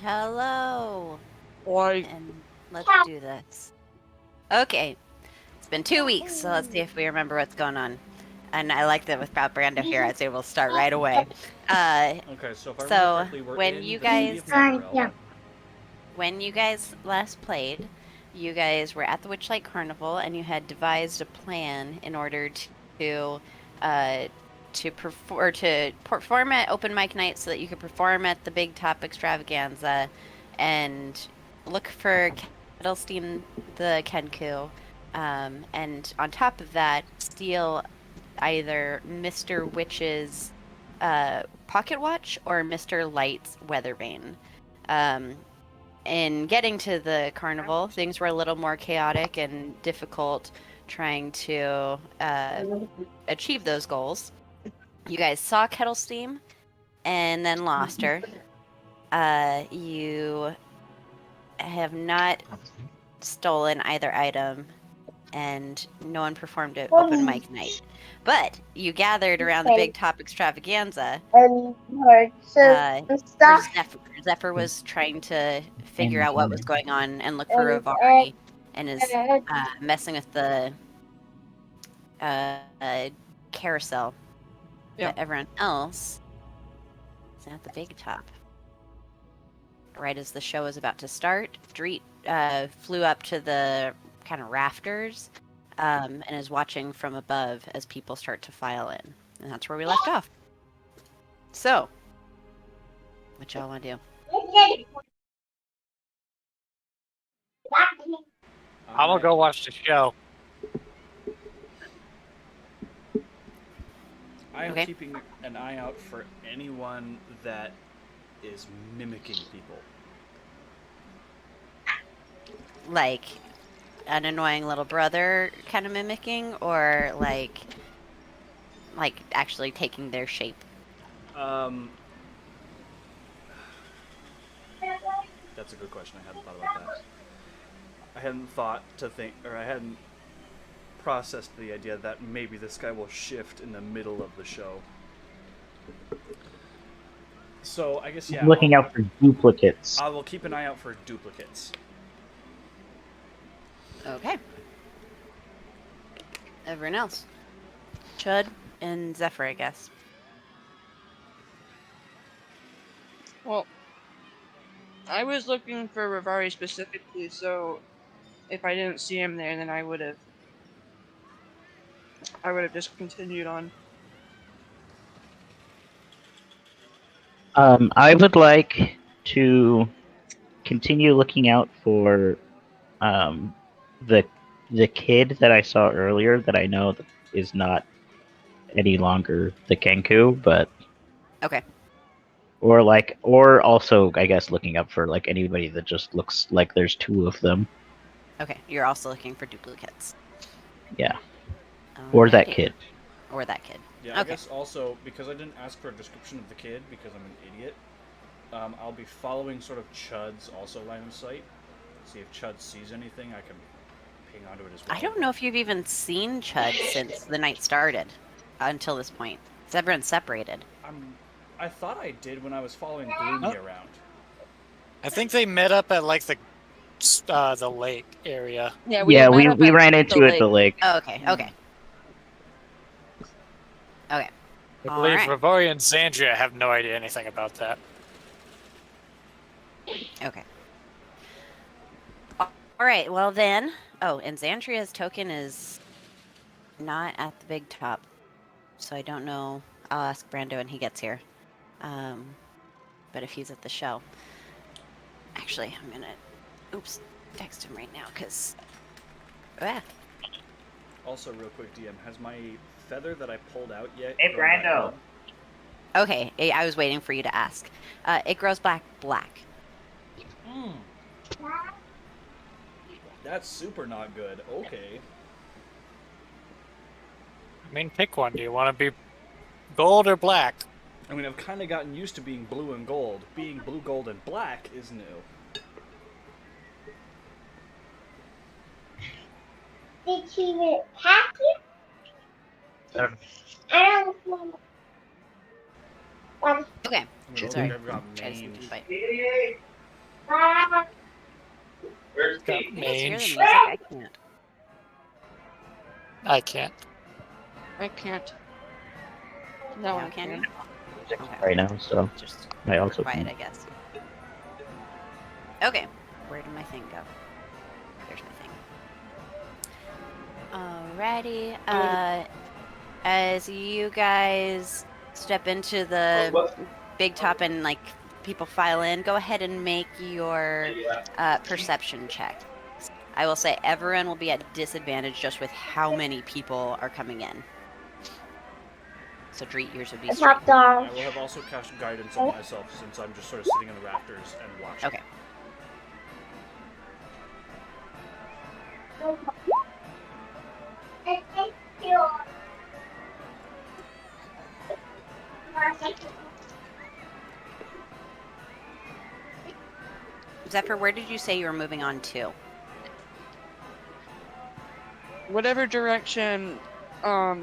Hello. Why? And let's do this. Okay. It's been 2 weeks, so let's see if we remember what's going on. And I like that without Brando here, I'd say we'll start right away. Okay, so if I remember So correctly, we're when in you the city guys of Netherrealm. last played, you guys were at the Witchlight Carnival, and you had devised a plan in order uh, to perform at open mic night, so that you could perform at the Big Top Extravaganza, and look for Kettlestein the Kenku, and on top of that, steal either Mr. Witch's pocket watch or Mr. Light's weather vane. Um, in getting to the carnival, things were a little more chaotic and difficult trying to achieve those goals. You guys saw Kettle Steam and then lost her. You have not stolen either item, and no one performed at open mic night. But you gathered around the Big Top Extravaganza for Zephyr. Zephyr was trying to figure out what was going on and look for Rivari, and is messing with the carousel. Yeah. But everyone else is at the Big Top. Right as the show was about to start, Dreet flew up to the kind of rafters and is watching from above as people start to file in. And that's where we left off. So, what y'all want to do? I'm gonna go watch the show. I am Okay. keeping an eye out for anyone that is mimicking people. Like an annoying little brother kind of mimicking, or like actually taking their shape? That's a good question. I hadn't thought about that. I hadn't processed the idea that maybe this guy will shift in the middle of the show. So I guess Looking out for duplicates. I will keep an eye out for duplicates. Okay. Everyone else? Chud and Zephyr, I guess. Well, I was looking for Rivari specifically, so if I didn't see him there, then I would have just continued on. I would like to continue looking out for the kid that I saw earlier that I know is not any longer the Kenku, but Okay. or also I guess looking up for like anybody that just looks like there's two of them. Okay. You're also looking for duplicates. Yeah. Or that Alrighty. kid. Or that kid. Yeah, I Okay. guess also, because I didn't ask for a description of the kid, because I'm an idiot, I'll be following sort of Chud's also line of sight. See if Chud sees anything, I can ping onto it as well. I don't know if you've even seen Chud since the night started until this point. Everyone's separated. I thought I did when I was following Gloomy around. I think they met up at like the lake area. Yeah, we ran into it at the lake. Oh, okay. Okay. Okay. I believe Rivari and Xandria have no idea anything about that. Okay. All right. Well then. Oh, and Xandria's token is not at the Big Top, so I don't know. I'll ask Brando when he gets here. But if he's at the show, actually, I'm gonna, text him right now because. Also, real quick, DM, has my feather that I pulled out yet? Hey, Brando. Okay, I was waiting for you to ask. It grows back black. That's super not good. Okay. I mean, pick one. Do you want to be gold or black? I mean, I've kind of gotten used to being blue and gold. Being blue, gold, and black is new. Did she pack it? I don't know. Okay. Sorry. Sorry. I've got I just mange. didn't bite. Got You guys hear the mange. music? I can't. I can't. I can't. No No, one can you? can. Music Okay. right now, so Just I super also quiet, can. I guess. Okay. Where did my thing go? There's my thing. Alrighty. As you guys step into the big top and like people file in, go ahead and make your perception check. I will say everyone will be at disadvantage just with how many people are coming in. So Dreet, yours would be straight. Top dog. I will have also cast guidance on myself since I'm just sort of sitting in the rafters and watching. Okay. Zephyr, where did you say you were moving on to? Whatever direction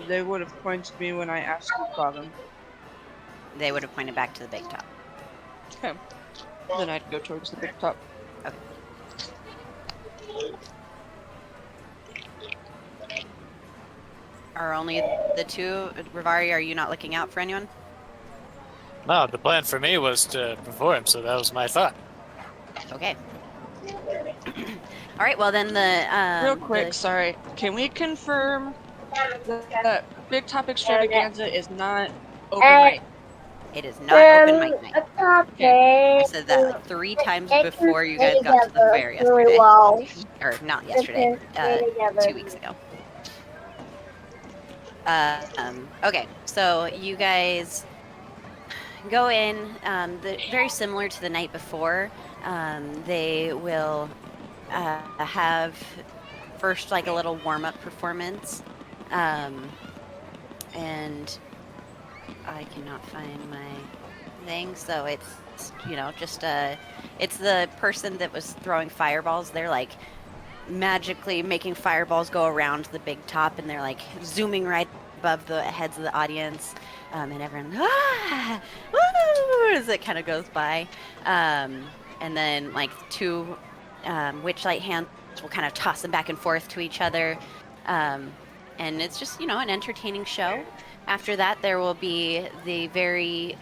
they would have pointed me when I asked about them. They would have pointed back to the big top. Okay. Then I'd go towards the big top. Okay. Are only the two? Rivari, are you not looking out for anyone? No, the plan for me was to perform, so that was my thought. Okay. All right. Well, then the Real quick, sorry. Can we confirm that Big Top Extravaganza is not open mic? it is not open mic night. I I said that like 3 times before you guys got to the fair yesterday, or not yesterday, 2 weeks ago. Okay, so you guys go in. Very similar to the night before. They will have first like a little warm-up performance, and I cannot find my thing. So it's just it's the person that was throwing fireballs. They're like magically making fireballs go around the big top, and they're like zooming right above the heads of the audience, and everyone woo, as it kind of goes by, and then like 2 witchlight hands will kind of toss them back and forth to each other, and it's just an entertaining show. After that, there will be the very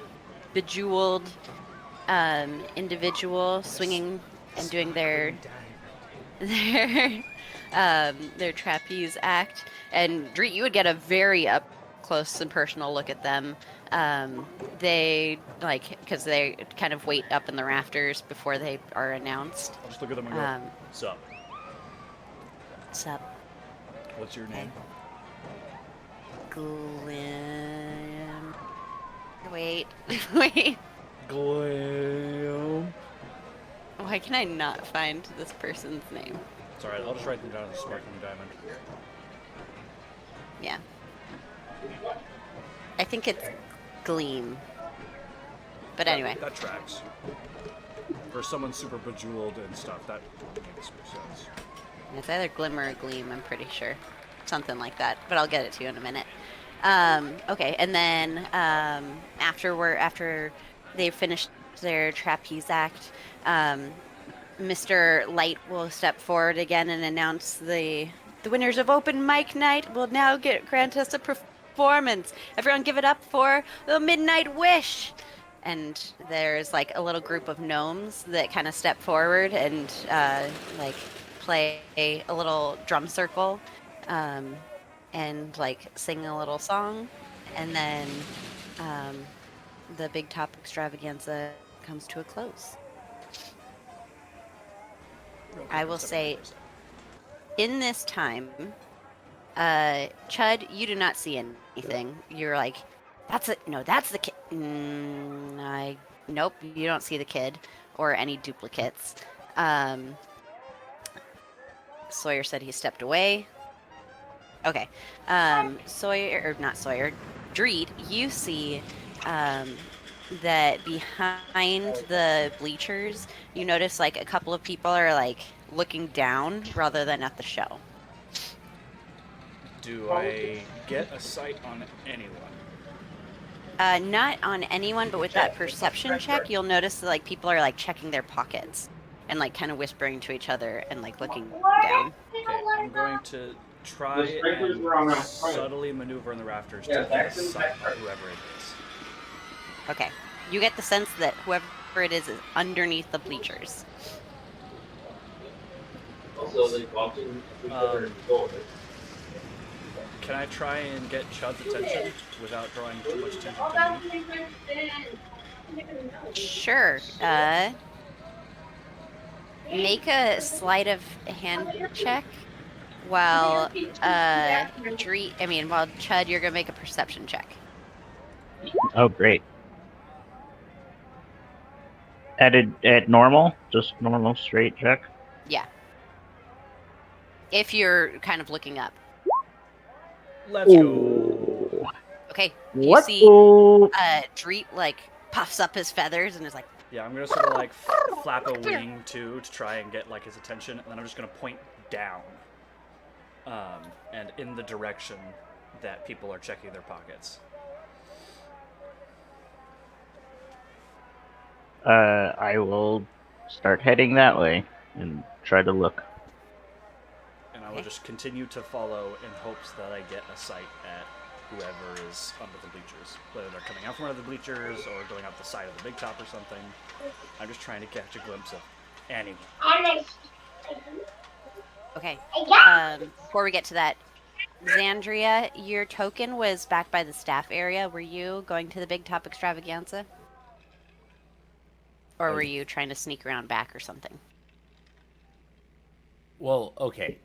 bejeweled individual swinging and doing their trapeze act. And Dreet, you would get a very up close and personal look at them. They because they kind of wait up in the rafters before they are announced. I'll just look at them and go, sup? What's up? What's your name? Glim. Wait. Wait. Glam. Why can I not find this person's name? It's alright, I'll just write them down as a sparkling diamond. Yeah. I think it's Gleam. But anyway. That tracks. For someone super bejeweled and stuff, that makes more sense. It's either Glimmer or Gleam, I'm pretty sure. Something like that. But I'll get it to you in a minute. Okay, and then after they've finished their trapeze act, Mr. Light will step forward again and announce the winners of open mic night will now grant us a performance. Everyone give it up for the Midnight Wish. And there's like a little group of gnomes that kind of step forward and like play a little drum circle, and like sing a little song, and then the big top extravaganza comes to a close. I will say, in this time, Chud, you do not see anything. You're like, that's the kid. Nope, you don't see the kid or any duplicates. Sawyer said he stepped away. Okay. Dreed, you see that behind the bleachers, you notice like a couple of people are like looking down rather than at the show. Do I get a sight on anyone? Not on anyone, but with that perception check, you'll notice that like people are like checking their pockets. and like kind of whispering to each other and like looking What down. Okay, I'm going to try sprinklers and were on my front. subtly maneuver in the rafters Yeah, to get a that's in the sight back on part. whoever it is. Okay. You get the sense that whoever it is underneath the bleachers. Also, like watching each other go. Can I try and get Chud's attention without drawing too much attention to me? Sure. Make a sleight of hand check while while Chud, you're gonna make a perception check. Oh, great. At normal, just normal straight check. Yeah. If you're kind of looking up. Let's go. Ooh. Okay. You What? see Dreet like puffs up his feathers and is like, Yeah, I'm gonna sort of like flap a wing too to try and get like his attention, and then I'm just gonna point down, and in the direction that people are checking their pockets. I will start heading that way and try to look. And I will just continue to follow in hopes that I get a sight at whoever is under the bleachers. Whether they're coming out from under the bleachers or going out the side of the big top or something. I'm just trying to catch a glimpse of anyone. okay. Before we get to that, Xandria, your token was back by the staff area. Were you going to the big top extravaganza? Or were you trying to sneak around back or something? Well, okay.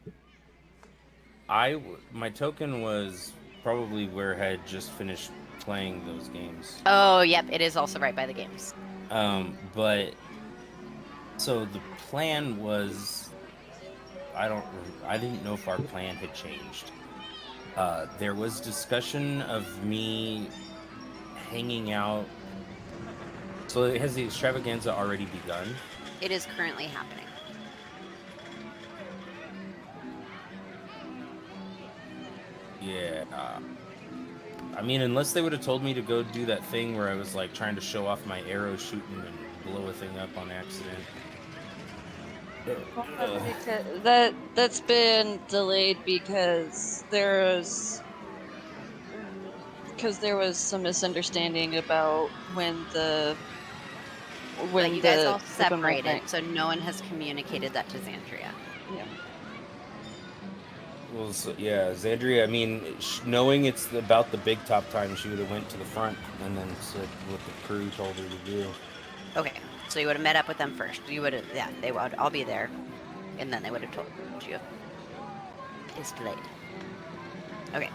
My token was probably where I had just finished playing those games. Oh, yep, it is also right by the games. But so the plan was, I didn't know if our plan had changed. There was discussion of me hanging out. So has the extravaganza already begun? It is currently happening. Yeah. I mean, unless they would have told me to go do that thing where I was like trying to show off my arrow shooting and blow a thing up on accident. That's been delayed because there was some misunderstanding about when Like, you guys all the open mic separated, night- so no one has communicated that to Xandria. Yeah. Well, so, yeah, Xandria, I mean, knowing it's about the big top time, she would have went to the front and then said what the crew told her to do. Okay, so you would have met up with them first. You would have, yeah, they would all be there, and then they would have told you. It's delayed. Okay.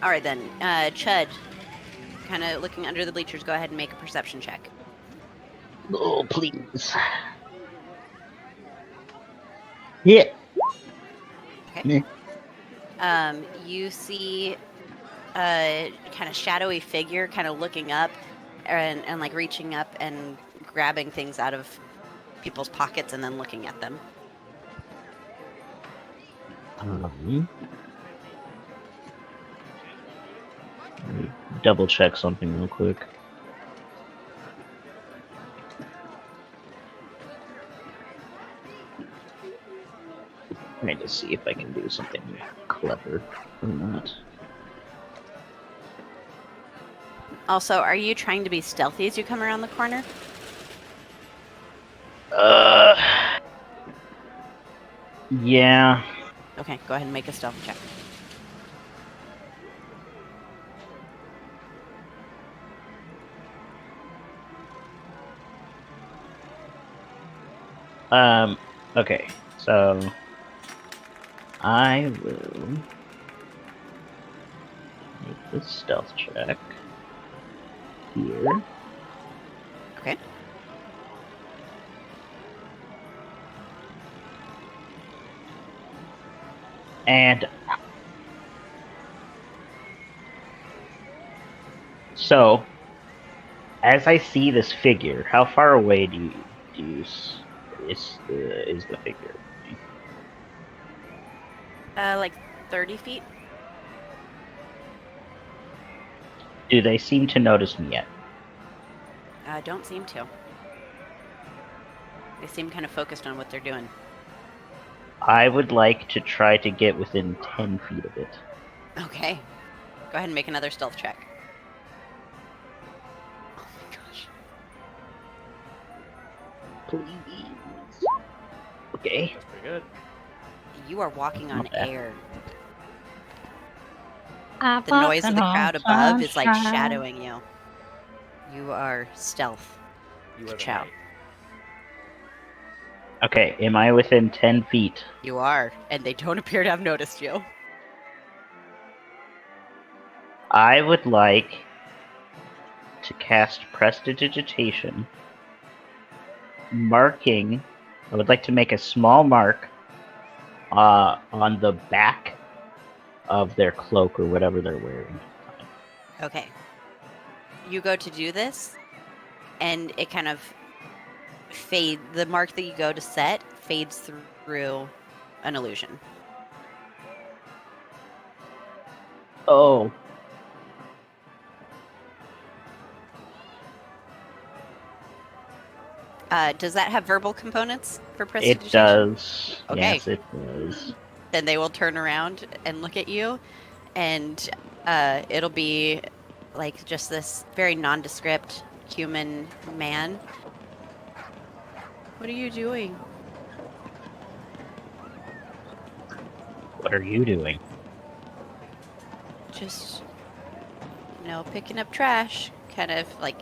All right then, Chud, kind of looking under the bleachers. Go ahead and make a perception check. Oh, please. Yeah. Okay. You see a kind of shadowy figure, kind of looking up, and like reaching up and grabbing things out of people's pockets and then looking at them. Double check something real quick. I need to see if I can do something clever or not. Also, are you trying to be stealthy as you come around the corner? Yeah. Okay, go ahead and make a stealth check. Okay, so I will make this stealth check here. Okay. And so, as I see this figure, how far away do you is the figure? Like 30 feet. Do they seem to notice me yet? Don't seem to. They seem kind of focused on what they're doing. I would like to try to get within 10 feet of it. Okay. Go ahead and make another stealth check. Oh my gosh. Please. Okay. That's pretty good. You are walking on Not bad. air. The noise of the crowd above is like shadowing you. You are stealth. You are the Ka-chow. knight. Okay, am I within 10 feet? You are, and they don't appear to have noticed you. I would like to cast Prestidigitation, marking. I would like to make a small mark on the back of their cloak or whatever they're wearing. Okay. You go to do this, and it kind of fade. The mark that you go to set fades through an illusion. Oh. Does that have verbal components for It prestidigitation? does. Okay. Yes, it does. Then they will turn around and look at you, and it'll be like just this very nondescript human man. What are you doing? What are you doing? Just, picking up trash. Kind of like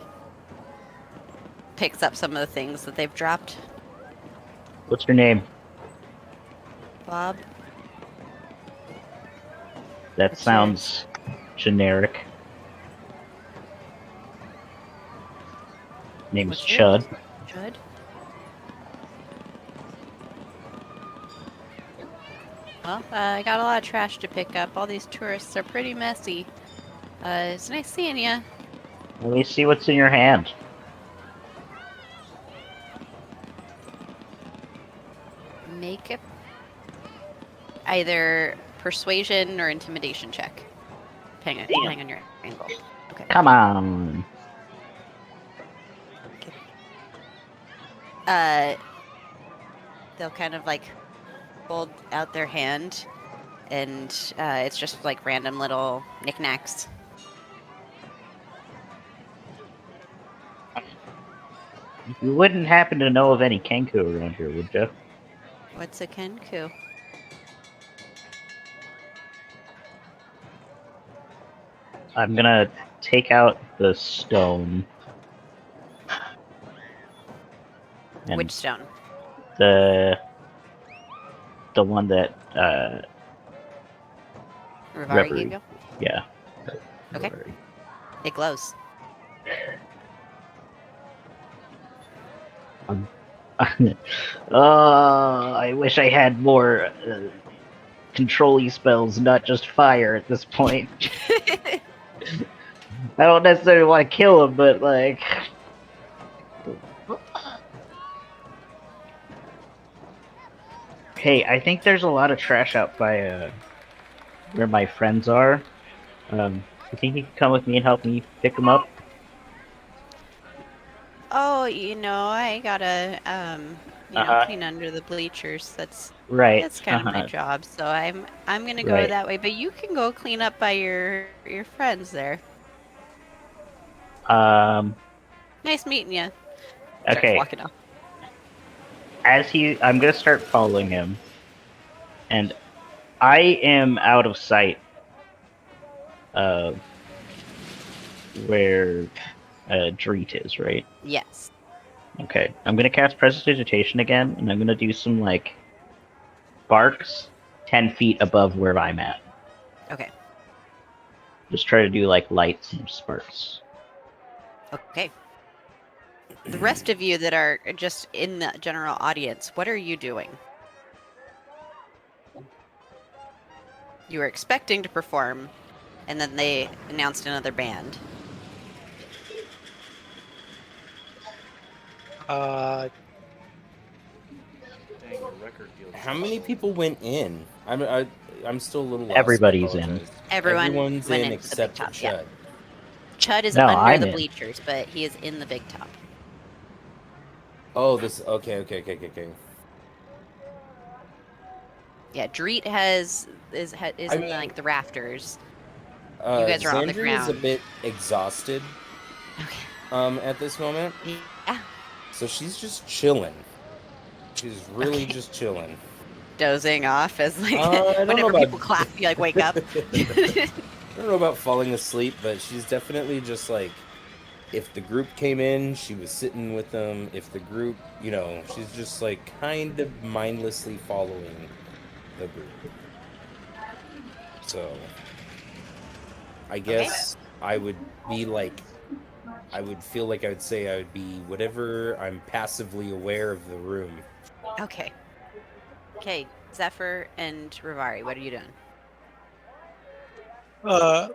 picks up some of the things that they've dropped. What's your name? Bob, That What's sounds generic. Name's What's yours? Chud. Judd? Well, I got a lot of trash to pick up. All these tourists are pretty messy. It's nice seeing you. Let me see what's in your hand. Make a either persuasion or intimidation check, depending on your angle. Okay. Come on. They'll kind of like hold out their hand, and it's just like random little knickknacks. You wouldn't happen to know of any Kenku around here, would you? What's a kenku? I'm gonna take out the stone. And Which stone? the one that Rivari Reverie. gave you? yeah. Okay. Reverie. It glows. I wish I had more control-y spells, not just fire at this point. I don't necessarily want to kill him, but like... Hey, I think there's a lot of trash out by where my friends are. You think you could come with me and help me pick them up? Oh, I gotta Uh-huh. clean under the bleachers. That's Right. kind of my job. So I'm gonna go Right. that way. But you can go clean up by your friends there. Nice meeting you. Okay. Walking off. I'm gonna start following him, and I am out of sight of where Dreet is, right? Yes. Okay, I'm gonna cast Prestidigitation again, and I'm gonna do some like barks 10 feet above where I'm at. Okay. Just try to do like lights and sparks. Okay. The rest of you that are just in the general audience, what are you doing? You were expecting to perform, and then they announced another band. Dang, your record deal. How many people went in? I'm still a little lost. Everybody's I in. apologize. Everyone Everyone's went in into the big except top, for yeah. Chud. Chud is No, under I'm the in. bleachers, but he is in the big top. Oh, this. Okay. Yeah, Dreet is I in mean, like the rafters. You guys are on the Xandria is a ground. bit exhausted Okay. at this moment, Yeah. so she's just chilling. She's really Okay. just chilling. Dozing off as like I don't know whenever about. people clap, you like wake up. I don't know about falling asleep, but she's definitely just like, if the group came in, she was sitting with them. If the group, she's just like kind of mindlessly following the group. So I guess I would be like, I would feel like I would say I would be whatever. I'm passively aware of the room. Okay. Okay. Zephyr and Rivari, what are you doing? Well,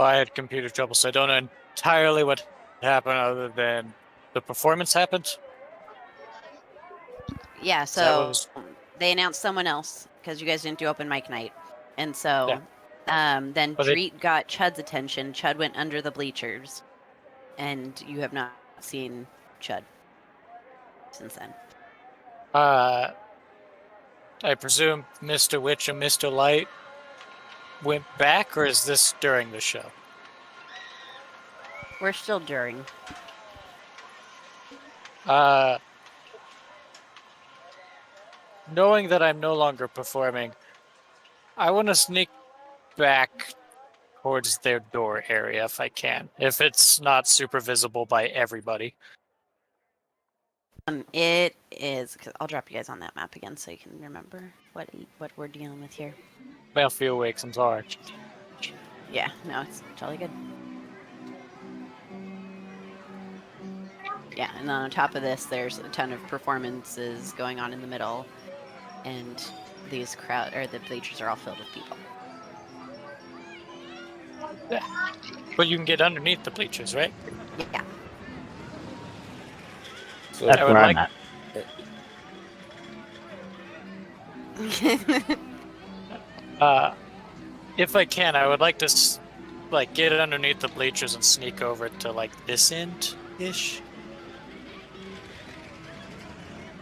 I had computer trouble, so I don't know entirely what happened other than the performance happened. Yeah, Is that what so was? they announced someone else because you guys didn't do open mic night. And so then Well, they- Dreet got Chud's attention. Chud went under the bleachers. And you have not seen Chud since then. I presume Mr. Witch and Mr. Light went back, or is this during the show? We're still during. Knowing that I'm no longer performing, I want to sneak back towards their door area if I can, if it's not super visible by everybody. It is. Cause I'll drop you guys on that map again so you can remember what we're dealing with here. Battlefield Wakes, I'm sorry. Yeah, no, it's totally good. Yeah, and on top of this, there's a ton of performances going on in the middle, and these the bleachers are all filled with people. But you can get underneath the bleachers, right? Yeah. So That's I would where I'm like- at. If I can, I would like to get underneath the bleachers and sneak over to this end ish.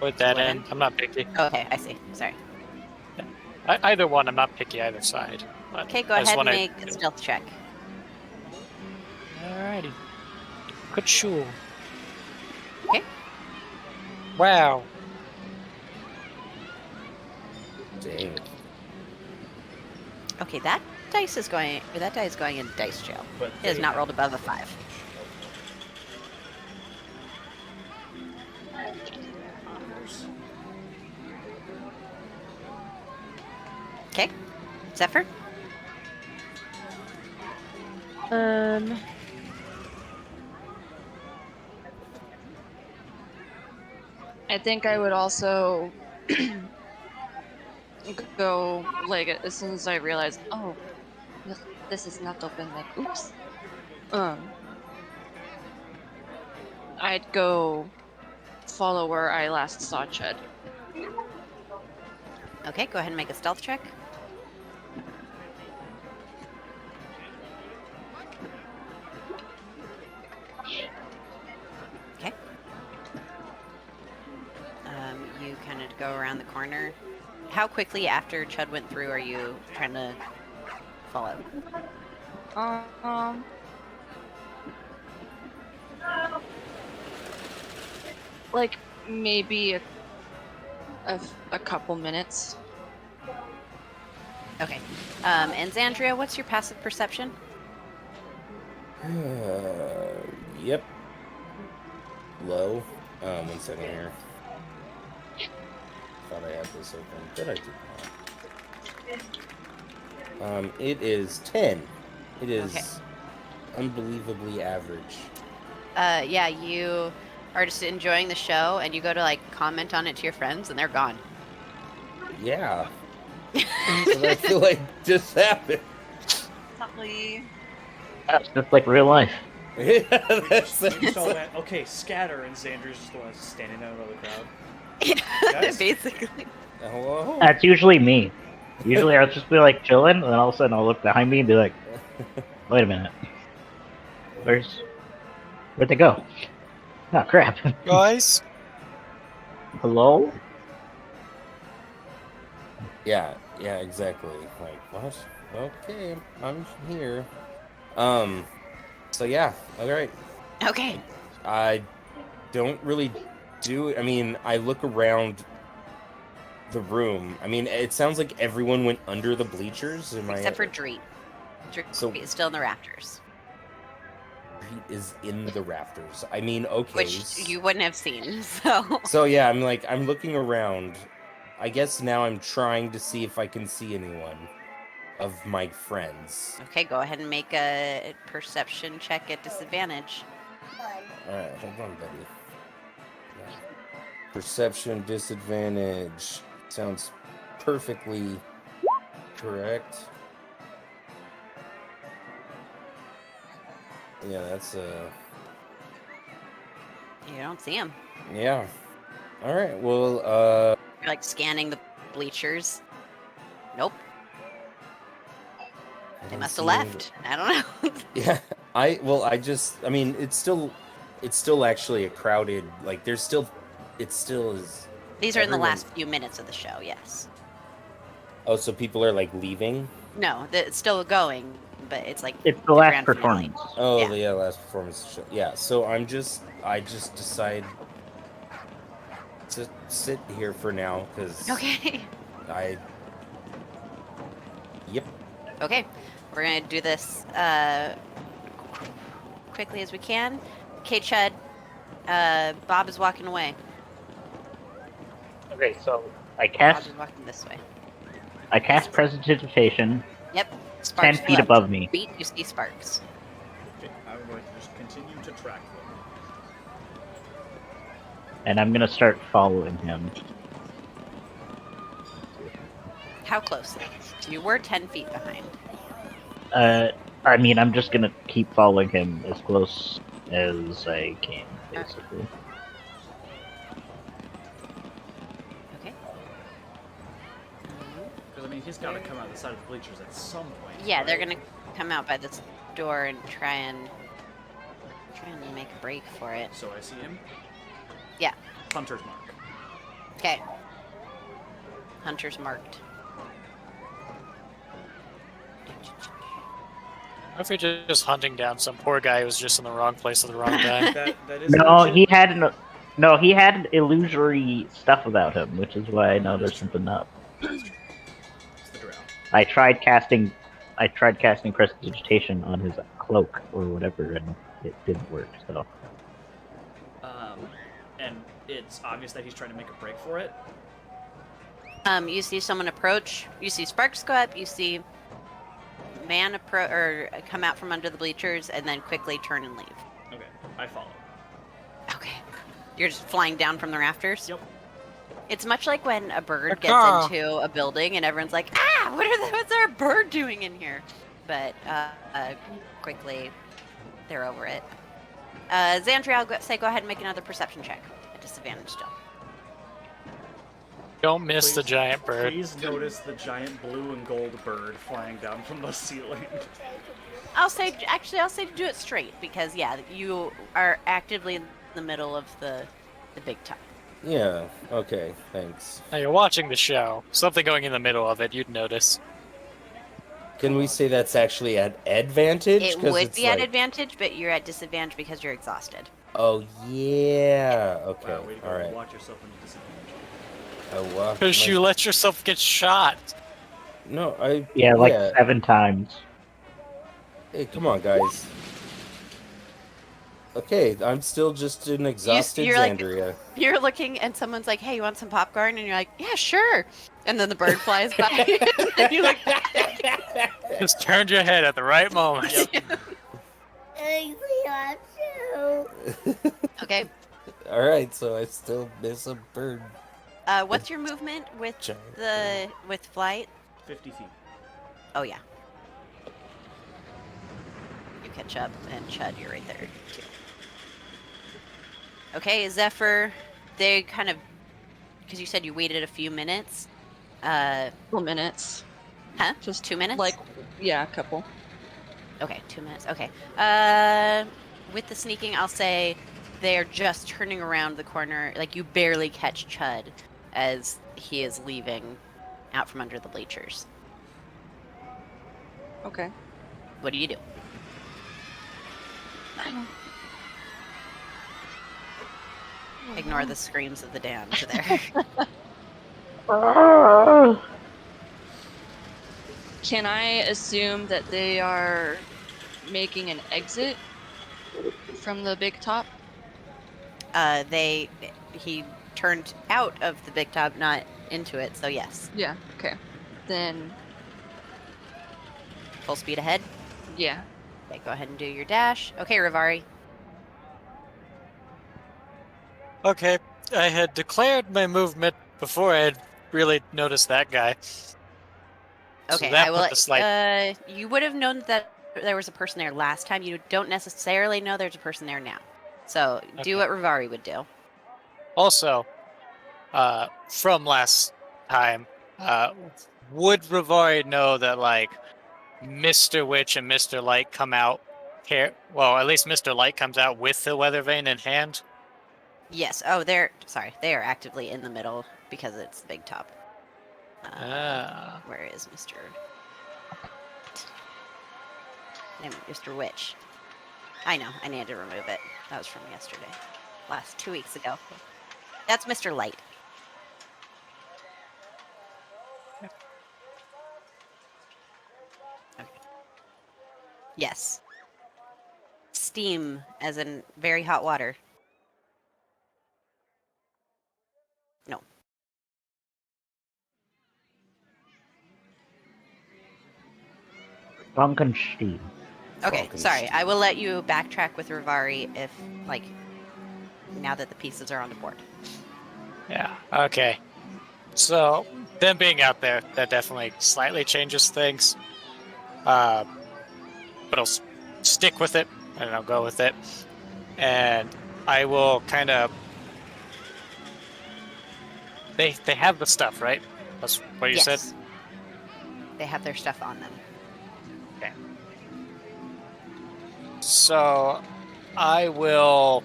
Or that What end. end? I'm not picky. Okay, I see. Sorry. Either one. I'm not picky either side. But Okay, go I just ahead and wanna- make a stealth check. Alrighty. Good sure. Okay. Wow. dang. Okay, that die is going in dice jail. But It has they not have- rolled above a 5. Okay. Zephyr? I think I would also go as soon as I realize, oh, this is not open. Like, oops. I'd go follow where I last saw Chud. Okay, go ahead and make a stealth check. Okay. You kind of go around the corner. How quickly after Chud went through are you trying to follow? Like maybe a couple minutes. Okay. And Xandria, what's your passive perception? Yep. Low. 1 second here. Thought I had this open, but I did not. It is 10. It is Okay. unbelievably average. Yeah, you are just enjoying the show and you go to comment on it to your friends and they're gone. Yeah. So I feel like just happened. Probably. That's just like real life. Yeah, that's You just all went, okay, scatter, and Xander's just the one standing out of the crowd. Guys? Basically. Hello? That's usually me. Usually I'll just be chilling, and then all of a sudden I'll look behind me and be like, wait a minute. Where'd they go? Oh crap! Guys? Hello? Yeah, exactly. Like, what? Okay, I'm here. So yeah, alright. Okay. I don't really do. I mean, I look around the room. I mean, it sounds like everyone went under the bleachers. Am Except for I? Dreet. Dreet So is still in the rafters, he is in the rafters. I mean, okay. which you wouldn't have seen. So. So yeah, I'm looking around. I guess now I'm trying to see if I can see anyone of my friends. Okay, go ahead and make a perception check at disadvantage. All right, hold on, buddy. Perception disadvantage sounds perfectly correct. Yeah, that's You don't see him. yeah. All right. Well, You're like scanning the bleachers. Nope. They must have left. I don't know. Yeah. I mean, it's still actually a crowded. Like, it still is. These are in the Everyone- last few minutes of the show. Yes. Oh, so people are like leaving. No, it's still going, but it's like It's the last grand finale. performance. Oh, Yeah. last performance show. Yeah. So I just decide to sit here for now because Okay. Yep. Okay. We're gonna do this quickly as we can. Okay, Chud. Bob is walking away. Okay, so I Bob cast is walking this way. prestidigitation Yep. 10 Sparks feet left. above me, Beat, you see sparks. Okay, I'm going to just continue to track them. and I'm gonna start following him. How close? You were 10 feet behind. I mean, I'm just gonna keep following him as close as I can, basically. Okay. Because, I mean, he's got to come out the side of the bleachers at some point. Yeah, they're right? gonna come out by this door and try and make a break for it. So I see him. Yeah. Hunter's mark. Okay. Hunter's marked. What if you're just hunting down some poor guy who's just in the wrong place at the wrong time? That is No, legit. he had illusory stuff about him, which is why I know there's something up. It's the drow. I tried casting prestidigitation on his cloak or whatever, and it didn't work. So And it's obvious that he's trying to make a break for it. You see someone approach. You see sparks go up. You see man come out from under the bleachers and then quickly turn and leave. Okay, I follow. Okay. You're just flying down from the rafters? Yep. It's much like when a bird Caw. gets into a building and everyone's like, ah, what's our bird doing in here? But quickly, they're over it. Xandria, I'll go ahead and make another perception check. At disadvantage still. Don't miss the Please- giant bird. Please notice the giant blue and gold bird flying down from the ceiling. I'll say to do it straight because, yeah, you are actively in the middle of the big time. Yeah. Okay. Thanks. Now you're watching the show. Something going in the middle of it, you'd notice. Can we say that's actually at advantage? It 'Cause would it's be at like- advantage, but you're at disadvantage because you're exhausted. Oh yeah. Okay. Wow, way to go. All right. Watch yourself into disadvantage. Oh wow. Because you let yourself get shot. No, I. yeah, like 7 times. Hey, come on, guys. Okay, I'm still just an exhausted you're like- Xandria. You're looking and someone's like, hey, you want some popcorn? And you're like, yeah, sure. And then the bird flies by. And you're like, Just turned your head at the right moment. okay. All right, so I still miss a bird. What's your movement with Giant with flight? 50 feet. Oh, yeah. You catch up, and Chud, you're right there, too. Okay, Zephyr, they kind of... Because you said you waited a few minutes. Couple minutes. Huh? Just 2 minutes? Like, yeah, a couple. Okay, 2 minutes. Okay. With the sneaking, I'll say they're just turning around the corner. Like, you barely catch Chud as he is leaving out from under the bleachers. Okay. What do you do? Ignore the screams of the damned there. Can I assume that they are making an exit from the big top? He turned out of the big top, not into it, so yes. Yeah. Okay. Then, Full speed ahead. yeah. Okay, go ahead and do your dash. Okay, Rivari. Okay, I had declared my movement before I had really noticed that guy. Okay, so that I will. put the slight. You would have known that there was a person there last time. You don't necessarily know there's a person there now. So do what Rivari would do. Also, from last time, would Rivari know that like Mr. Witch and Mr. Light come out here? Well, at least Mr. Light comes out with the weather vane in hand. Yes. Oh, they are actively in the middle because it's Big Top. Where is Mr. Mr. Witch? I know. I need to remove it. That was from yesterday. 2 weeks ago. That's Mr. Light. Okay. Yes. Steam, as in very hot water. No. Frankenstein. Okay, sorry. I will let you backtrack with Rivari if, like, now that the pieces are on the board. Yeah, okay. So, them being out there, that definitely slightly changes things. But I'll stick with it, and I'll go with it. And I will kind of... They have the stuff, right? That's what you said? They have their stuff on them. Okay. So, I will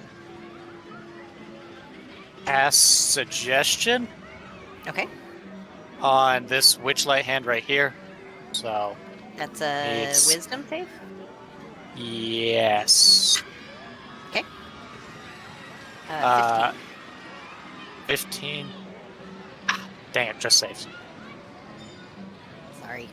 pass suggestion Okay. on this Witchlight hand right here. So, That's a It's- wisdom save? yes. Okay. 15. Dang it, just saves. Sorry.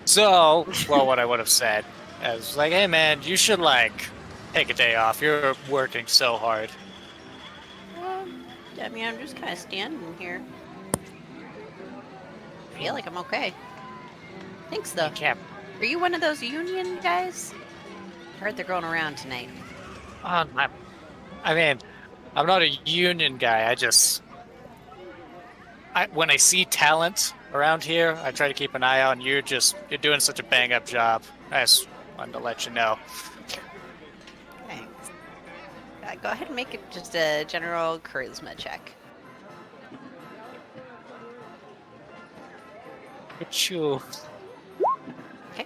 So, well, what I would have said is like, hey man, you should like take a day off. You're working so hard. I mean, I'm just kind of standing here. I feel like I'm okay. Thanks, though. You can't. Are you one of those union guys? I heard they're going around tonight. I mean, I'm not a union guy. When I see talent around here, I try to keep an eye out. And you're doing such a bang up job. I just wanted to let you know. Thanks. Go ahead and make it just a general charisma check. Get you. Okay.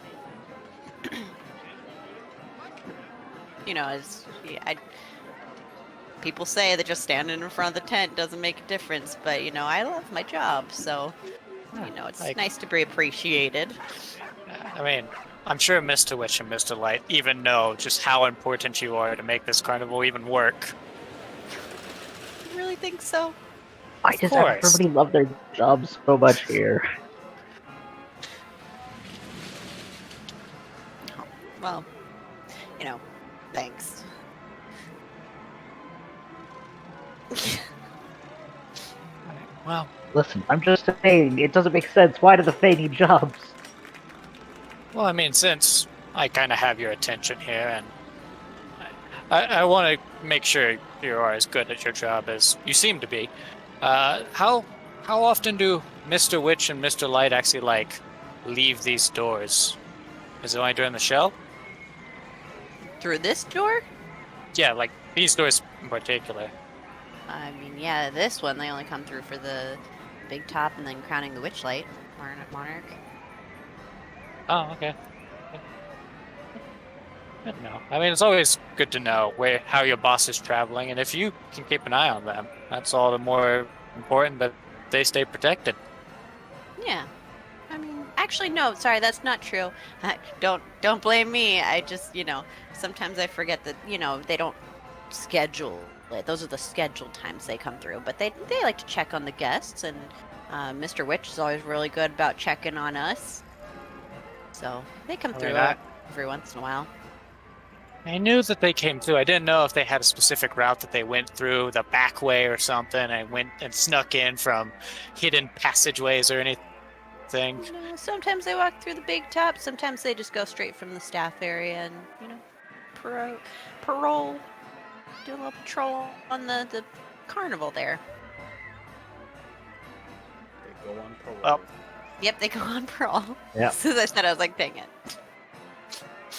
You know, people say that just standing in front of the tent doesn't make a difference, but you know, I love my job, so you know, it's nice to be appreciated. I mean, I'm sure Mr. Witch and Mr. Light even know just how important you are to make this carnival even work. You really think so? Why does everybody love their jobs so much here? Well, you know, thanks. Well, listen, I'm just saying, it doesn't make sense. Why do the Fae need jobs? Well, I mean, since I kind of have your attention here, and I want to make sure you are as good at your job as you seem to be. How often do Mr. Witch and Mr. Light actually like leave these doors? Is it only during the show? Through this door? Yeah, like these doors in particular. I mean, yeah, this one they only come through for the big top and then crowning the Witchlight Monarch. Oh, okay. Good to know. I mean, it's always good to know how your boss is traveling, and if you can keep an eye on them, that's all the more important that they stay protected. Yeah. I mean, actually, no. Sorry, that's not true. Don't blame me. I just, sometimes I forget that they don't schedule it. Those are the scheduled times they come through. But they like to check on the guests, and Mr. Witch is always really good about checking on us. So they come I through mean, every once in a while. I knew that they came through. I didn't know if they had a specific route that they went through, the back way or something, and went and snuck in from hidden passageways or anything. Sometimes they walk through the big top. Sometimes they just go straight from the staff area and parole, do a little patrol on the carnival there. They go on parole. Well, Yep, they go on parole. Yeah. As soon as I said, I was like, dang it.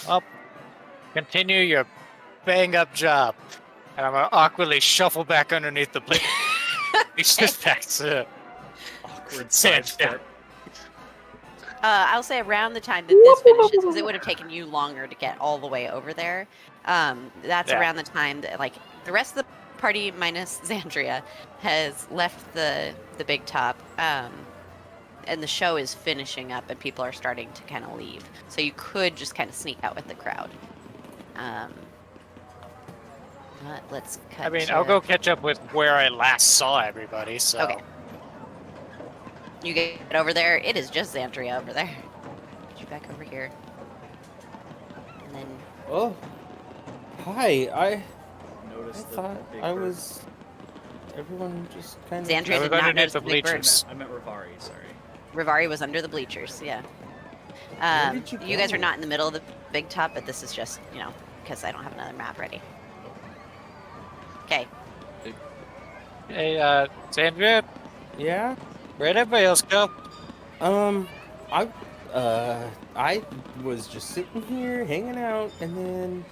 well, continue your bang-up job. And I'm going to awkwardly shuffle back underneath the plate. It's just back to Awkward Sand, sidestep. I'll say around the time that this finishes, because it would have taken you longer to get all the way over there. That's Yeah. around the time that, like, the rest of the party minus Xandria has left the big top, and the show is finishing up, and people are starting to kind of leave. So you could just kind of sneak out with the crowd. But let's cut. I mean, to... I'll go catch up with where I last saw everybody, so... Okay. You get over there. It is just Xandria over there. Get you back over here. And then Oh, hi. I Notice the thought big I bird. was. Everyone just kind of. Xandria I was did not underneath notice the the big bird. bleachers. I meant Rivari, sorry. Rivari was under the bleachers, yeah. Where did You guys go? are not in the middle of the big top, but this is just, because I don't have another map ready. Okay. Hey, Xandria, Yeah. where'd everybody else go? I was just sitting here hanging out, and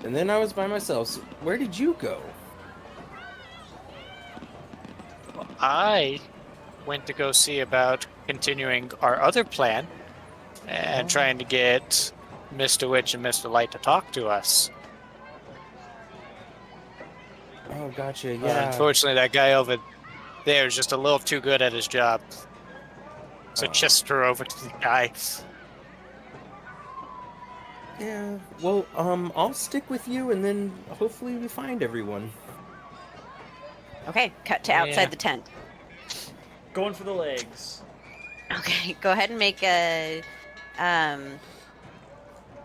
then I was by myself. So where did you go? I went to go see about continuing our other plan and trying to get Mr. Witch and Mr. Light to talk to us. Oh, gotcha. Yeah. Unfortunately, that guy over there is just a little too good at his job. So Oh. just her over to the guy. Yeah. Well, I'll stick with you, and then hopefully we find everyone. Okay, cut to outside the tent. Going for the legs. Okay, go ahead and make a,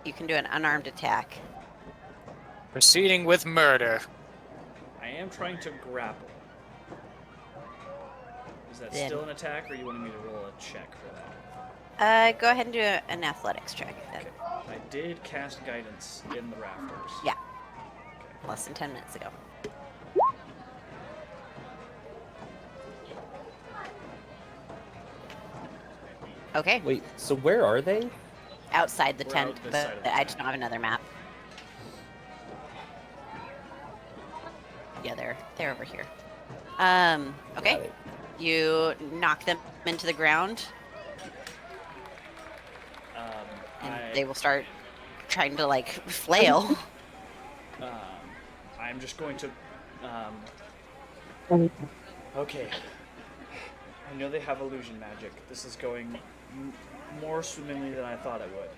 you can do an unarmed attack. Proceeding with murder. I am trying to grapple. Is that Then- still an attack, or you wanted me to roll a check for that? Go ahead and do an athletics check then. Okay. I did cast guidance in the rafters. Yeah. Less than 10 minutes ago. Okay, Wait. So where are they? outside the We're tent, out this but side of the I tent. just don't have another map. Yeah, they're over here. Okay. Got it. You knock them into the ground, and they will start trying to, like, flail. I'm just going to. Okay. I know they have illusion magic. This is going more swimmingly than I thought it would.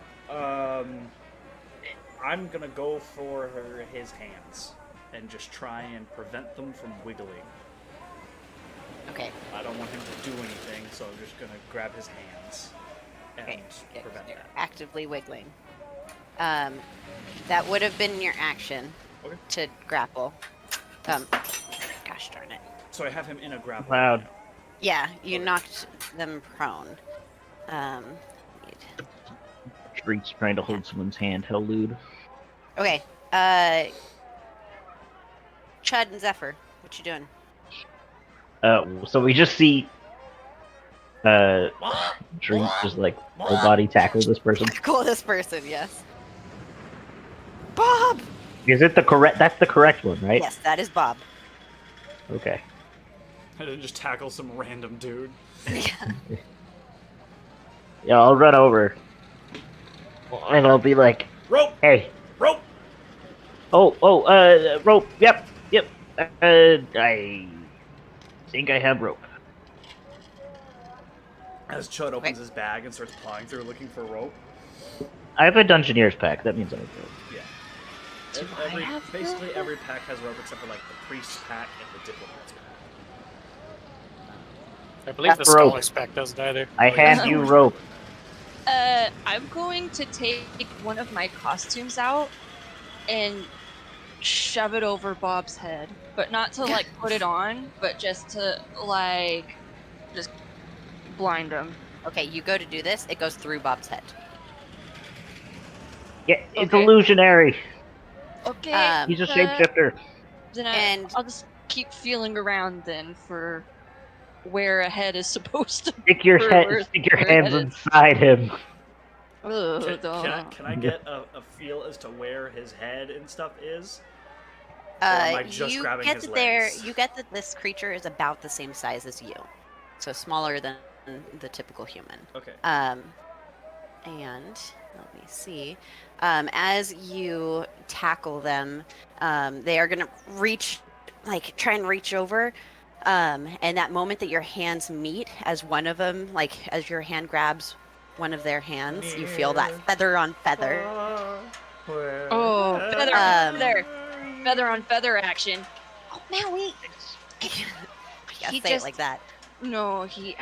I'm gonna go for his hands and just try and prevent them from wiggling. Okay. I don't want him to do anything, so I'm just gonna grab his hands and Okay. Yeah, prevent they're that. actively wiggling. That would have been your action Okay. to grapple. Gosh darn it. So I have him in a grapple. Loud. now. Yeah, you Okay. knocked them prone. Street's trying to hold someone's hand. How lewd. Okay. Chud and Zephyr, what you doing? So we just see Dream just like full body tackle this person. Tackle this person, yes. Bob! Is it the correct? That's the correct one, right? Yes, that is Bob. Okay. I didn't just tackle some random dude. Yeah, I'll run over, and I'll be like, Rope! Hey. Rope! Rope. Yep. I think I have rope. As Chud opens his bag and starts plowing through looking for rope. I have a Dungeoneer's pack. That means I have rope. Yeah. Do I have basically rope? every pack has rope except for like the priest's pack and the diplomat's pack. I believe the Rope. scholar's pack doesn't either. I hand you rope. I'm going to take one of my costumes out and shove it over Bob's head, but not to like put it on, but just to like just blind him. Okay, you go to do this, it goes through Bob's head. Yeah, it's Okay. illusionary. Okay. He's a shapeshifter. Then I'll just keep feeling around then for where a head is supposed to Stick your where hands inside him. Ugh, Can I get a feel as to where his head and stuff is? Or am I just You grabbing get his that legs? you get that this creature is about the same size as you, so smaller than the typical human. Okay. And let me see. As you tackle them, they are gonna try and reach over. And that moment that your hands meet, as one of them, as your hand grabs one of their hands, you feel that feather on feather. Oh, feather on feather. Feather on feather action. Oh, Maui! Yeah, He say just- it like that. No, he.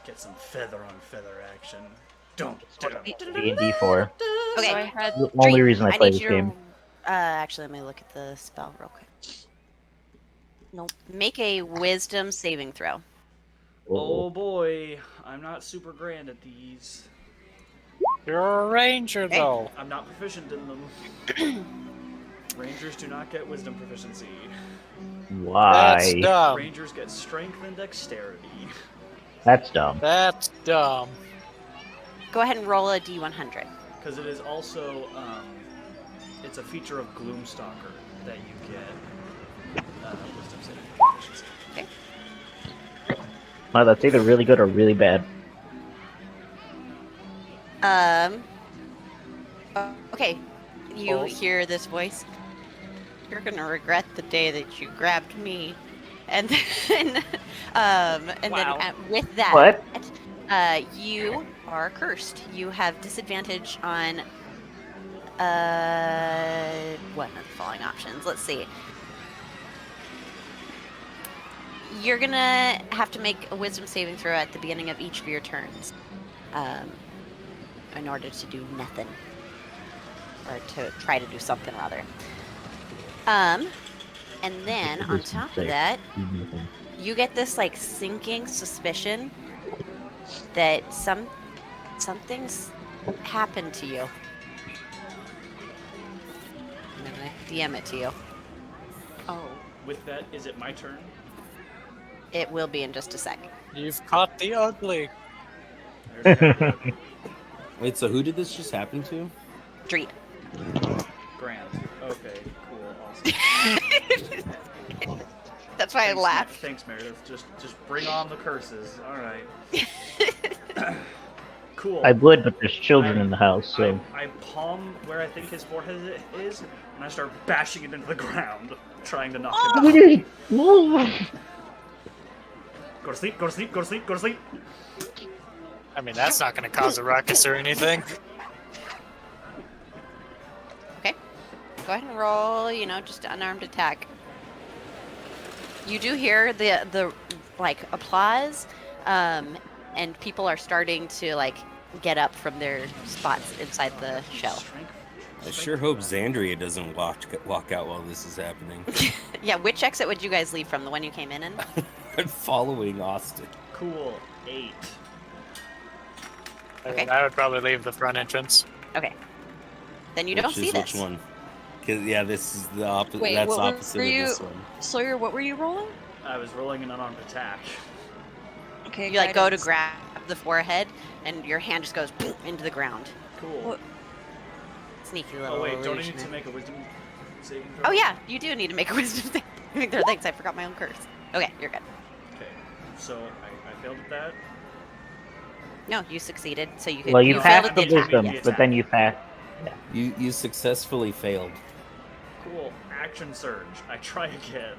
Get some feather on feather action. Don't. D&D 4. Okay. So I had The only Dream, reason I play need this you game. to. Actually, let me look at the spell real quick. Nope. Make a wisdom saving throw. Oh boy, I'm not super grand at these. You're a ranger, though. I'm not proficient in them. Rangers do not get wisdom proficiency. That's Why? dumb. Rangers get strength and dexterity. That's dumb. That's dumb. Go ahead and roll a d100. Because it is also, it's a feature of Gloomstalker that you get wisdom saving proficiency. Okay. Wow, that's either really good or really bad. Okay. You False. hear this voice. You're gonna regret the day that you grabbed me. And then, Wow. with that, What? you are cursed. You have disadvantage on one of the following options. Let's see. You're gonna have to make a wisdom saving throw at the beginning of each of your turns, in order to do nothing, or to try to do something rather. And then on top of that, you get this like sinking suspicion that something's happened to you. I'm gonna DM it to you. Oh. With that, is it my turn? It will be in just a sec. You've caught the ugly. There's the ugly. Wait, so who did this just happen to? Dreed. Grand. Okay, cool, awesome. That's why I laughed. Thanks, Meredith. Just bring on the curses. All right. Cool. I would, but there's children in the house, so. I palm where I think his forehead is, and I start bashing it into the ground, trying to knock him out. Go to sleep, go to sleep, go to sleep, go to sleep. I mean, that's not going to cause a ruckus or anything. Okay. Go ahead and roll, just unarmed attack. You do hear the applause, and people are starting to get up from their spots inside the shell. I sure hope Xandria doesn't walk out while this is happening. Yeah, which exit would you guys leave from? The one you came in? I'm following Austin. Cool. 8. Okay. I would probably leave the front entrance. Okay. Then you don't see this. Which one? Because this is the opposite. Wait, That's what opposite were of you- this one. Sawyer, what were you rolling? I was rolling an unarmed attack. Okay. You go to guidance. grab the forehead, and your hand just goes into the ground. Cool. What? Sneaky little. Oh wait, don't I need illusionary. to make a wisdom saving throw? Oh yeah, you do need to make a wisdom saving throw. Thanks, I forgot my own curse. Okay, you're good. Okay, so I failed at that. No, you succeeded, so you could. Well, you failed passed at the attack, wisdom, yes. but then you You successfully failed. Cool. Action surge. I try again.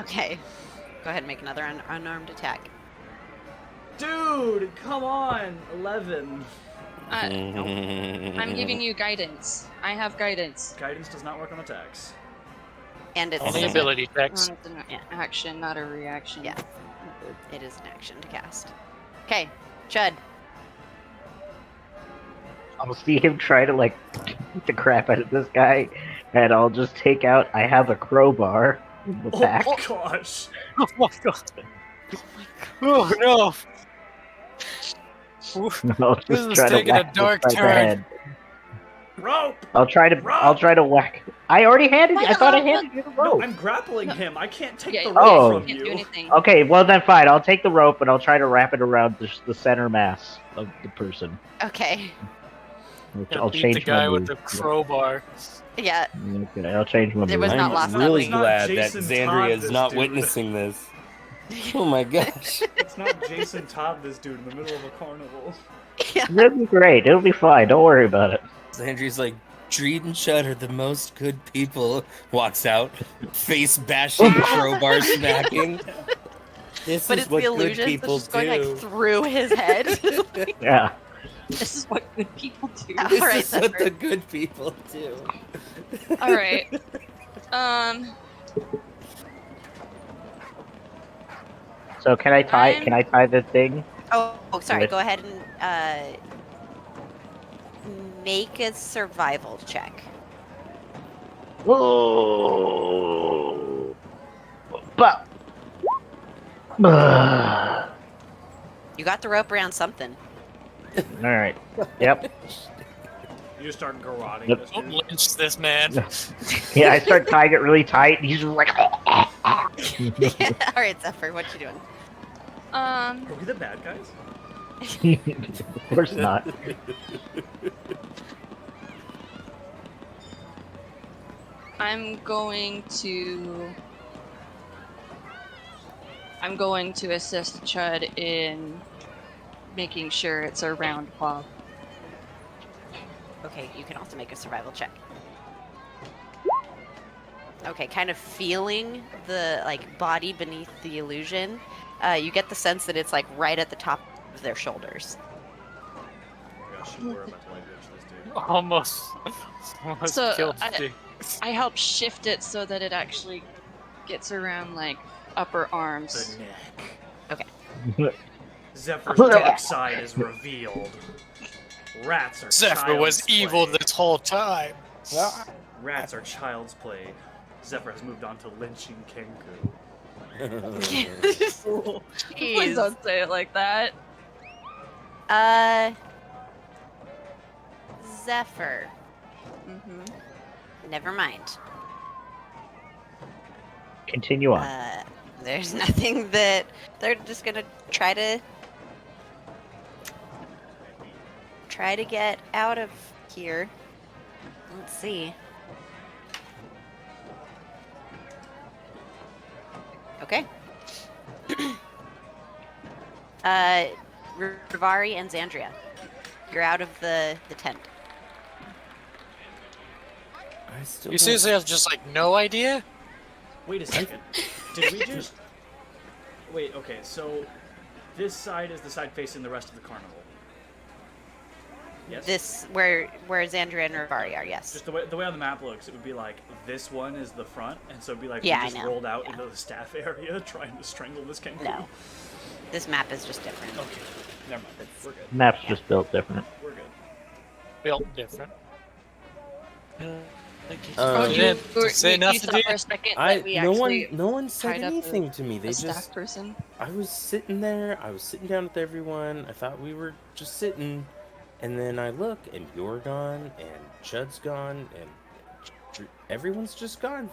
Okay. Go ahead and make another unarmed attack. Dude, come on. 11. I'm giving you guidance. I have guidance. Guidance does not work on attacks. And it's Only Is it? ability checks. Oh, it's an Yeah. action, not a reaction. Yeah. It is an action to cast. Okay, Chud. I'll see him try to like beat the crap out of this guy, and I'll just take out. I have a crowbar in the back. Oh gosh. Oh my god. Oh no. Oof. I'll This just is try to taking a whack him dark upside the turn. head. Rope. I'll try to whack. I already handed you. I thought I handed you the No, rope. I'm grappling him. I can't take Yeah, the yeah, rope Oh. from Can't do you. anything. Okay, well then fine. I'll take the rope and I'll try to wrap it around the center mass of the person. Okay. I'll Beat change the guy my with move. the crowbar. Yeah. Okay, I'll change my There move. was not I'm lost on really me. Not glad that Jason Xandria Todd, is this not dude. witnessing this. Oh my gosh. It's not Jason Todd, this dude, in the middle of a carnival. Yeah. It'll be great. It'll be fine. Don't worry about it. Xandria's like, Dreed and Chud are the most good people. Walks out, face bashing, crowbar smacking. This But is it's what the good illusion people that's just going do. like through his head. Yeah. This is what good people do. All This right, is what Zephyr. the good people do. All right. So can I tie? Can I tie the thing? Oh, sorry. Right. Go ahead and make a survival check. Oh. But. You got the rope around something. All right. Yep. You just start garroting Yep. this Don't dude. lynch this man. Yeah, I start tying it really tight. And he's just like. All right, Zephyr, what you doing? Are we the bad guys? Of course not. I'm going to assist Chud in making sure it's a round bob. Okay, you can also make a survival check. Okay, kind of feeling the like body beneath the illusion, you get the sense that it's like right at the top of their shoulders. Oh my gosh, we're about to like this dude. Almost So, killed I- Steve. I help shift it so that it actually gets around like upper arms. The neck. Okay. Zephyr's dark side is revealed. Rats are Zephyr was child's evil play. this whole time. Rats are child's play. Zephyr has moved on to lynching Kenku. Please don't say it like that. Zephyr. Mm-hmm. Never mind. Continue on. There's nothing that they're just gonna try to get out of here. Let's see. Okay. Rivari and Xandria, you're out of the tent. I still You don't- seriously have just like no idea? Wait a second. Did we just... Wait, okay, so... This side is the side facing the rest of the carnival. Yes? This where Xandria and Rivari are. Yes. Just the way on the map looks, it would be like, this one is the front, and so it'd be like Yeah, we I just know. rolled out Yeah. into the staff area trying to strangle this Kenku. No. This map is just different. Okay, never mind. We're good. Map's just built different. We're good. Built different. Oh, Um, you, didn't you, say you nothing, thought did for you? a second I that we no actually one said tied up anything to me. a They staff just person. I was sitting there. I was sitting down with everyone. I thought we were just sitting, and then I look, and you're gone, and Chud's gone, and everyone's just gone.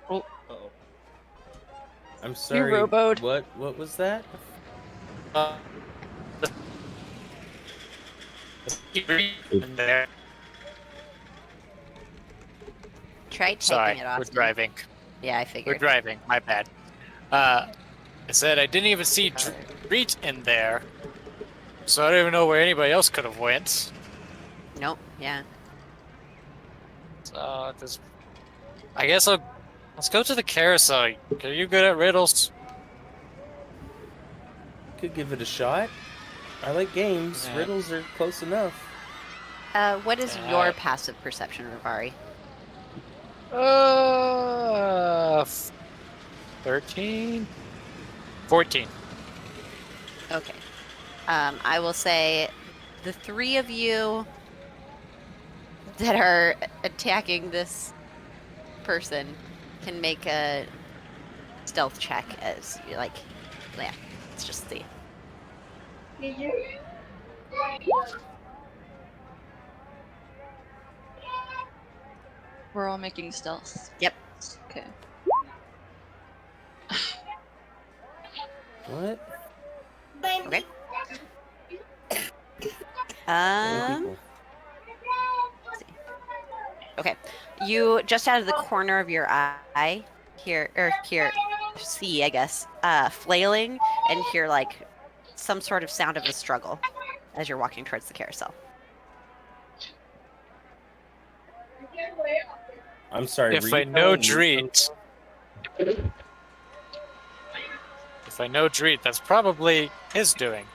Uh-oh. I'm sorry. roboed. What was that? In there. Try taking Sorry, it off. we're driving. Yeah, I We're figured. driving. My bad. I said I didn't even see Dreet in there, so I don't even know where anybody else could have went. Nope. Yeah. So I guess let's go to the carousel. Are you good at riddles? Could give it a shot. I like games. Yeah. Riddles are close enough. What is your passive perception, Rivari? 13? 14. Okay. I will say the three of you that are attacking this person can make a stealth check as you like. Yeah, let's just see. We're all making stealth. Yep. Okay. What? Okay. People. Let's see. Okay. You just out of the corner of your eye here see, I guess, flailing and hear like some sort of sound of a struggle as you're walking towards the carousel. I'm sorry. If I know Dreet, that's probably his doing.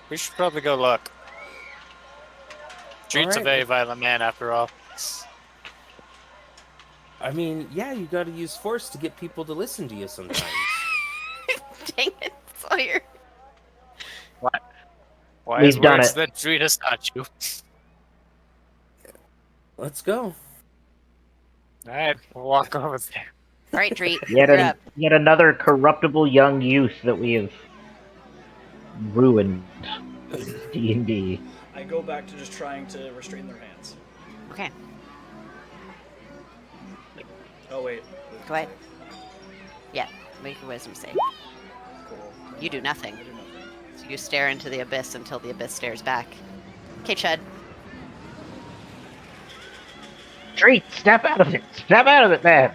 We should probably go look. Dreet's a Alright. very violent man, after all. I mean, yeah, you got to use force to get people to listen to you sometimes. Dang it, Sawyer. Why We've is done words it. that Dreet has taught you? Let's go. Alright, we'll walk over there. All right, Dreet, Yet, you're up. yet another corruptible young youth that we have ruined. D&D. I go back to just trying to restrain their hands. Okay, Oh wait. go ahead. Yeah, make a wisdom save. Cool. You do nothing. I do nothing. So you stare into the abyss until the abyss stares back. Okay, Chud. Treat, snap out of it! Snap out of it, man!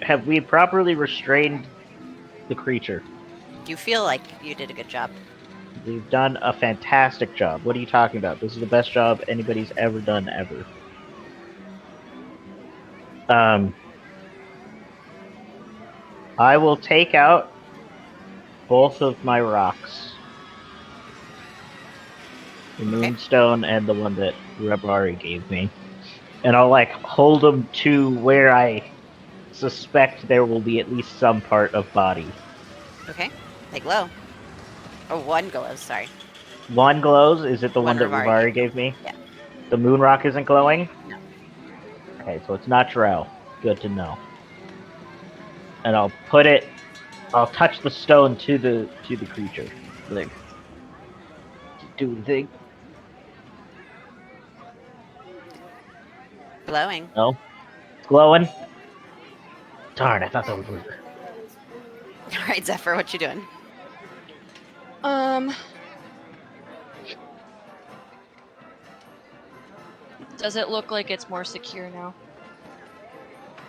Have we properly restrained the creature? You feel like you did a good job. We've done a fantastic job. What are you talking about? This is the best job anybody's ever done, ever. I will take out both of my rocks. The Moonstone and the one that Rebari gave me. And I'll, hold them to where I suspect there will be at least some part of body. Okay, they glow. Oh, one glows, sorry. One glows? Is it the One one that Rebari Rebari gave me? Yeah. The moon rock isn't glowing? No. Okay, so it's not Jarrell. Good to know. And I'll touch the stone to the creature. Do the thing. Glowing. No? It's glowing? Darn, I thought that was weird. All right, Zephyr, what you doing? Does it look like it's more secure now?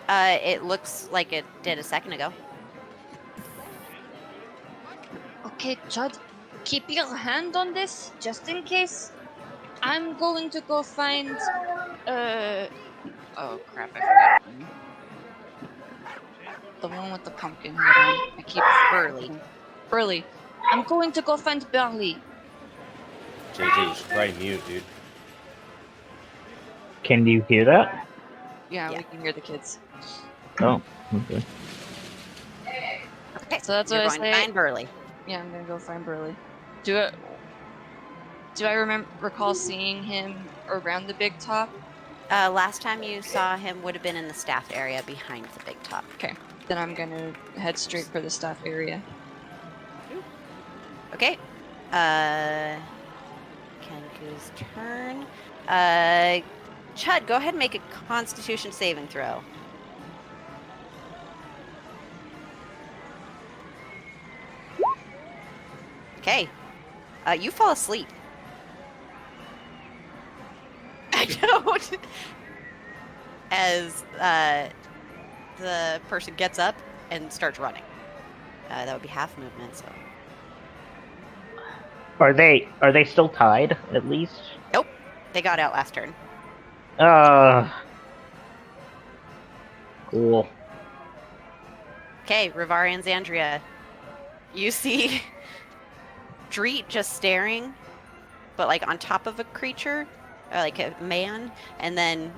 It looks like it did a second ago. Okay, Chud, keep your hand on this, just in case. I'm going to go find, oh crap, I forgot. The one with the pumpkin head on. I keep Burley. Burley. I'm going to go find Burley. JJ, you should probably mute, dude. Can you hear that? Yeah, Yeah. we can hear the kids. Oh, okay. Okay, So that's you're what I going to say. find Burley. Yeah, I'm gonna go find Burley. Do I recall seeing him around the big top? Last time you saw him would have been in the staff area behind the big top. Okay, then I'm gonna head straight for the staff area. Okay. Kenku's turn. Chud, go ahead and make a Constitution saving throw. Okay. You fall asleep. I don't. As the person gets up and starts running. That would be half movement, so. Are they still tied at least? Nope. They got out last turn. Cool. Okay, Rivari and Xandria. You see Dreet just staring, but like on top of a creature, like a man, and then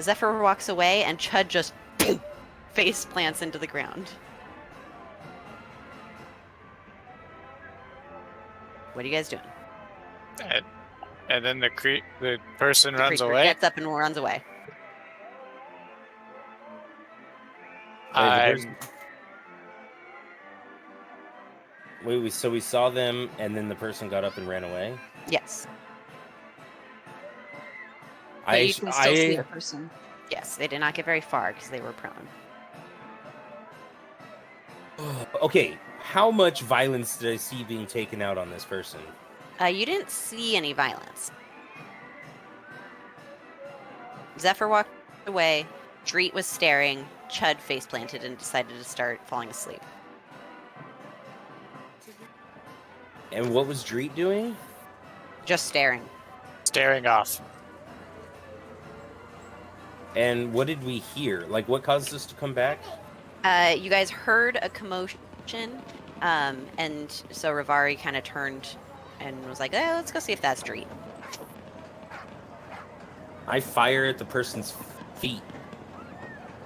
Zephyr walks away and Chud just face plants into the ground. What are you guys doing? And then the person The runs creature away. gets up and runs away. So we saw them, and then the person got up and ran away. Yes. But you can still see the person. Yes, they did not get very far because they were prone. Okay, how much violence did I see being taken out on this person? You didn't see any violence. Zephyr walked away. Dreet was staring. Chud face planted and decided to start falling asleep. And what was Dreet doing? Just staring. Staring off. And what did we hear? Like, what caused us to come back? You guys heard a commotion, and so Rivari kind of turned and was like, let's go see if that's Dreet. I fire at the person's feet.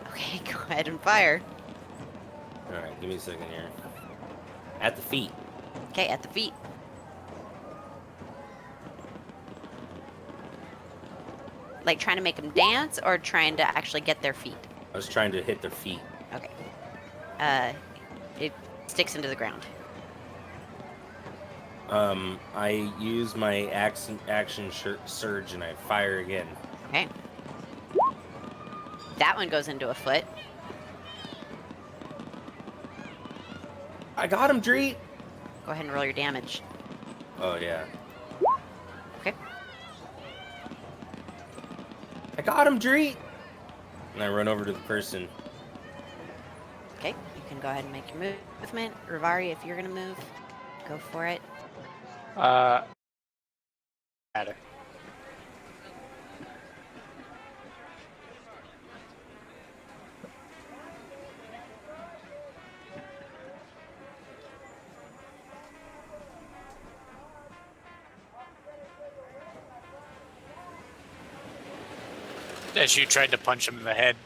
Okay, go ahead and fire. Alright, give me a second here. At the feet. Okay, at the feet. Like trying to make them dance or trying to actually get their feet? I was trying to hit their feet. Okay. It sticks into the ground. I use my action surge and I fire again. Okay. That one goes into a foot. I got him, Dreet! Go ahead and roll your damage. Oh, yeah. Okay. I got him, Dreet! And I run over to the person. Okay, you can go ahead and make your movement. Rivari, if you're going to move, go for it. Matter. As you tried to punch him in the head.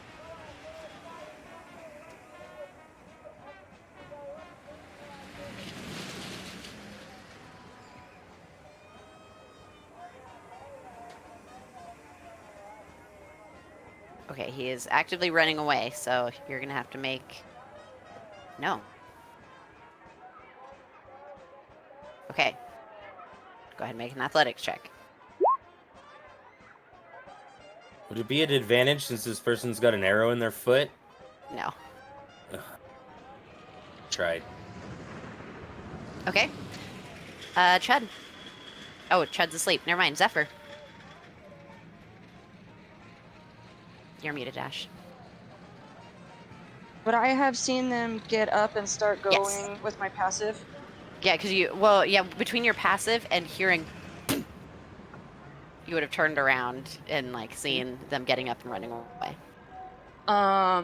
Okay, he is actively running away, so you're going to have to make... No. Okay. Go ahead and make an athletics check. Would it be an advantage since this person's got an arrow in their foot? No. Tried. Okay. Chud. Oh, Chud's asleep. Never mind. Zephyr. You're muted, Ash. Would I have seen them get up and start going Yes. with my passive? Yeah, because between your passive and hearing, you would have turned around and, like, seen them getting up and running away. Oh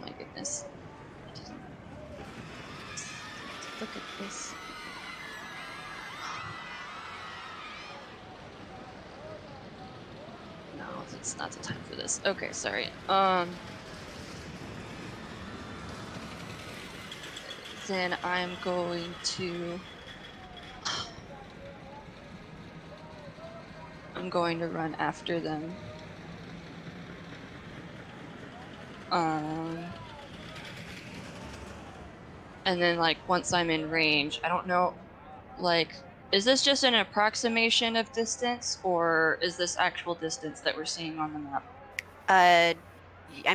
my goodness. Look at this. No, it's not the time for this. Okay, sorry. Then I'm going to... I'm going to run after them. And then, like, once I'm in range, I don't know, like, is this just an approximation of distance, or is this actual distance that we're seeing on the map? I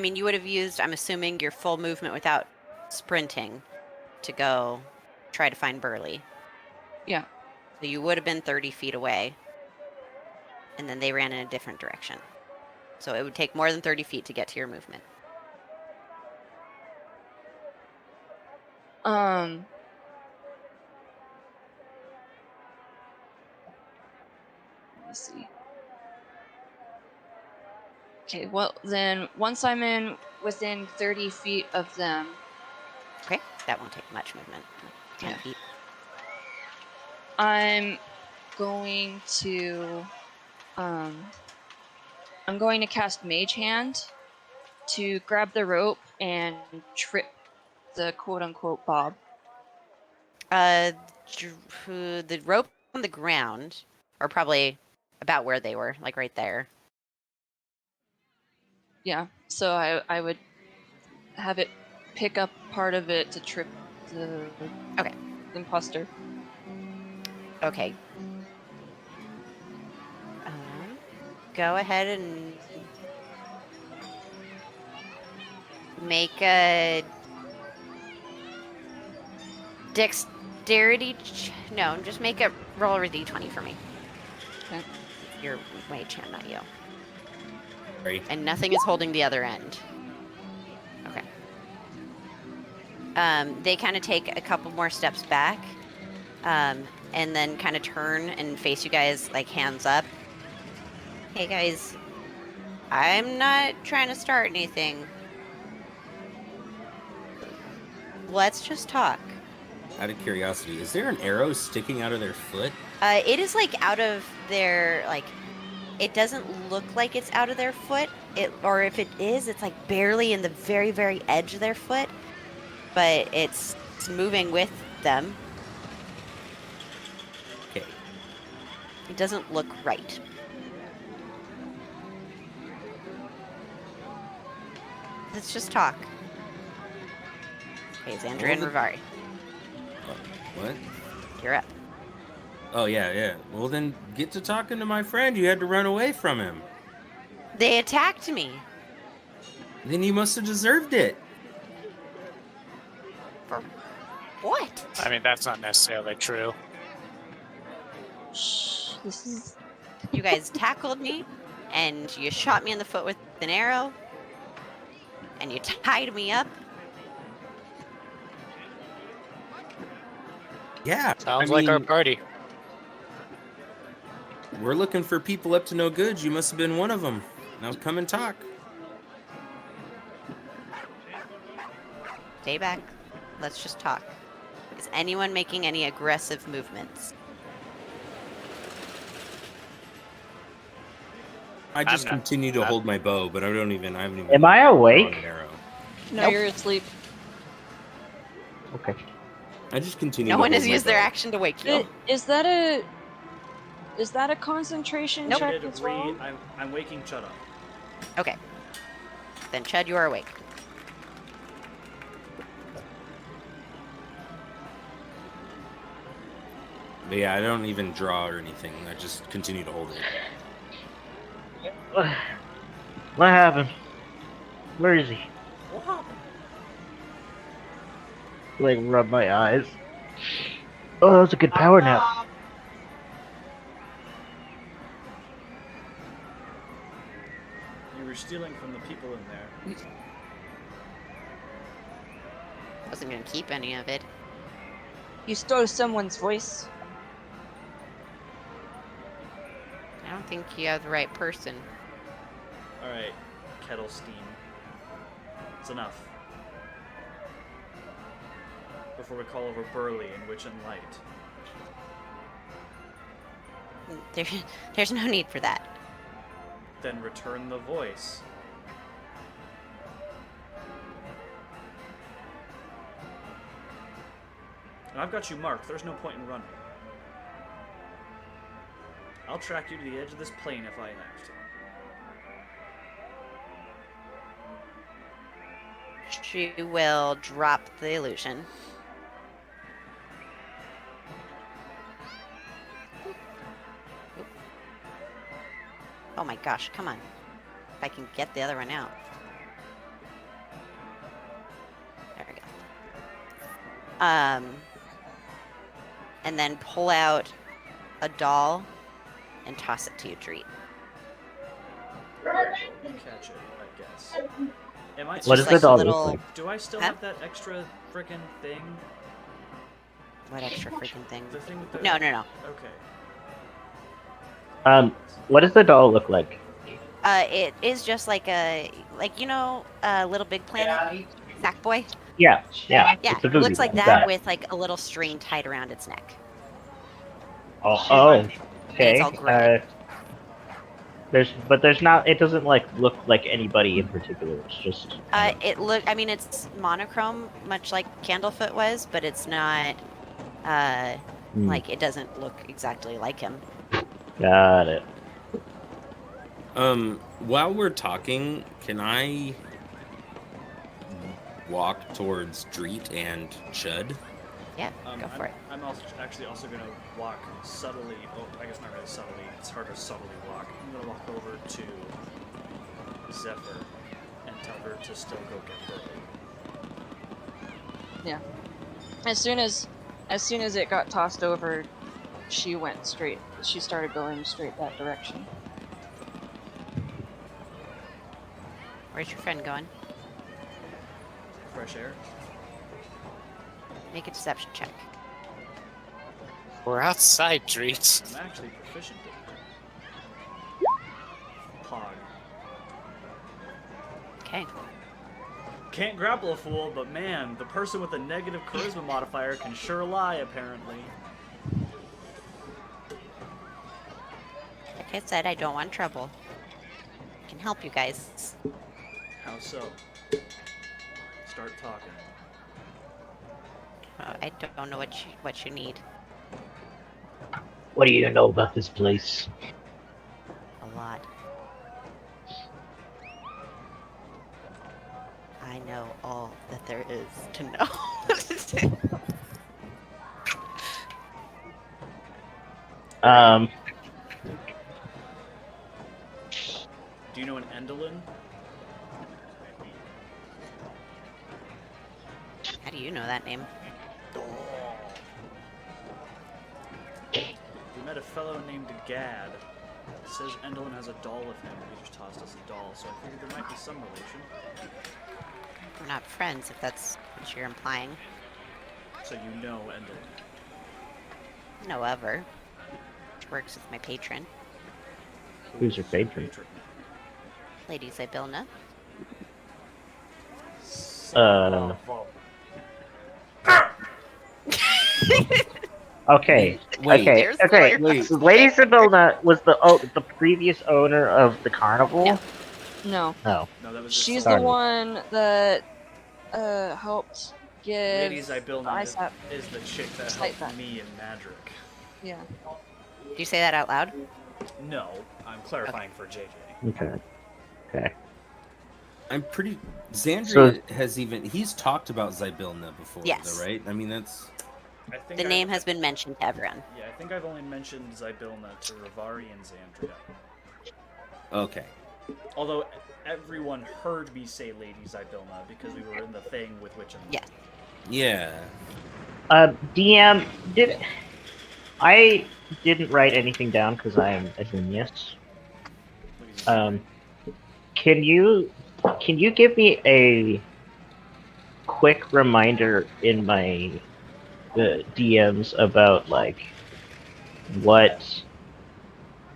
mean, you would have used, I'm assuming, your full movement without sprinting to go try to find Burley. Yeah. So you would have been 30 feet away, and then they ran in a different direction. So it would take more than 30 feet to get to your movement. Um. Let me see. Okay, well then, once I'm in within 30 feet of them, Okay, that won't take much movement. Like 10 Yeah. feet. I'm going to um I'm going to cast Mage Hand to grab the rope and trip the quote-unquote Bob. The rope on the ground, or probably about where they were, like right there. Yeah, so I would have it pick up part of it to trip the Okay. imposter. Okay. Go ahead and make a dexterity. No, just make a roll a d20 for me. Okay. Your mage hand, not you. Sorry. And nothing is holding the other end. Okay. They kind of take a couple more steps back, and then kind of turn and face you guys, like hands up. Hey guys, I'm not trying to start anything. Let's just talk. Out of curiosity, is there an arrow sticking out of their foot? It is like out of their it doesn't look like it's out of their foot. Or if it is, it's like barely in the very, very edge of their foot, but it's moving with them. Okay. It doesn't look right. Let's just talk. Hey, Xandria and Rivari, What? you're up. Oh, yeah. Well, then get to talking to my friend. You had to run away from him. They attacked me. Then you must have deserved it. For what? I mean, that's not necessarily true. Shh, this is You guys tackled me, and you shot me in the foot with an arrow, and you tied me up. Yeah. Sounds like our party. We're looking for people up to no good. You must have been one of them. Now come and talk. Stay back. Let's just talk. Is anyone making any aggressive movements? I just not- continue to I'm- hold my bow, but I haven't even. Am I awake? drawn an arrow. no, Nope. you're asleep. Okay. I just continue. No to one hold has my used their bow. action to wake you. Is that a concentration Nope. check as well? I'm waking Chud up. Okay. Then, Chud, you are awake. But yeah, I don't even draw or anything. I just continue to hold it. What happened? Where is he? What happened? Like, rub my eyes. Oh, that was a good power nap. You were stealing from the people in there. Wasn't gonna keep any of it. You stole someone's voice. I don't think you have the right person. Alright, Kettle Steam. It's enough. Before we call over Burley and Witch and Light. There's no need for that. Then return the voice. And I've got you marked. There's no point in running. I'll track you to the edge of this plane if I have to. She will drop the illusion. Oh my gosh, come on. If I can get the other one out. There we go. And then pull out a doll and toss it to you, Treat. catch it, I guess. Am I? It's What just does the like a doll look little. like? Do I still Huh? have that extra frickin' thing? What extra freaking thing? The thing with the. No. Okay. What does the doll look like? It is just like a Little Big Planet, Sackboy. Yeah. Yeah, It's a it voodoo looks like doll. that Got it. with like a little string tied around its neck. Oh, And it's all okay. gray. There's not. It doesn't like look like anybody in particular. It's just. Kind of, I mean, it's monochrome, much like Candlefoot was, but it's not. Uh, like it doesn't look exactly like him. Got it. While we're talking, can I walk towards Dreet and Chud? Yeah, go for it. I'm actually also gonna walk subtly. Oh, I guess not really subtly. It's hard to subtly walk. I'm gonna walk over to Zephyr and tell her to still go get Burley. Yeah. As soon as it got tossed over, she went straight. She started going straight that direction. Where's your friend going? Fresh air. Make a deception check. We're outside, Dreets. I'm actually proficient in it. Pog. Okay. Can't grapple a fool, but man, the person with a negative charisma modifier can sure lie, apparently. Like I said, I don't want trouble. I can help you guys. How so? Start talking. I don't know what you need. What do you know about this place? A lot. I know all that there is to know. Do you know an Endolin? How do you know that name? We met a fellow named Gad. It says Endolin has a doll of him, and he just tossed us a doll, so I figured there might be some relation. We're not friends, if that's what you're implying. So you know Endolin. No, ever. She works with my patron, Who's your patron? Lady Zybilna. Okay. Wait, Okay. wait. Lady Sibylla was the previous owner of the carnival. No. No. No. No, that was She's just the one that helped give Lady Zybilna ISAP. is the chick that Cite helped that. me in Madrick. Yeah. Do you say that out loud? No, I'm clarifying for JJ. Okay. I'm pretty. Xandria has even. He's talked about Zybilna before, Yes. though, right? I mean, that's. I think The name has been mentioned to everyone. Yeah, I think I've only mentioned Zybilna to Rivari and Xandria. Okay. Although everyone heard me say Lady Zybilna because we were in the thing with Witch and Yes. Yeah. DM, I didn't write anything down because I'm a genius. Can you give me a quick reminder in my DMs about like what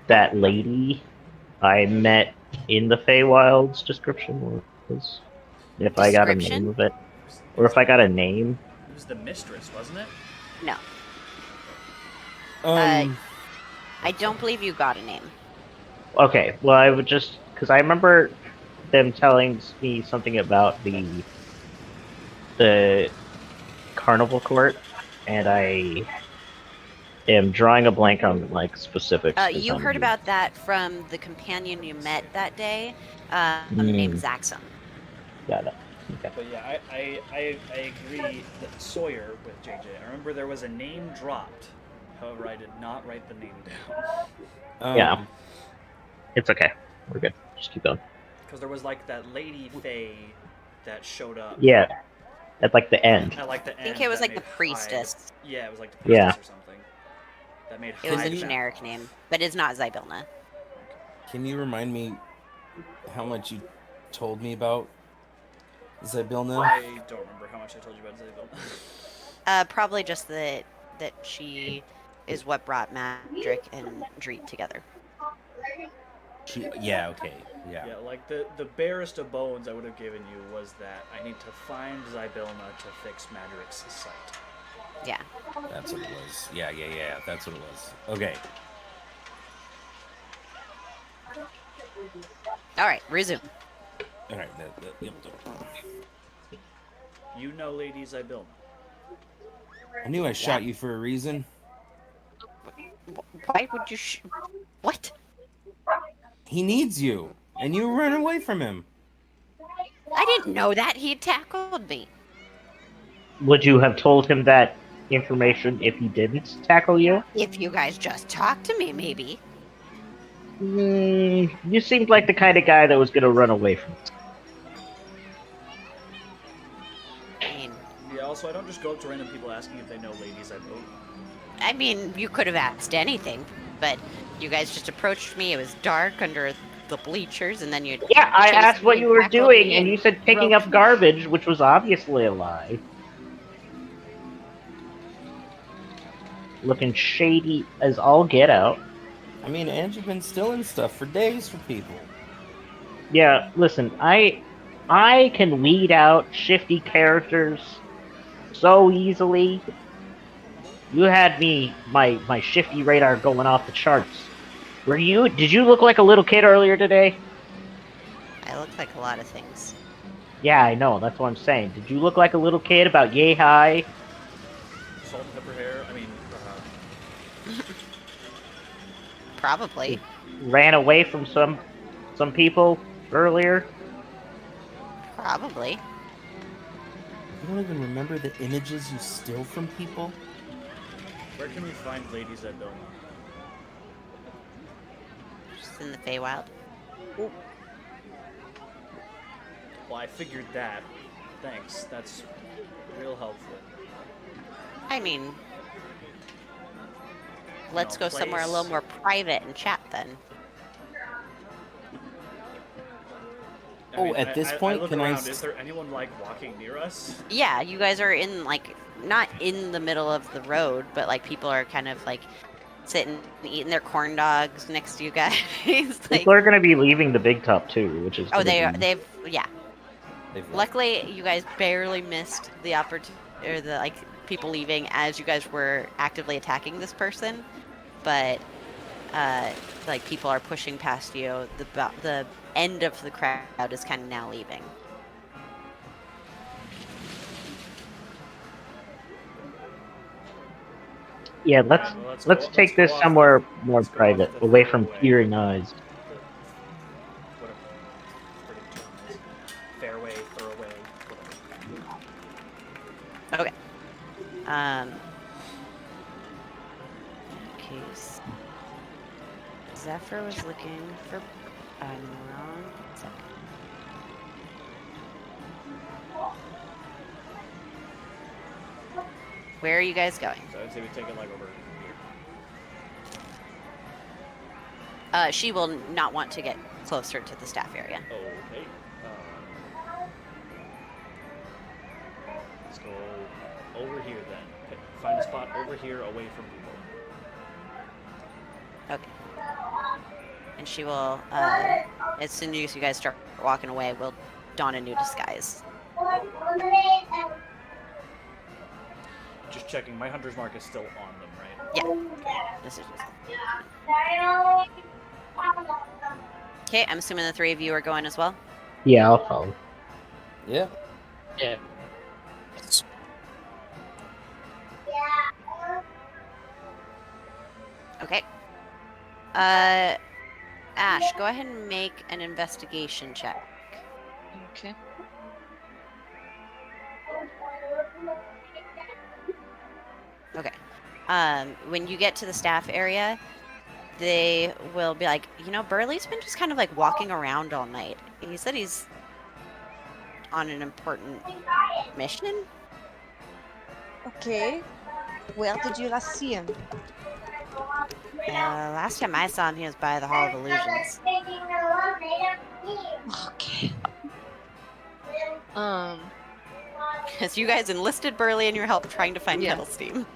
that lady I met in the Feywild's description was? If I got a Description? name of it, or if I got a name. It was the mistress, wasn't it? No. Um. I don't believe you got a name. Okay, well I would just because I remember them telling me something about the carnival court, and I am drawing a blank on like specifics. 'cause You I'm- heard about that from the companion you met that day, named Zaxxum. Got it. Okay. But yeah, I agree that Sawyer with JJ. I remember there was a name dropped. However, I did not write the name down. Yeah. It's okay. We're good. Just keep going. Because there was like that lady Fae that showed up. Yeah. At like the end. At like the end. I think it was that like the made priestess. Hyde- Yeah, it was like the priestess Yeah. or something. That made It was a Hyde generic name, but it's not Zybilna. Can you remind me how much you told me about Zybilna? I don't remember how much I told you about Zabel. Probably just that she is what brought Madrick and Dreet together. Yeah, okay. Yeah. Yeah, like the barest of bones I would have given you was that I need to find Zybilna to fix Madrick's sight. Yeah. That's what it was. Yeah. That's what it was. Okay. All right, resume. All right. Yep. You know Lady Zybilna. I knew I shot you for a reason. Why would you? What? He needs you, and you ran away from him. I didn't know that he tackled me. Would you have told him that information if he didn't tackle you? If you guys just talked to me, maybe. You seemed like the kind of guy that was going to run away from it. I mean, Yeah, also I don't just go up to random people asking if they know Lady Zybilna. I mean, you could have asked anything, but you guys just approached me. It was dark under the bleachers, and then you. Yeah, I chased asked me what and you were tackled doing, me and you said picking broke up me. garbage, which was obviously a lie. Looking shady as all get out. I mean, and you've been stealing stuff for days for people. Yeah, listen, I can weed out shifty characters so easily. You had my shifty radar going off the charts. Did you look like a little kid earlier today? I look like a lot of things. Yeah, I know, that's what I'm saying. Did you look like a little kid about yay high? Salt and pepper hair. I mean, Probably. Ran away from some people earlier? Probably. You don't even remember the images you steal from people? where can we find Lady Zybilna? Just in the Feywild. Well, I figured that. Thanks. That's real helpful. I mean, let's No, go somewhere a place. little more private and chat then. At this point, I look can I around. Is there anyone like walking near us? Yeah, you guys are in like not in the middle of the road, but like people are kind of like sitting and eating their corn dogs next to you guys. Like, People are gonna be leaving the big top too, which is oh, gonna be- they've yeah. They've left. Luckily, you guys barely missed the opportunity or the like people leaving as you guys were actively attacking this person, but like people are pushing past you. The end of the crowd is kind of now leaving. Yeah, let's Well, let's go- take go this off somewhere the- more let's go off private, the away from fairway. peering eyes. Whatever. Friggin' term is. Fairway, thoroughway, whatever. Okay. Case. Zephyr was looking for. I'm wrong. Second. Where are you guys going? So I'd say we take it like over here. She will not want to get closer to the staff area. Okay. Let's go over here then. Find a spot over here away from people. Okay. And she will, as soon as you guys start walking away, will don a new disguise. Just checking. My hunter's mark is still on them, right? Yeah. This is just. Okay, I'm assuming the three of you are going as well. Yeah, I'll follow. Yeah. Yeah. Okay. Ash, go ahead and make an investigation check. Okay. Okay. When you get to the staff area, they will be like, you know, Burley's been just kind of like walking around all night. He said he's on an important mission. Okay. Where did you last see him? Last time I saw him, he was by the Hall of Illusions. Okay. Because you guys enlisted Burley in your help trying to find Yeah. Kettle Steam.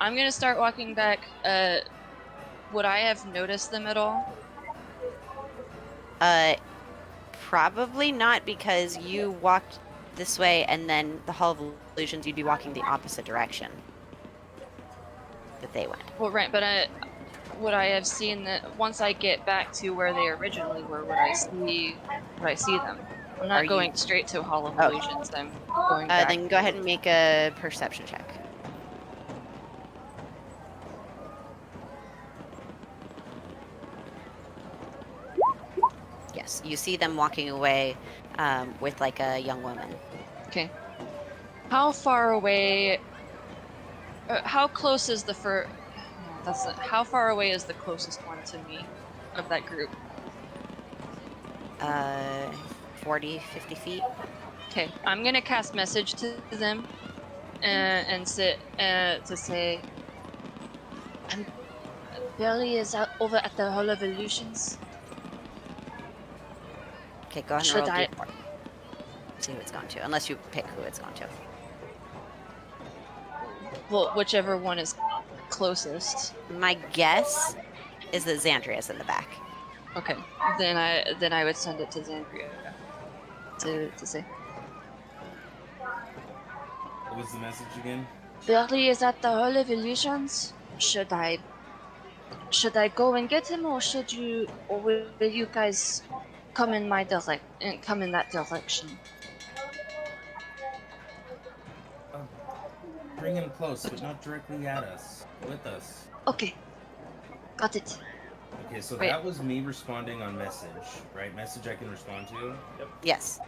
I'm gonna start walking back. Would I have noticed them at all? Probably not, because you walked this way, and then the Hall of Illusions, you'd be walking the opposite direction that they went. Well, right, but would I have seen that once I get back to where they originally were? Would I see them? I'm not Are you- going straight to Hall of Oh. Illusions. I'm going back. Then go ahead and make a perception check. Yes, you see them walking away with like a young woman. Okay. How far away? How close is the fur? No, that's not, how far away is the closest one to me of that group? 40, 50 feet. Okay, I'm gonna cast message to them and to say, Billy is out over at the Hall of Illusions. Okay, go ahead and Should roll I- D4. See who it's gone to, unless you pick who it's gone to. Well, whichever one is closest. My guess is that Xandria's in the back. Okay, then I would send it to Xandria to say. What was the message again? Billy is at the Hall of Illusions. Should I go and get him, or will you guys come in come in that direction? Bring him close, but not directly at us. With us. Okay, got it. Okay, so Wait. that was me responding on message, right? Message I can respond to. Yes.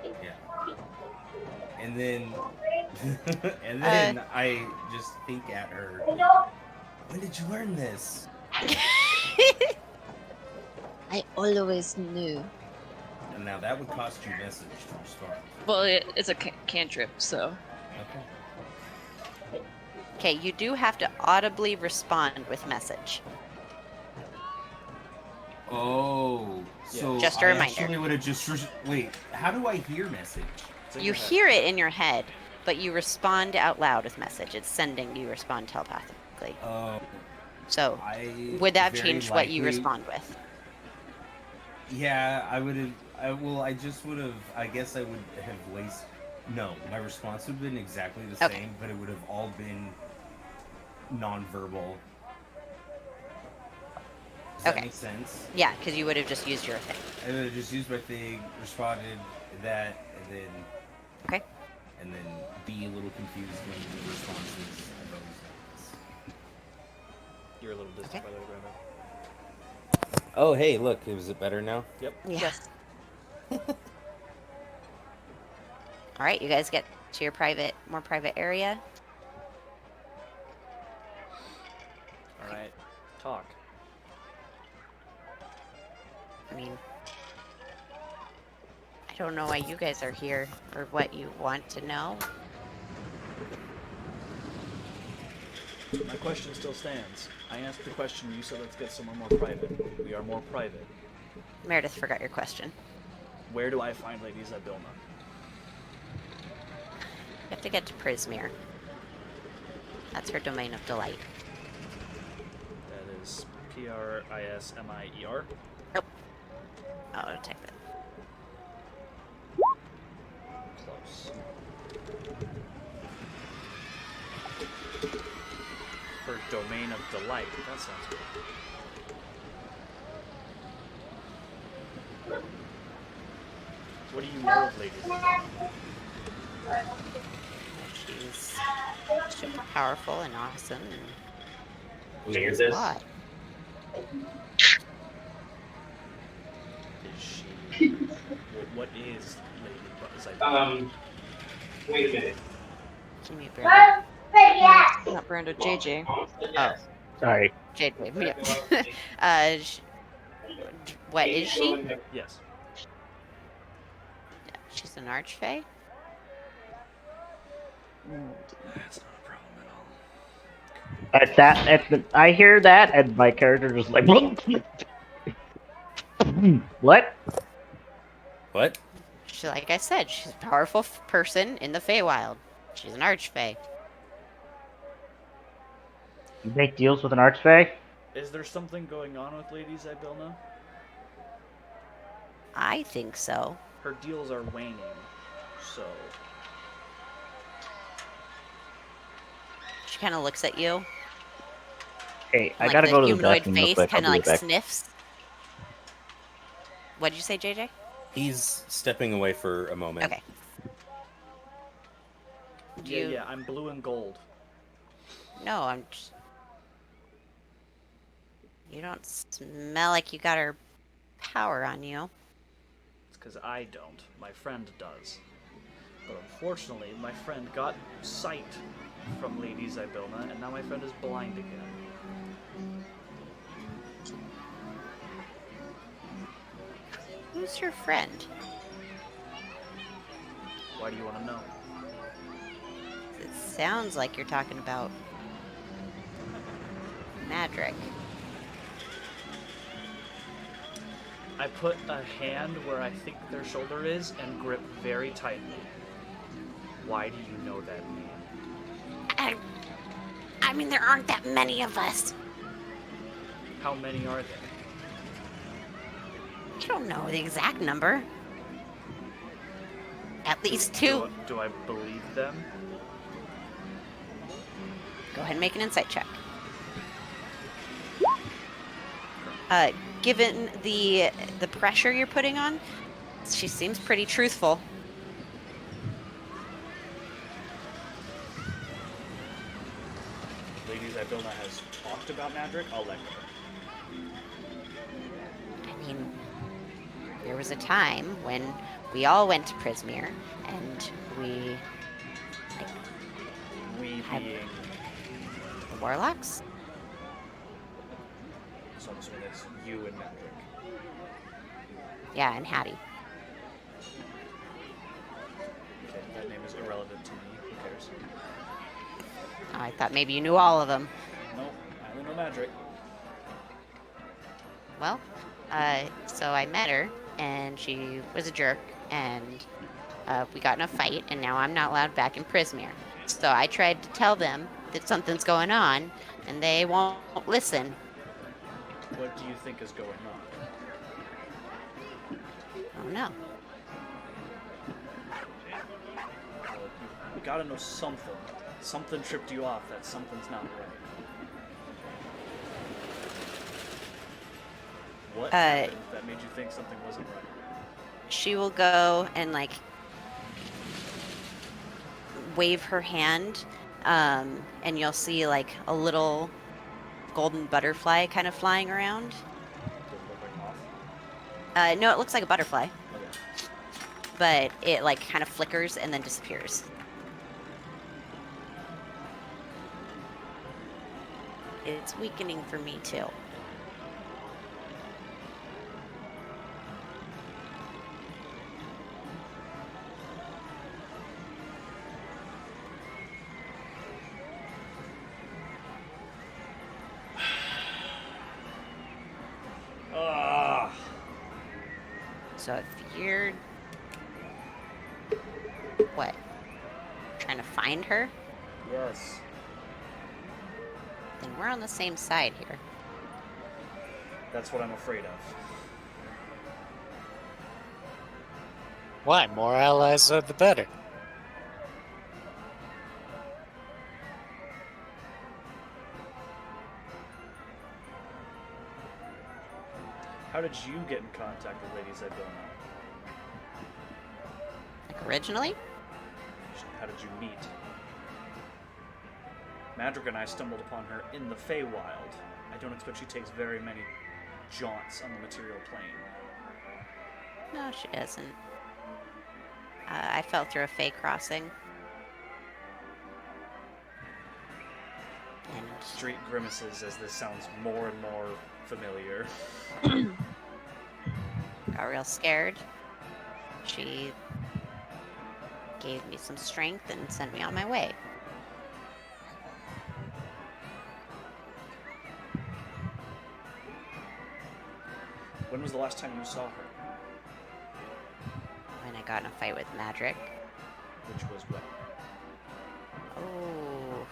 Yeah. And then, I just think at her. When did you learn this? I always knew. And now that would cost you message to respond. Well, it's a cantrip, so. Okay. Okay, you do have to audibly respond with message. Oh, so Just a I reminder. actually would have just wait. How do I hear message? It's in You your head. hear it in your head, but you respond out loud with message. It's sending, you respond telepathically. Oh, So, I would that have very changed what you likely- respond with? Yeah, I would have. I just would have. I guess I would have wasted. No, my response would have been exactly the Okay. same, but it would have all been non-verbal. Does that Okay. make sense? Yeah, because you would have just used your thing. I would have just used my thing, responded that, and then. Okay. And then be a little confused when the responses of those. You're a little distant, Okay. by the way, Brenda. Oh, hey, look, is it better now? Yep. Yeah. Yes. All right, you guys get to your more private area. All right. Talk. I mean, I don't know why you guys are here or what you want to know. My question still stands. I asked the question, you said let's get somewhere more private. We are more private. Meredith forgot your question. Where do I find Lady Zabilna? You have to get to Prismere. That's her domain of delight. That is Prismier. I'll type it. Close. Her domain of delight. That sounds good. What do you know of Lady Zabilna? She's super powerful and awesome, and Hear a this? lot. Is she... what is Lady Zabilna? Wait a minute. Can you mute Brandon? Not Brando, JJ. Oh, Sorry. JJ, mute. What is she? Yes. She's an archfey? That's not a problem at all. I hear that, and my character just like. What? What? She, like I said, she's a powerful person in the Feywild. She's an archfey. You make deals with an archfey? Is there something going on with Lady Zybilna? I think so. Her deals are waning, so... She kind of looks at you. Hey, I Like gotta the go to the humanoid bathroom real face quick. I'll kind be of right like back. sniffs. What did you say, JJ? He's stepping away for a moment. Okay. Yeah, I'm blue and gold. No, I'm just... You don't smell like you got her power on you. It's because I don't. My friend does. But unfortunately, my friend got sight from Lady Zybilna, and now my friend is blind again. Who's your friend? Why do you want to know? It sounds like you're talking about Madrick. I put a hand where I think their shoulder is and grip very tightly. Why do you know that name? I mean, there aren't that many of us. How many are there? I don't know the exact number. At least two. Do I believe them? Go ahead and make an insight check. Given the pressure you're putting on, she seems pretty truthful. Lady Zybilna has talked about Madrick, I'll let go. I mean, there was a time when we all went to Prismere, and we, like, We being... the Warlocks? So I'm assuming that's you and Madrick. Yeah, and Hattie. Okay, that name is irrelevant to me. Who cares? I thought maybe you knew all of them. Nope, I only know Madrick. Well, so I met her, and she was a jerk, and we got in a fight, and now I'm not allowed back in Prismere. So I tried to tell them that something's going on, and they won't listen. What do you think is going on? Oh no. Well, you gotta know something. Something tripped you off, that something's not right. What happened that made you think something wasn't right? She will go and, like, wave her hand, and you'll see, like, a little golden butterfly kind of flying around. Does it look like moth? No, it looks like a butterfly, Okay. but it, like, kind of flickers and then disappears. It's weakening for me, too. So if you're... What? Trying to find her? Yes. Then we're on the same side here. That's what I'm afraid of. Why? More allies are the better. How did you get in contact with Lady Zybilna? Like, originally? How did you meet? Madrick and I stumbled upon her in the Feywild. I don't expect she takes very many jaunts on the material plane. No, she doesn't. I fell through a Fey crossing. And Street grimaces as this sounds more and more familiar. got real scared. She gave me some strength and sent me on my way. When was the last time you saw her? When I got in a fight with Madrick. Which was when? Oh,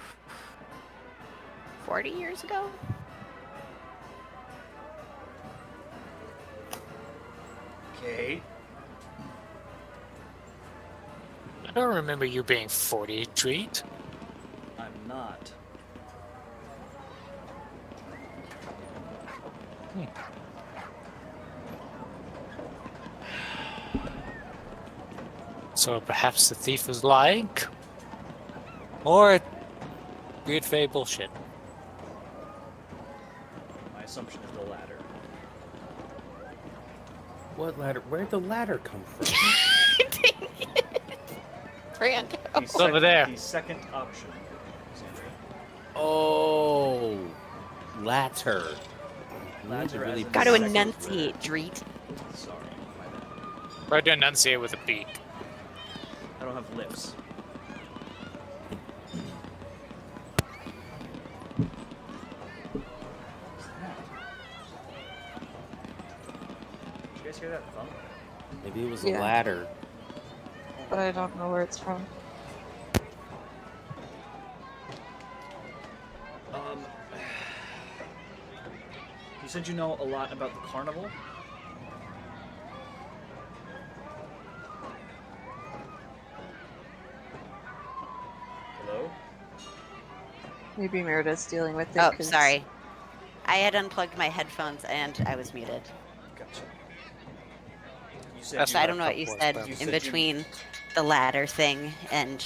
40 years ago? Okay. I don't remember you being 40, Treat. I'm not. So perhaps the thief was lying? Or weird fey bullshit. My assumption is the latter. What ladder? Where'd the ladder come from? Brando. It's over there. The second option, Sandra. Oh, ladder. Ladder as in Gotta second enunciate, Dreet. Sorry, my bad. Try to enunciate with a beak. I don't have lips. Did you guys hear that thump? Maybe it was Yeah. a ladder. But I don't know where it's from. You said you know a lot about the carnival? Hello? Maybe Merida's dealing with it. Oh, 'cause- sorry. I had unplugged my headphones and I was muted. Gotcha. You said That's So you I don't know what you Of course, said but- You in said you- between the ladder thing and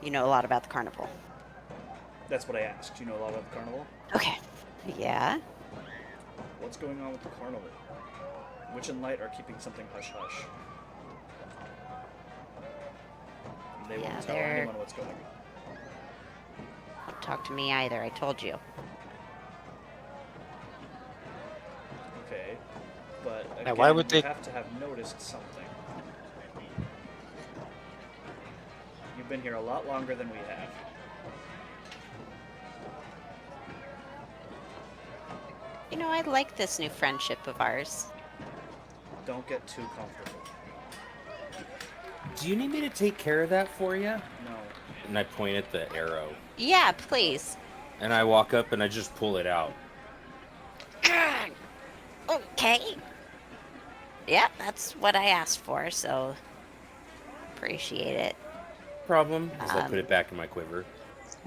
you know a lot about the carnival. That's what I asked. You know a lot about the carnival? Okay. Yeah. What's going on with the carnival? Witch and Light are keeping something hush-hush. They Yeah, won't tell they're- anyone what's going on. Don't talk to me either, I told you. Okay, but again, Now, why would you they- have to have noticed something. You've been here a lot longer than we have. You know, I like this new friendship of ours. Don't get too comfortable. Do you need me to take care of that for you? No. And I point at the arrow. Yeah, please. And I walk up and I just pull it out. Okay. Yeah, that's what I asked for, so appreciate it. Problem. As I put Um, it back in my quiver.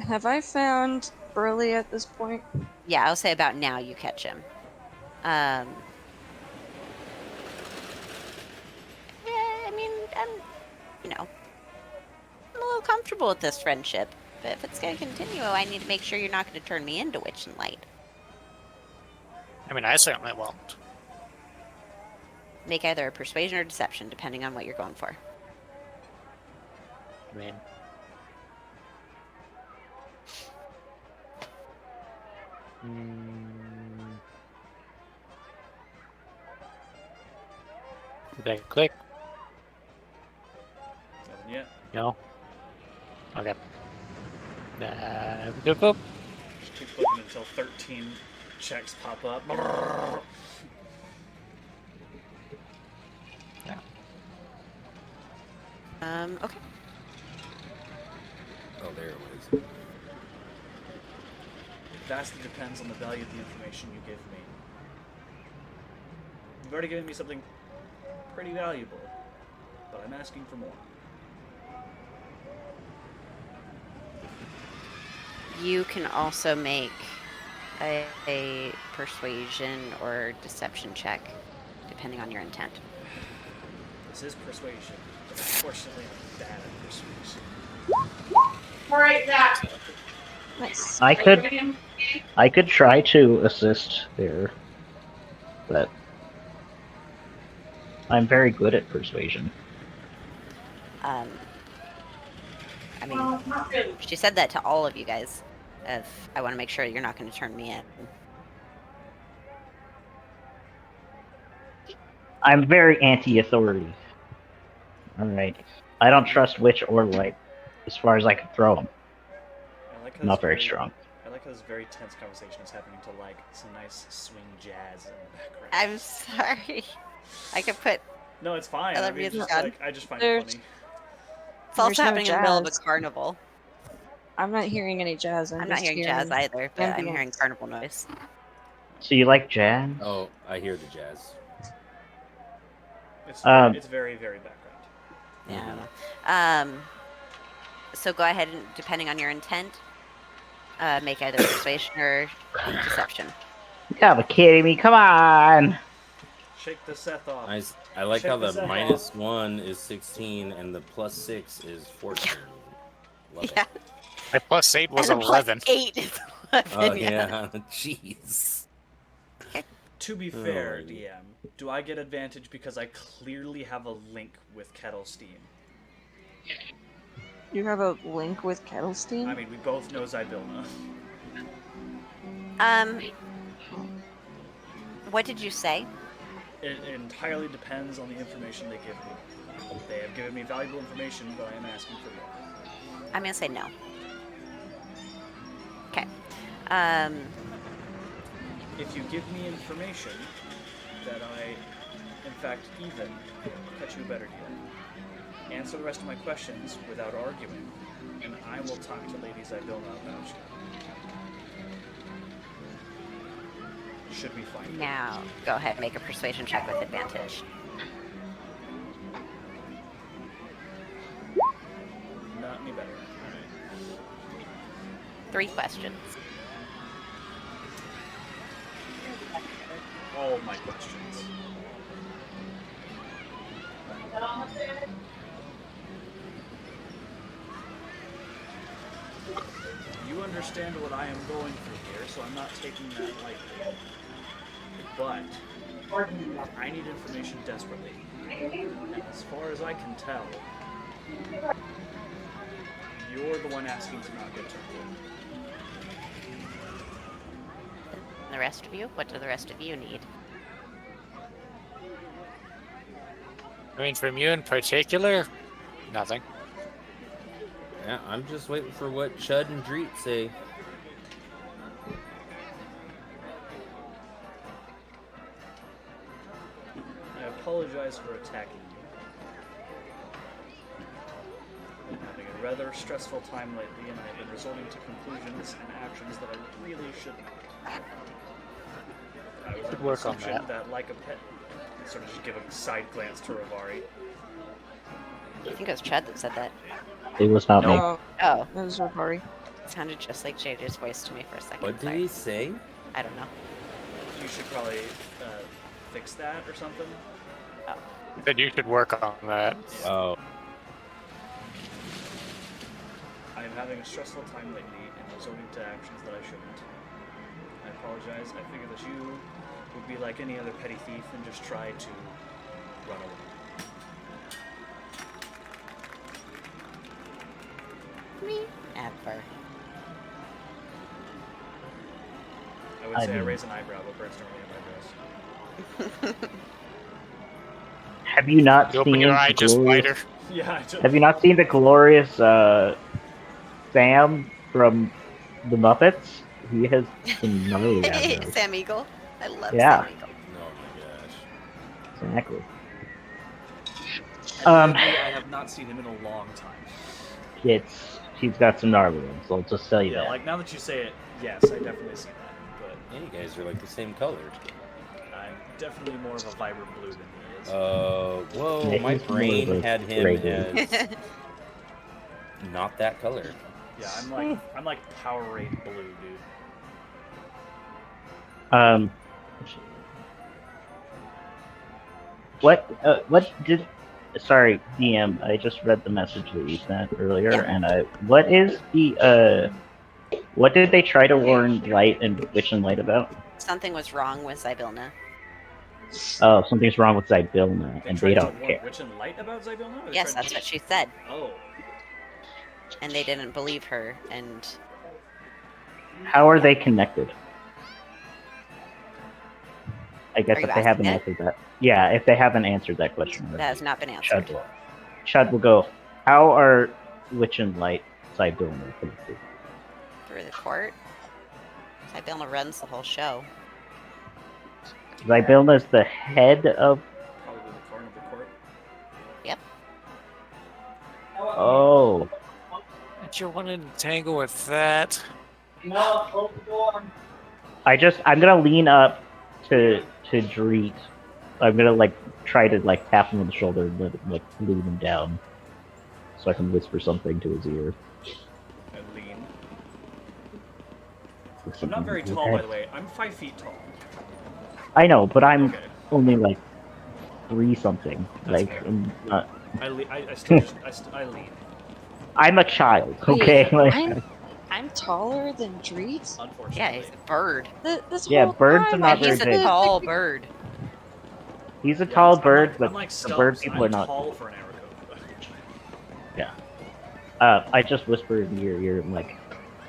Have I found Burley at this point? Yeah, I'll say about now you catch him. Yeah, I mean, I'm a little comfortable with this friendship. But if it's going to continue, I need to make sure you're not going to turn me into Witch and Light. I mean, I certainly won't. Make either a persuasion or deception, depending on what you're going for. I mean... Did I click? Nothing yet. No? Okay. Boop. Just keep clicking until 13 checks pop up. Okay. Oh, there it was. It vastly depends on the value of the information you give me. You've already given me something pretty valuable, but I'm asking for more. You can also make a persuasion or deception check, depending on your intent. This is persuasion, but unfortunately I'm bad at persuasion. Right, that. Nice. I could try to assist there, but I'm very good at persuasion. I mean, Well, not really. she said that to all of you guys. If I want to make sure you're not going to turn me in. I'm very anti-authority. Alright. I don't trust Witch or Light, as far as I can throw them. I like how Not this very strong. I like like how this very tense conversation is happening to like some nice swing jazz in the background. I'm sorry. I could put. No, it's fine. Other I mean, music just on. like I just find There's- it funny. It's also There's no happening in the middle of a jazz. carnival. I'm not hearing any jazz. I'm not just hearing jazz either, but I'm hearing ambience. carnival noise. So you like jazz? Oh, I hear the jazz. It's very, very background. Yeah, I don't know. So go ahead and, depending on your intent, make either persuasion or deception. You gotta be kidding me! Come on! Shake the Seth off. I like how Check this the out. -1 is 16 and the +6 is 14. Love Yeah. My +8 was And a 11. +8 is 11. Oh, yeah. yeah. Jeez. To be fair, Oh. DM, do I get advantage because I clearly have a link with Kettle Steam? You have a link with Kettlestein? I mean, we both know Zybilna. What did you say? It entirely depends on the information they give me. They have given me valuable information, but I am asking for more. I'm gonna say no. Okay. If you give me information that I, in fact, even cut you a better deal, answer the rest of my questions without arguing, and I will talk to Lady Zybilna about you. Should we find her. Now, go ahead and make a persuasion check with advantage. Not any better. Alright. 3 questions. All my questions. You understand what I am going through here, so I'm not taking that lightly. But I need information desperately. And as far as I can tell, you're the one asking to not get turned in. And the rest of you? What do the rest of you need? I mean, from you in particular, nothing. Yeah, I'm just waiting for what Chud and Dreet say. I apologize for attacking you. I'm having a rather stressful time lately, and I've been resorting to conclusions and actions that I really shouldn't. I was under the work on assumption that. like a pet. Sort of just give a side glance to Rivari. I think it was Chad that said that. It was not me. No, Oh, that was Rovari. it sounded just like JJ's voice to me for a second. What did Sorry. he say? I don't know. You should probably fix that or something. Then you should work on that. Oh, I am having a stressful time lately and resorting to actions that I shouldn't. I apologize. I figure that you would be like any other petty thief and just try to run away. Me? Ever. I would I say I mean- raise an eyebrow, but burns don't really have eyebrows. Have you not You open seen your the eye just glorious- wider. Yeah, I just... Have you not seen the glorious Sam from the Muppets? He has some gnarly eyebrows. Sam Eagle. I love Yeah. Sam Eagle. oh my gosh. Exactly. Admittedly, I have not seen him in a long time. He's got some gnarly ones. I'll just tell you Yeah, that. like now that you say it, yes, I definitely see that. But Yeah, you guys are like the same color. I'm definitely more of a vibrant blue than he is. Whoa, Yeah, my he's more brain of a had him gray blue. as not that color. Yeah, I'm like Powerade blue, dude. What did? Sorry, DM. I just read the message that you sent earlier, Yeah. and what is the what did they try to warn Light and Witch and Light about? Something was wrong with Zybilna. Oh, something's wrong with Zybilna, They and tried they to don't warn care. Witch and Light about Zybilna? Or they Yes, tried that's to- what she said. Oh. And they didn't believe her, and How are they connected? I guess Are if you they haven't asking answered that, yeah, if they haven't answered that question, that has not been answered. Chud will go. How are Witch and Light Zybilna connected? Through the court. Sibylna runs the whole show. Zybylna's the head of. Probably the carnival court. Yep. Oh. But you're wanting to tangle with that. No, close the door. I'm gonna lean up to Dreet. I'm gonna like try to like tap him on the shoulder and let him, like lean him down, so I can whisper something to his ear. And lean. Listen, I'm not very your tall, head- by the way. I'm 5 feet tall. I know, but I'm Okay. only like 3 something. That's Like fair. I'm not. I still just I lean. I'm a child. Wait, Okay. Like, I'm taller than Dreet? Unfortunately. Yeah, he's a bird. This Yeah, whole birds are time, not And I very he's a big. tall bird. he's a Yeah, tall I'm bird, like, but I'm like the Stubbs. bird people I'm are not. tall for an Aarakocra. Yeah. I just whispered in your ear, I'm like,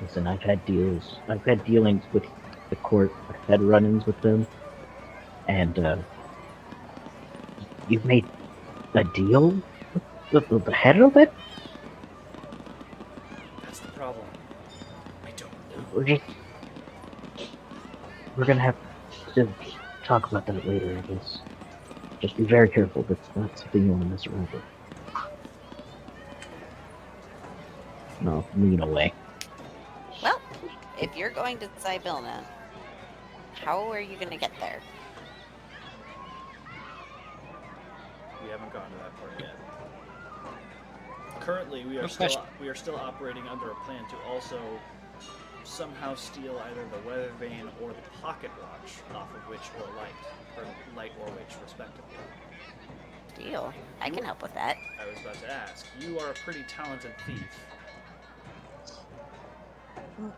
listen, I've had dealings with the court. I've had run-ins with them, and you've made a deal with the head of it. That's the problem. I don't know. We're gonna have to talk about that later, I guess. Just be very careful. That's not something you want to mess around with. No, lean away. Well, if you're going to Sibylna, how are you going to get there? We haven't gotten to that part yet. Currently, we are Good still operating under a plan to also somehow steal either the weather vane or the pocket watch off of Witch or Light or Witch, respectively. Deal. I can help with that. I was about to ask. You are a pretty talented thief. And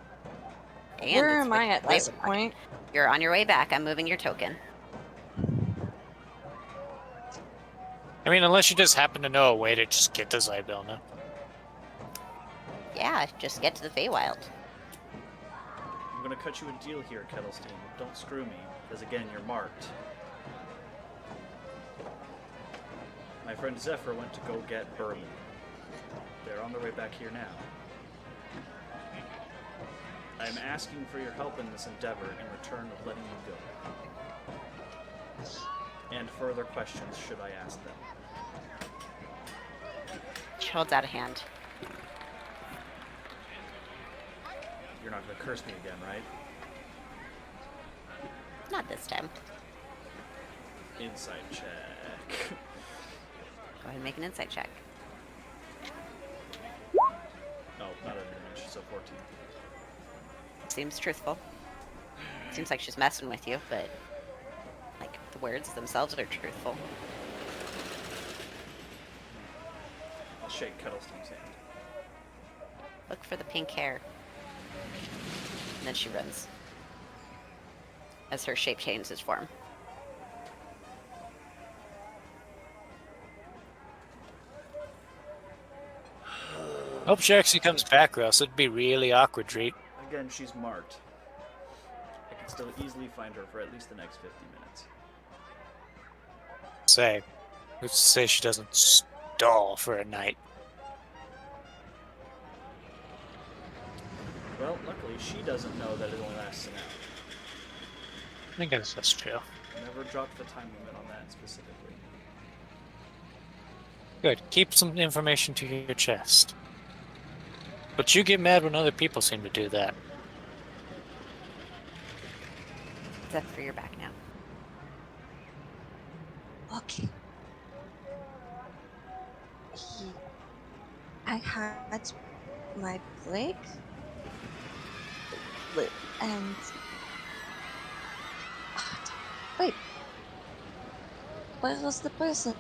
Where it's am I with at Light this Watch. point? You're on your way back. I'm moving your token. I mean, unless you just happen to know a way to just get to Zybylna. Yeah, just get to the Feywild. I'm gonna cut you a deal here, Kettlestein. Don't screw me, because again, you're marked. My friend Zephyr went to go get Bourbon. They're on their way back here now. I am asking for your help in this endeavor in return of letting you go. And further questions should I ask them. She holds out a hand. You're not gonna curse me again, right? Not this time. Insight check. Go ahead and make an insight check. No, not an image, so 14. Seems truthful. Seems like she's messing with you, but like the words themselves are truthful. I'll shake Kettlestein's hand. Look for the pink hair. And then she runs. As her shape changes form. Hope she actually comes back, or else it'd be really awkward, Dreet. Again, she's marked. I can still easily find her for at least the next 50 minutes. Say, let's say she doesn't stall for a night. Well, luckily she doesn't know that it only lasts an hour. I guess that's true. Never dropped the time limit on that specifically. Good. Keep some information to your chest. But you get mad when other people seem to do that. That's for your back now. Okay. I had my plague, and wait, where was the person?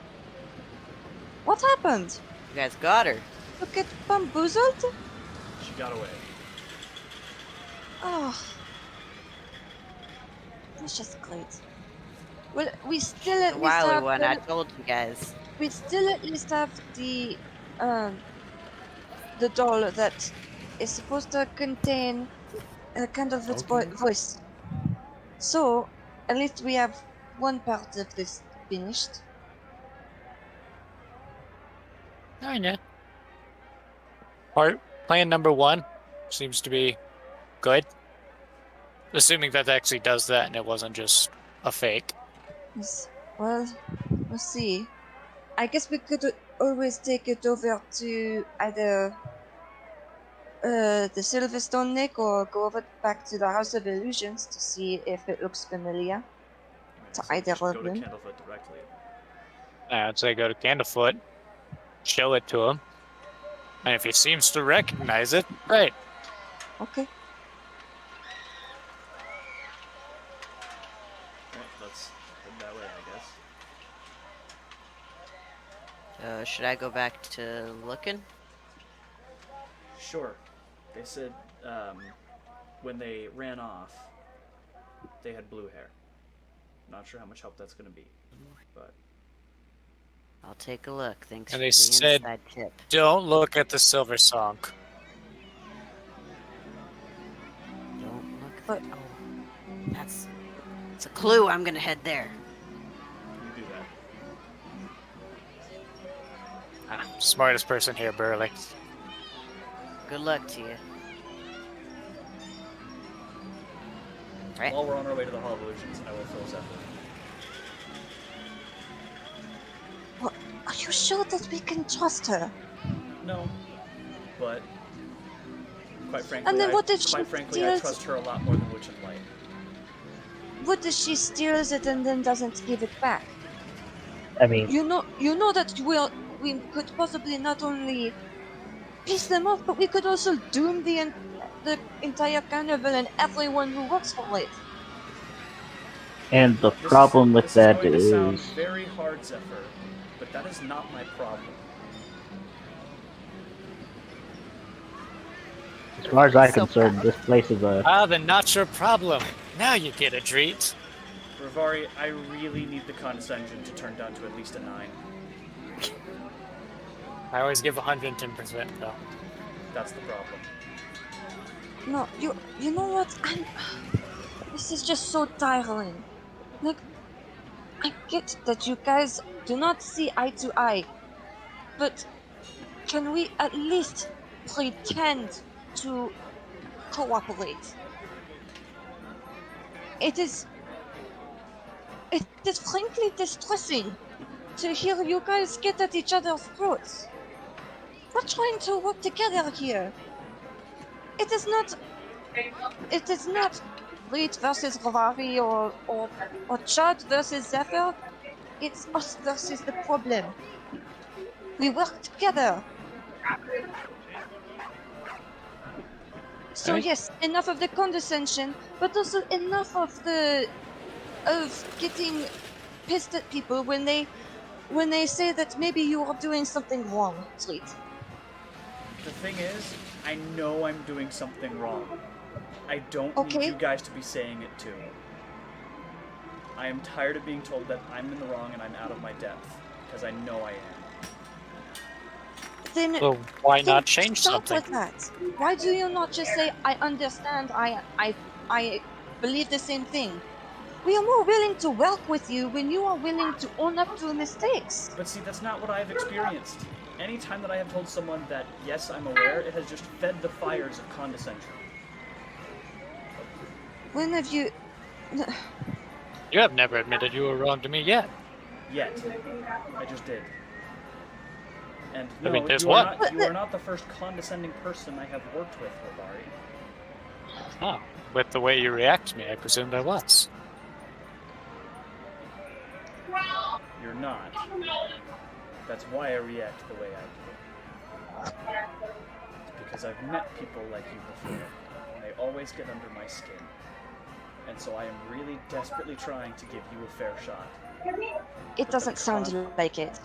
What happened? You guys got her. You get bamboozled? She got away. Oh, that's just great. Well, we still at The least wily have one, I the, told you guys. we still at least have the doll that is supposed to contain Candlefoot's voice. So, at least we have one part of this finished. Kinda. Plan number 1 seems to be good. Assuming that actually does that and it wasn't just a fake. Yes. Well, we'll see. I guess we could always take it over to either the Silverstone Lake or go over back to the House of Illusions to see if it looks familiar I mean, to I say either just of go to them. Candlefoot directly. I'd say go to Candlefoot, show it to him, and if he seems to recognize it, great. Okay. Alright, let's head that way, I guess. Should I go back to looking? Sure. They said when they ran off, they had blue hair. Not sure how much help that's going to be, but I'll take a look. Thanks And for they the said- inside tip. Don't look at the silver song. Don't look. But- That's a clue. I'm gonna head there. you do that. Smartest person here, Burley. Good luck to you. Right. While we're on our way to the Hall of Illusions, I will fill Zephyr. Are you sure that we can trust her? No, but quite frankly, And then what did I she steal? trust her a lot more than Witch and Light. What if she steals it and then doesn't give it back? I mean, You know that we could possibly not only piss them off, but we could also doom the entire carnival and everyone who works for it. and the problem with that this is going is, to sound very hard, Zephyr, but that is not my problem. as far as I'm So concerned, this place is a. Then not your problem. Now you get a treat. Rivari, I really need the condescension to turn down to at least a 9. I always give 110% though. That's the problem. No, you know what? This is just so tiring. Like, I get that you guys do not see eye to eye, but can we at least pretend to cooperate? It is frankly distressing to hear you guys get at each other's throats. We're trying to work together here. It is not Reed versus Ravari or Chad versus Zephyr. It's us versus the problem. We work together. So Right. yes, enough of the condescension, but also enough of getting pissed at people when they say that maybe you are doing something wrong, Sweet. The thing is, I know I'm doing something wrong. I don't Okay. need you guys to be saying it too. I am tired of being told that I'm in the wrong and I'm out of my depth, because I know I am. Then Well, why then not change start something? with that. Why do you not just say, I understand, I believe the same thing? We are more willing to work with you when you are willing to own up to mistakes. But see, that's not what I've experienced. Any time that I have told someone that, yes, I'm aware, it has just fed the fires of condescension. When have you... You have never admitted you were wrong to me yet. Yet. I just did. And I no, mean, there's you, one. you are not the first condescending person I have worked with, Robari. Oh, with the way you react to me, I presumed I was. You're not. That's why I react the way I do. It's because I've met people like you before, and they always get under my skin. And so I am really desperately trying to give you a fair shot. It doesn't sound like it.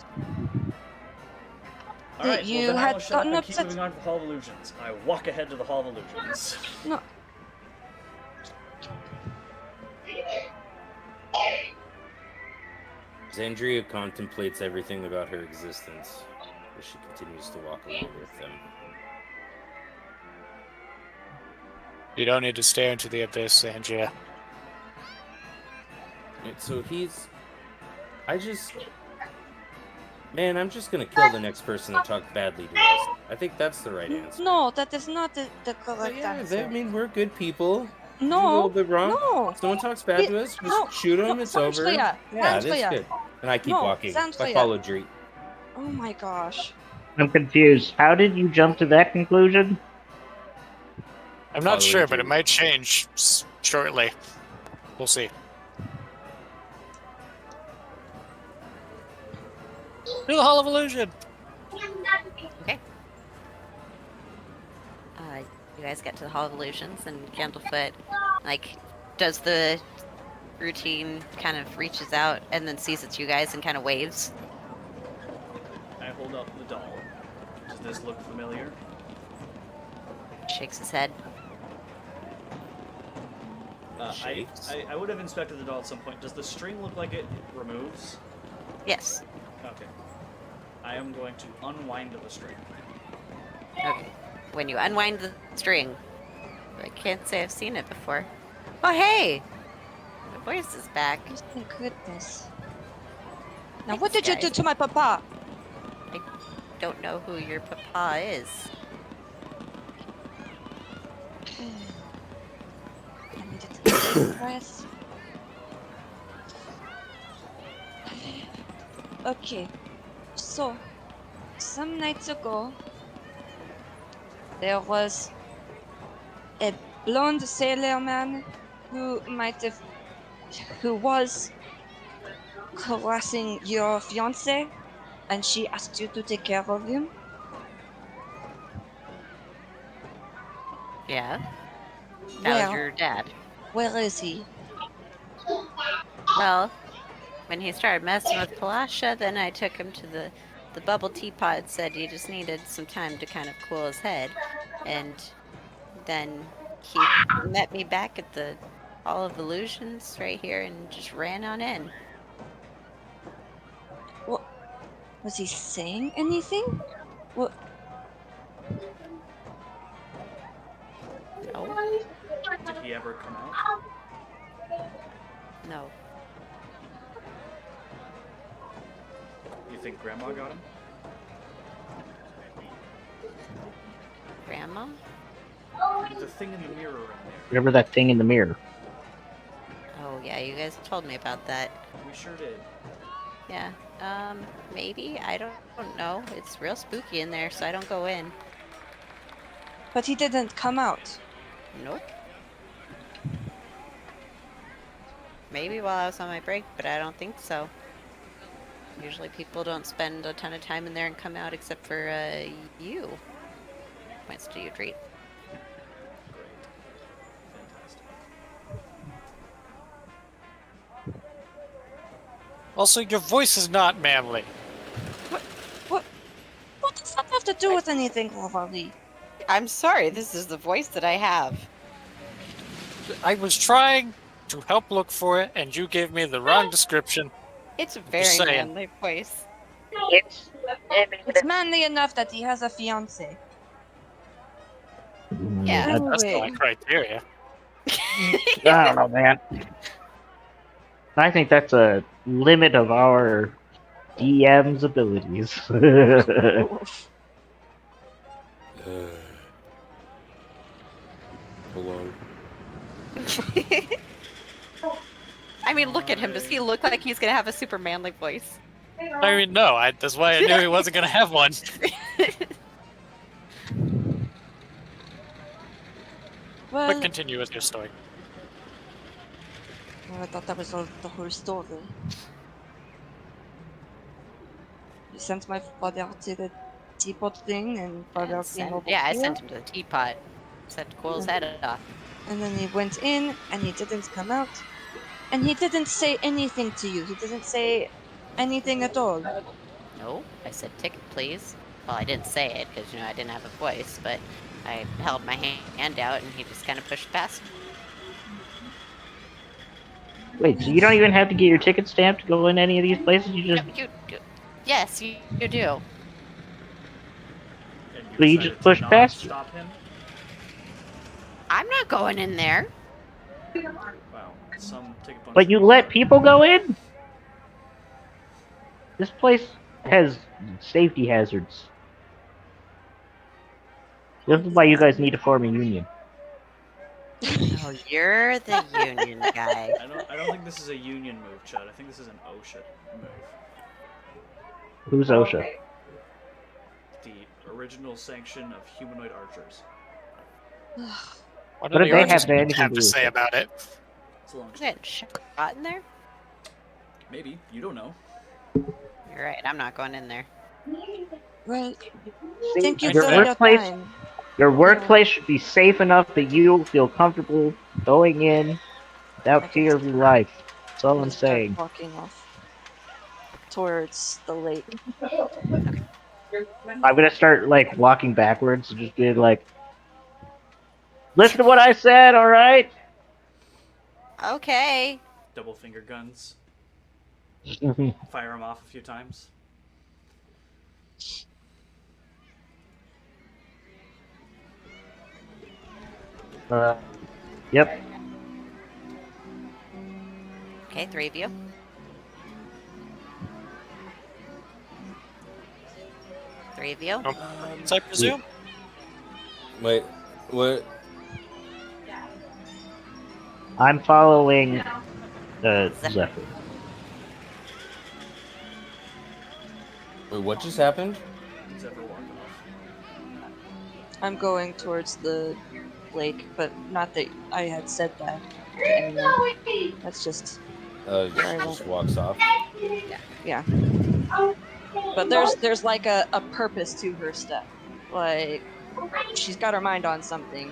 Alright, you well then I had will shut up gotten and keep upset- moving on to the Hall of Illusions. I walk ahead to the Hall of Illusions. No, Xandria contemplates everything about her existence as she continues to walk along with them. You don't need to stare into the abyss, Andrea. And so I'm just gonna kill the next person that talks badly to us. I think that's the right answer. no, that is not the But correct yeah, answer. I mean, we're good people. He's a little No, bit wrong. no. If someone talks bad He- to us, just no, shoot him. no, It's over. Sandria, Yeah, that's Sandria. good. And I keep No, walking. I Sandria. follow Dreet. Oh my gosh. I'm confused. How did you jump to that conclusion? I'm not Following sure, but it Dreet. might change shortly. We'll see. Do the Hall of Illusion. Okay. You guys get to the Hall of Illusions, and Candlefoot, like, does the routine, kind of reaches out, and then sees it's you guys and kind of waves. I hold up the doll. Does this look familiar? Shakes his head. Shakes. I would have inspected the doll at some point. Does the string look like it removes? Yes. Okay. I am going to unwind the string. Okay. When you unwind the string, I can't say I've seen it before. Oh, hey! My voice is back. Oh, thank goodness. Now, Thanks, what did you do guys. to my papa? Don't know who your papa is. I needed to take a breath. Okay, so some nights ago, there was a blonde sailor man who was harassing your fiance, and she asked you to take care of him. Yeah? That was Where? your dad. Where is he? Well, when he started messing with Palasha, then I took him to the bubble teapot and said he just needed some time to kind of cool his head. And then he met me back at the Hall of Illusions right here and just ran on in. What? Was he saying anything? What? No? Did he ever come out? No. You think Grandma got him? Grandma? The thing in the mirror in there. Remember that thing in the mirror? Oh, yeah, you guys told me about that. We sure did. Yeah. Maybe? I don't know. It's real spooky in there, so I don't go in. But he didn't come out. Nope. Maybe while I was on my break, but I don't think so. Usually people don't spend a ton of time in there and come out except for, you. Points to you, Dreet. Great. Fantastic. Also, your voice is not manly. What does that have to do with anything, Rosalie? I'm sorry, this is the voice that I have. I was trying to help look for it, and you gave me the wrong description. It's a Just very saying. manly voice. It's manly enough that he has a fiance. Yeah. That's Anyway. not criteria. I don't know, man. I think that's a limit of our DM's abilities. Hello. I mean, look at him. Does he look like he's gonna have a super manly voice? I mean, no. That's why I knew he wasn't going to have one. Well, But continue with your story. I thought that was the whole story. You sent my father to the teapot thing, and father came over I here. sent him to the teapot. Set to cool his head off. And then he went in, and he didn't come out. And he didn't say anything to you. He didn't say anything at all. No, I said ticket, please. Well, I didn't say it because I didn't have a voice, but I held my hand out and he just kind of pushed past. Wait, so you don't even have to get your ticket stamped to go in any of these places? You just You do. Yes, you do. And So you decided just to pushed not past you? stop him? I'm not going in there. Wow. Some ticket punch. But you let people go in? This place has safety hazards. This is why you guys need to form a union. Oh, you're the union guy. I don't think this is a union move, Chad. I think this is an OSHA move. Who's OSHA? The original sanction of humanoid archers. What What do did the they archers have to anything have to to do say with it? about it? It's a long Is story. it shot in there? Maybe. You don't know. You're right. I'm not going in there. Well, See, thank you your for your workplace, time. your workplace should be safe enough that you feel comfortable going in without I fear guess of your life. That's all I'm I'm gonna start saying. walking off towards the lake. I'm gonna start like walking backwards and just being like, "Listen to what I said, all right?" Okay. Double finger guns. Fire them off a few times. Yep. Okay, 3 of you. Three of you. I presume. Wait, what? I'm following Zephyr. Wait, what just happened? Zephyr walking off. I'm going towards the lake, but not that I had said that to anyone. That's just where I She went. just walks off. Yeah. But there's like a purpose to her step. Like she's got her mind on something.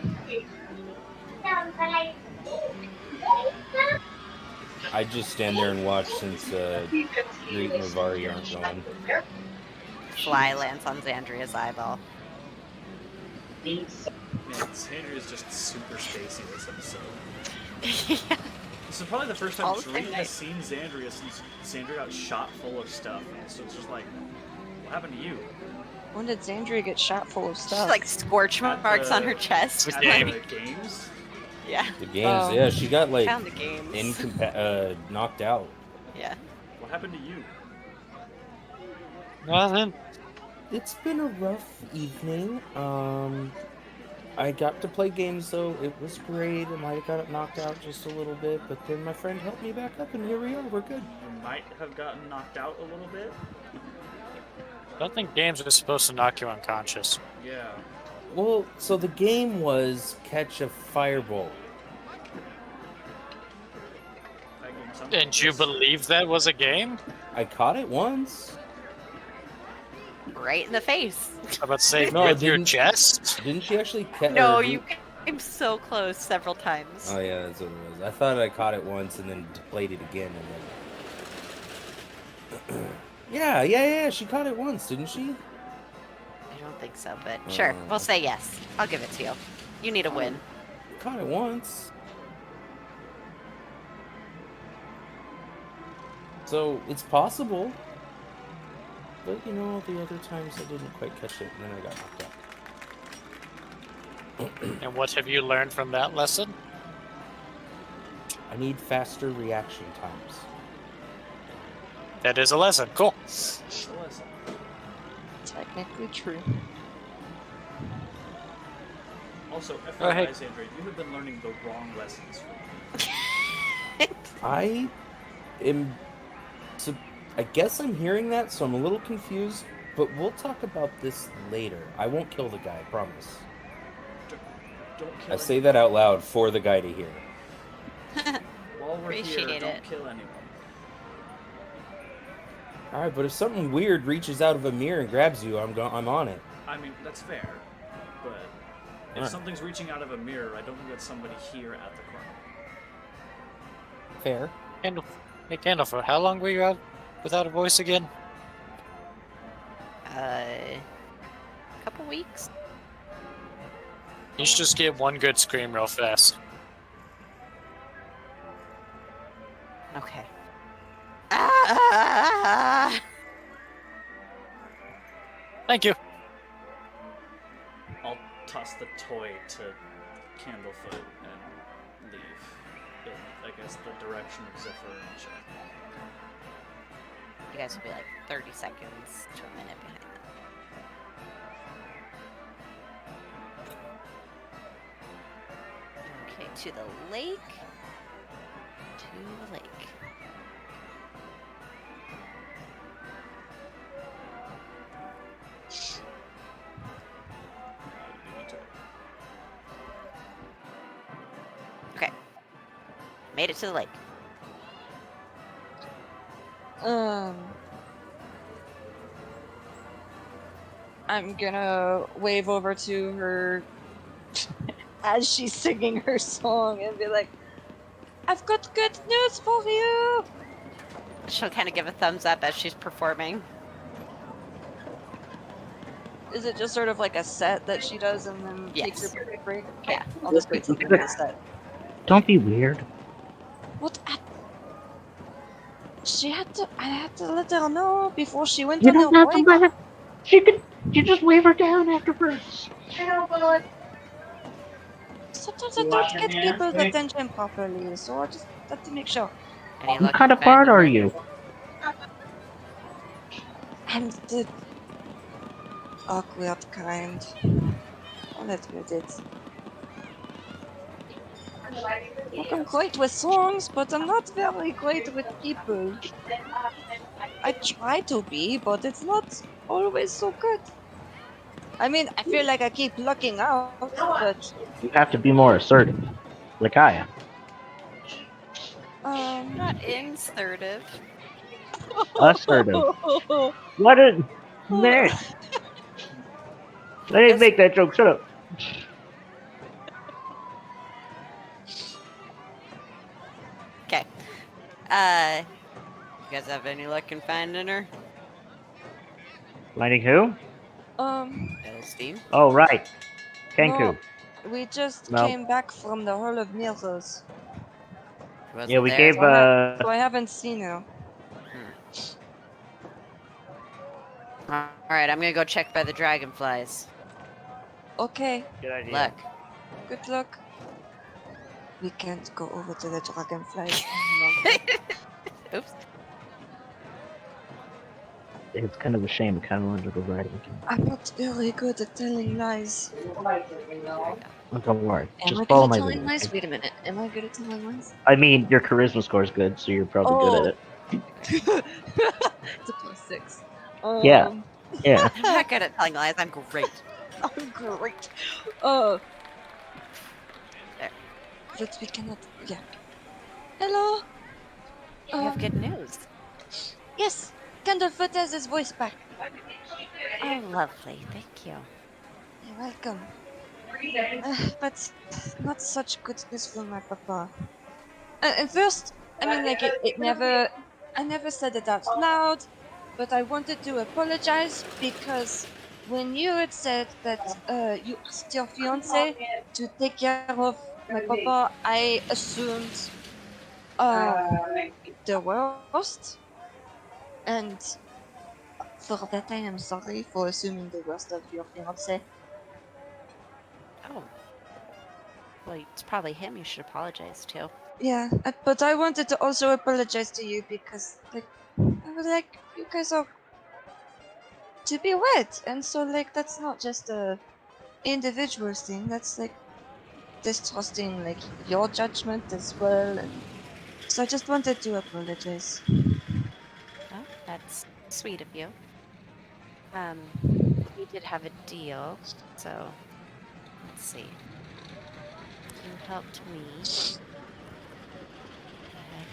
I just stand there and watch since Reet and Rivari aren't going. Fly lands on Xandria's eyeball. Man, Sandra is just super spacey this episode. Yeah. This is probably the first time All the same Dream night. has seen Xandria since Xandria got shot full of stuff. So it's just like, what happened to you? When did Xandria get shot full of She's stuff? like scorch At marks on the- her chest. It's a At game. the games? Yeah. The games, Oh. yeah, she got like Found the games. knocked out. Yeah. What happened to you? Well then, It's been a rough evening. I got to play games though. It was great. I might have got knocked out just a little bit, but then my friend helped me back up, and here we are. We're good. You might have gotten knocked out a little bit. I don't think games are supposed to knock you unconscious. Yeah. Well, so the game was catch a firebolt. That game sounds And you believe that was a game? I caught it once. Right in the face. I'm about to say No, with your didn't- chest. Didn't she actually catch? No, you came so close several times. Oh yeah, that's what it was. I thought I caught it once and then played it again and then. Yeah. She caught it once, didn't she? I don't think so, but sure. We'll say yes. I'll give it to you. You need a win. Caught it once. So it's possible. But you know, the other times I didn't quite catch it and then I got knocked out. And what have you learned from that lesson? I need faster reaction times. That is a lesson. Cool. It's a lesson. Technically true. Also, Oh, hey. FYI, Sandra, you have been learning the wrong lessons from me. I am. So I guess I'm hearing that, so I'm a little confused. But we'll talk about this later. I won't kill the guy, I promise. Don't kill I say that out loud for the guy to hear. While we're here, Appreciate don't it. kill anyone. All right, but if something weird reaches out of a mirror and grabs you, I'm on it. I mean, that's fair. But if Alright. something's reaching out of a mirror, I don't think that's somebody here at the corner. Fair. Candle. Hey, Candlefoot, how long were you out without a voice again? Couple weeks. You should just get one good scream real fast. Okay. Ah! Thank you. I'll toss the toy to Candlefoot and leave in, I guess, the direction of Zephyr and Chad. You guys will be like 30 seconds to a minute behind them. Okay. to the lake. To the lake. Okay. Made it to the lake. I'm gonna wave over to her as she's singing her song and be like, I've got good news for you! She'll kind of give a thumbs up as she's performing. Is it just sort of like a set that she does and then takes her Yes. break? Okay, Yeah. I'll just wait till the end of the set. Don't be weird. What? I had to let her know before she went You on her don't have to break. let her. You just wave her down afterwards. Sometimes I don't get people's attention properly, so I just have to make sure. Any What luck kind in of bard finding are her? you? I'm the awkward kind. I'll admit it. Look, I'm great with songs, but I'm not very great with people. I try to be, but it's not always so good. I mean, I feel like I keep lucking out, but You have to be more assertive, like I am. Not insertive. Assertive. What a man! I didn't make that joke. Shut up. Okay. You guys have any luck in finding her? Finding who? Steve. Oh, right. no, Kenku. we just No. came back from the Hall of Mirrors, She wasn't Yeah, we there. gave. so I haven't seen her. All right, I'm gonna go check by the dragonflies. Okay, Good idea. Luck. good luck. We can't go over to the dragonflies any longer. Oops. It's kind of a shame. I kind of wanted to go riding again. I'm not very good at telling lies. Oh, don't worry. Am Just I follow good at my telling lead. lies? Okay? Wait a minute. Am I good at telling lies? I mean, your charisma score is good, so you're probably good at it. It's a +6. Yeah. Yeah. I'm not good at telling lies. I'm great. I'm great. Oh, There. but we cannot. Yeah. Hello. You have good news. Yes. Candlefoot has his voice back. Oh, lovely. Thank you. You're welcome. But not such good news from my papa. And first, I mean, like it never. I never said it out loud, but I wanted to apologize because when you had said that you asked your fiance to take care of my papa, I assumed the worst, and for that I am sorry for assuming the worst of your fiance. Oh. Well, it's probably him you should apologize to. Yeah, but I wanted to also apologize to you because, like, I was like, you guys are to be wed, and so like that's not just a individual thing. That's like distrusting like your judgment as well. And so I just wanted to apologize. Oh, that's sweet of you. We did have a deal, so let's see. You helped me. The heck?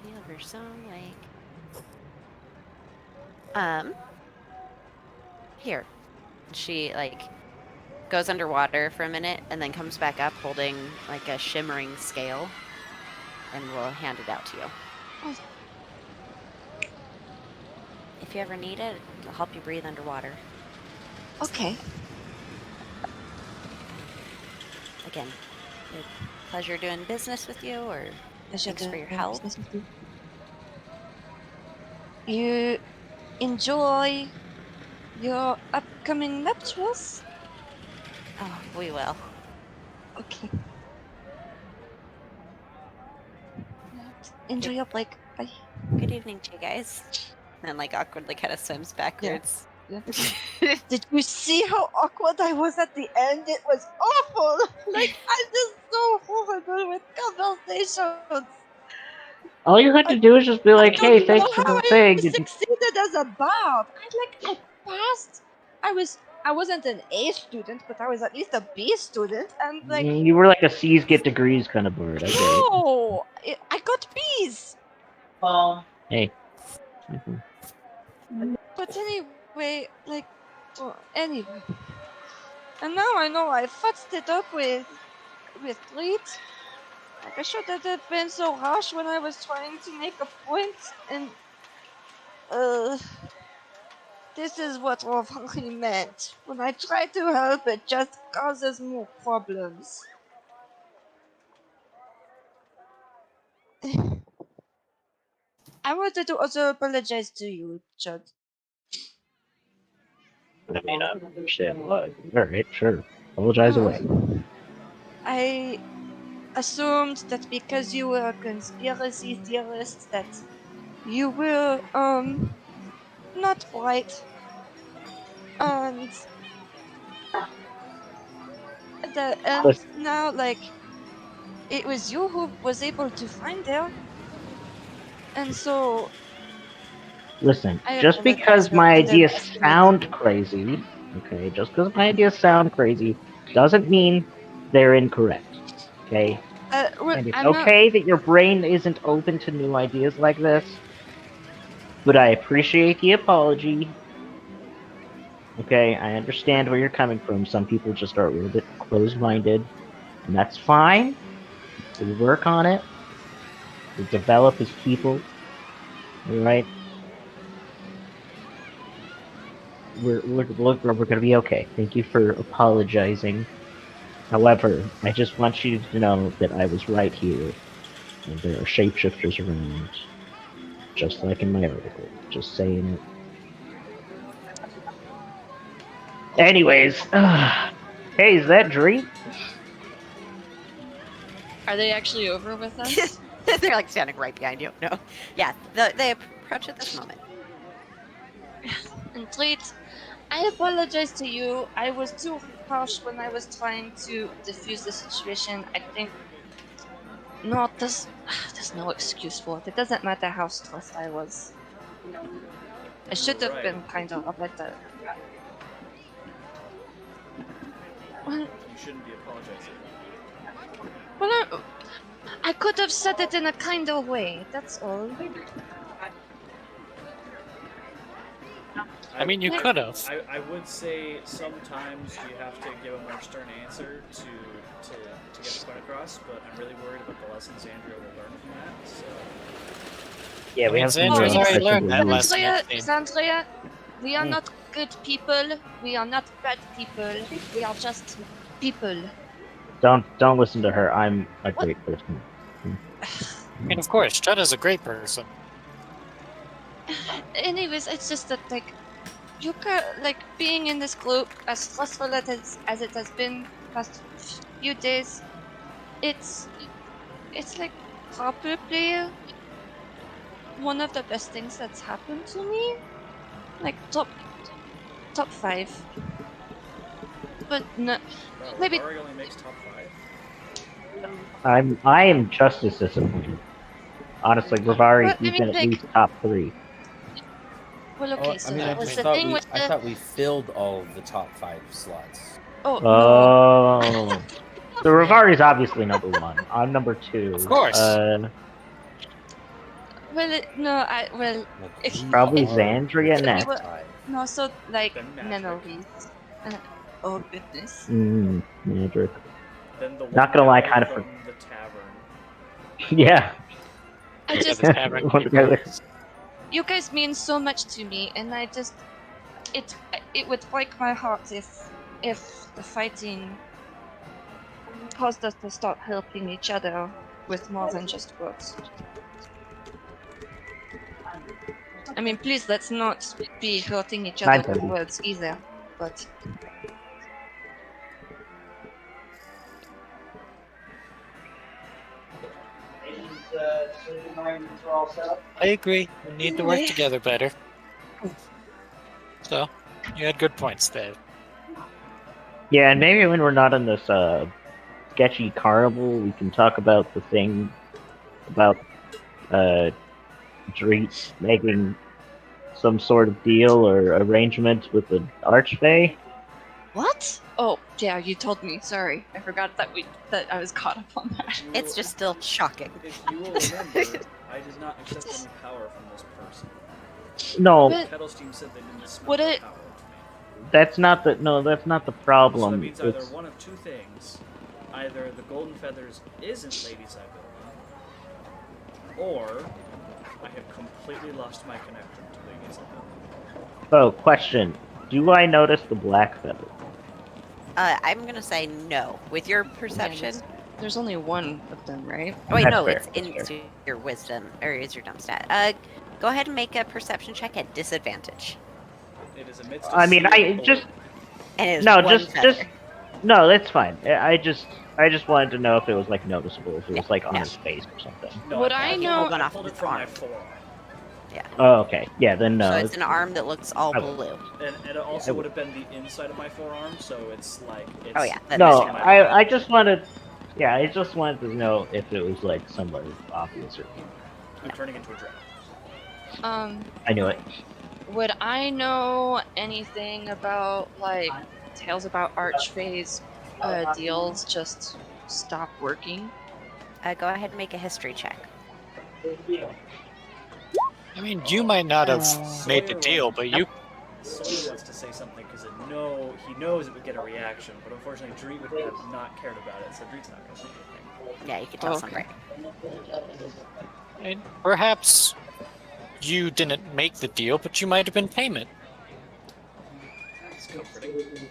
Silver Song Lake. Here. She like goes underwater for a minute and then comes back up holding like a shimmering scale, and we'll hand it out to you. Oh. If you ever need it, it'll help you breathe underwater. Okay. Again, a pleasure doing business with you, or thanks for your help. You enjoy your upcoming nuptials? Oh, we will. Okay. Enjoy your break. Bye. Good evening to you guys. And like awkwardly kind of swims backwards. Did you see how awkward I was at the end? It was awful. Like I'm just so horrible with conversations. All you had to do is just be I like, don't "Hey, know thanks for how the I thing." succeeded as a barb. I passed. I wasn't an A student, but I was at least a B student, and like You were like a C's get degrees kind of bird. I get it. no, I got B's. Hey. But anyway, like, well, anyway, and now I know I fucked it up with Leet. Like I shouldn't have been so harsh when I was trying to make a point, and uh, this is what Rovali meant. When I try to help, it just causes more problems. I wanted to also apologize to you, Chud. I mean, I don't understand why. All right, sure. Apologize away. I assumed that because you were a conspiracy theorist that you were not white, and and Listen, now like it was you who was able to find her, and so listen. I Just apologize because for my ideas underestimating sound you. crazy, okay? Just because my ideas sound crazy doesn't mean they're incorrect, okay? Well, And it's I'm not. okay that your brain isn't open to new ideas like this, but I appreciate the apology. Okay, I understand where you're coming from. Some people just are a little bit closed-minded, and that's fine. We work on it. We develop as people. All right, we're gonna be okay. Thank you for apologizing. However, I just want you to know that I was right here, and there are shapeshifters around, just like in my article. Just saying it. Anyways, hey, is that Dream? Are they actually over with us? They're like standing right behind you. No. Yeah, they approach at this moment. And Treat, I apologize to you. I was too harsh when I was trying to diffuse the situation. I think no, there's no excuse for it. It doesn't matter how stressed I was. I should You're have right. been kinder about that. Well, You shouldn't be apologizing. I could have said it in a kinder way. That's all. I mean, you could have. I would say sometimes you have to give a more stern answer to get the point across, but I'm really worried about the lessons Andrea will learn from that. So Yeah, I we mean, have some Xandra's already questionable learned that needs. lesson. It seems. Sandria, we are Mm. not good people. We are not bad people. We are just people. Don't listen to her. I'm a What? great person. I mean, of course, Chud is a great person. Anyways, it's just that like you can like being in this group as stressful as it has been past few days. It's it's like probably one of the best things that's happened to me. Like top five, but no, wow, maybe. Varg only makes top 5. I am just as disappointed. Honestly, Rivari, Well, I you've mean, been at like, least top 3. well, Oh, okay. I So mean, that I was just the thought thing with I the. thought we filled all of the top 5 slots. Oh no. Oh, so Rivari's obviously number 1. I'm number 2. Of course. Well, no. Well, Like if we Probably are Xandria the we top next. were 5. no, so like Then Magic. memories. Oh goodness. Magic. Then the Not one gonna lie, guy kind of from the tavern. yeah. I Yeah, just the tavern One keeper. guy- you guys mean so much to me, and I just it it would break my heart if the fighting caused us to start helping each other with more than just words. I mean, please let's not be hurting each other with 9:30. words either. But I agree. We need to work anyway, together better. So, You had good points there. Yeah, and maybe when we're not in this sketchy carnival, we can talk about the thing about Dreets making some sort of deal or arrangement with the Archfey. What? Oh, yeah, you told me. Sorry, I forgot that I was caught up on that. It's just still shocking. If you will remember, I did not accept any power from this person. No, But Kettle's said they didn't smell would the it- power to me. that's not the problem. So that means either It's- one of two things. Either the Golden Feathers isn't Lady Sibylla, or I have completely lost my connection to Lady Sibylla. Oh, question. Do I notice the black feather? I'm gonna say no. With your perception. There's only one of them, right? Oh wait, That's no, fair, it's in that's fair. your wisdom or is your dumb stat. Go ahead and make a perception check at disadvantage. It is amidst. I mean, I just And it is no, one just feather. no. That's fine. I just wanted to know if it was like noticeable, if it was like on Yeah. his face or something. No, Would I you know- hold one I off pulled of it its from my arm. forearm. Oh, okay. Yeah, then no. So it's an arm that looks all I- blue. And it I also would- would have been the inside of my forearm, so it's like it's. Oh, yeah, that No, makes sense. I just wanted. Yeah, I just wanted to know if it was like somewhat obvious or. I'm turning into a dragon. I knew it. Would I know anything about like tales about Archfey's deals just stop working? Go ahead and make a history check. I mean, you might not have made the Sawyer deal, wants- but you. Sawyer wants to say something because he knows it would get a reaction, but unfortunately Dreet would have not cared about it, so Dreet's not going to say anything. Yeah, you can tell Okay. something. And perhaps you didn't make the deal, but you might have been payment. It's comforting.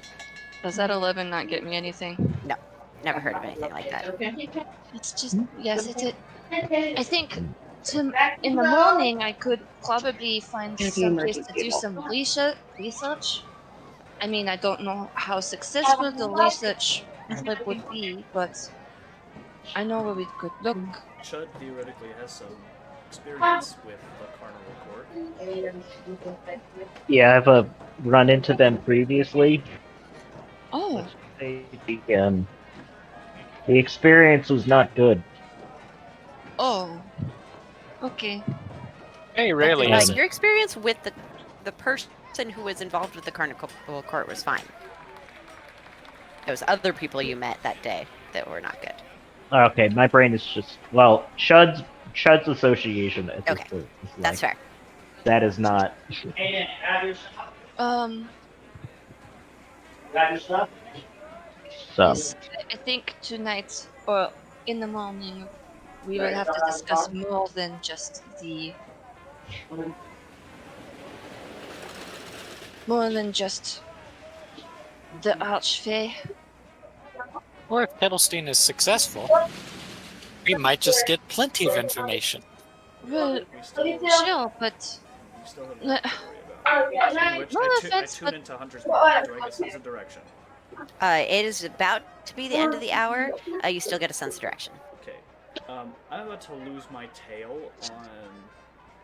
Does that 11 not get me anything? Never heard of anything like that. It's just yes, I think in the morning I could probably find some place to do some research. I mean, I don't know how successful the research trip would be, but I know where we could look. Chud theoretically has some experience with the carnival court. Yeah, I've run into them previously. Oh, The experience was not good. oh, okay. Hey, really isn't. Your experience with the person who was involved with the carnival court was fine. It was other people you met that day that were not good. Okay, my brain is just Chud's association at this Okay, point. is That's like, fair. That is not. Aiden, add your stuff. Add your stuff. So Yes, I think tonight or in the morning we will have to discuss more than just the Archfey. Or if Kettlestein is successful, we might just get plenty of information. Well, We still, sure, but we still have No. nothing to worry about. Speaking of which, No I offense, tune but- into Hunter's Mark. Do I get a sense of direction? It is about to be the end of the hour. You still get a sense of direction. Okay. I'm about to lose my tail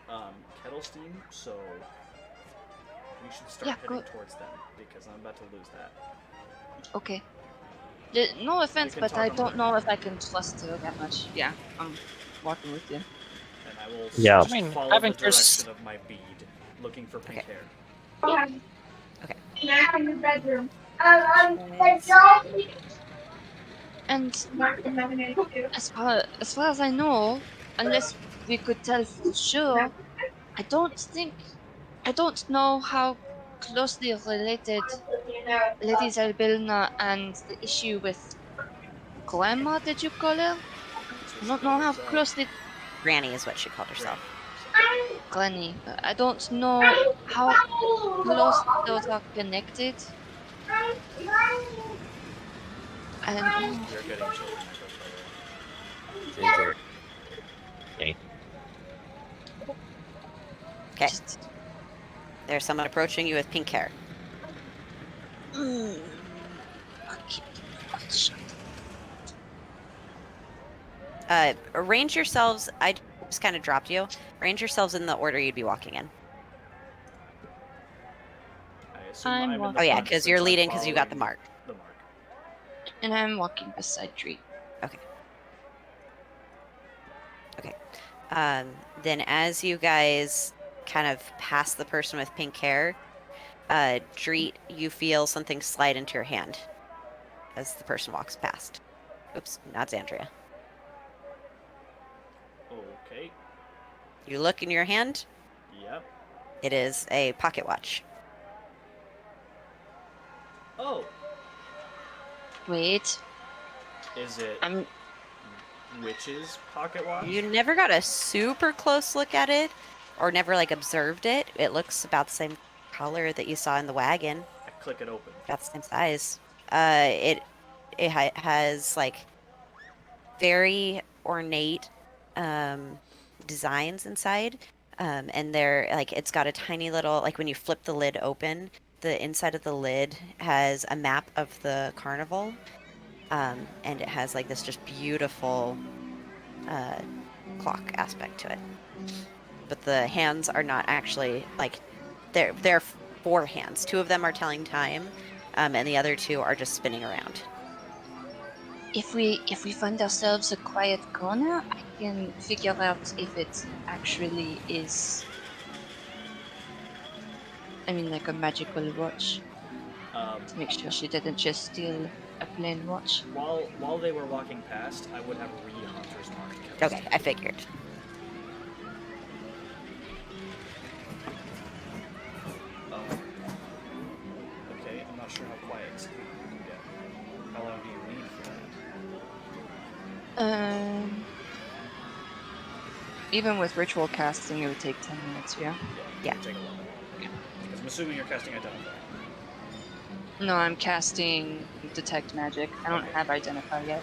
on Kettlestein, so we should start Yeah, heading go- towards them because I'm about to lose that. okay. No offense, can but talk I on don't that. know if I can trust her that much. Yeah, I'm walking with you. And I will Yeah. just I mean, follow having the direction first- of my bead, looking for pink Okay. hair. Okay. Now in the bedroom. And as far as I know, unless we could tell for sure, I don't know how closely related Lady Zelbilna and the issue with Grandma, did you call her? I don't know how closely Granny is what she called herself. Granny. I don't know how close those are connected. And You're getting children echoes, by the way. Okay. just There's someone approaching you with pink hair. I'll keep my mouth shut. Arrange yourselves. I just kind of dropped you. Arrange yourselves in the order you'd be walking in. I assume I'm I'm in the walking. Oh, yeah, front 'cause since you're I'm leading 'cause you got the following mark. The mark. And I'm walking beside Tree. Then as you guys kind of pass the person with pink hair, Dreet, you feel something slide into your hand as the person walks past. Oops, not Xandria. Okay. You look in your hand. Yep. It is a pocket watch. Oh, Wait, is it I'm. Witch's pocket watch? You never got a super close look at it, or never like observed it. It looks about the same color that you saw in the wagon. I click it open. About the same size. It has like very ornate designs inside, and they're like it's got a tiny little like when you flip the lid open, the inside of the lid has a map of the carnival, and it has like this just beautiful clock aspect to it. But the hands are not actually like they're four hands. Two of them are telling time, and the other two are just spinning around. If we find ourselves a quiet corner, I can figure out if it actually is. I mean, like a magical watch to make sure she didn't just steal a plain watch. While they were walking past, I would have Hunter's mark. Okay, I figured. Okay, I'm not sure how quiet you can get. How long do you need for that? Even with ritual casting, it would take 10 minutes. Yeah. Yeah. Take a while. Because I'm assuming you're casting Identify. No, I'm casting detect magic. I don't have identify yet.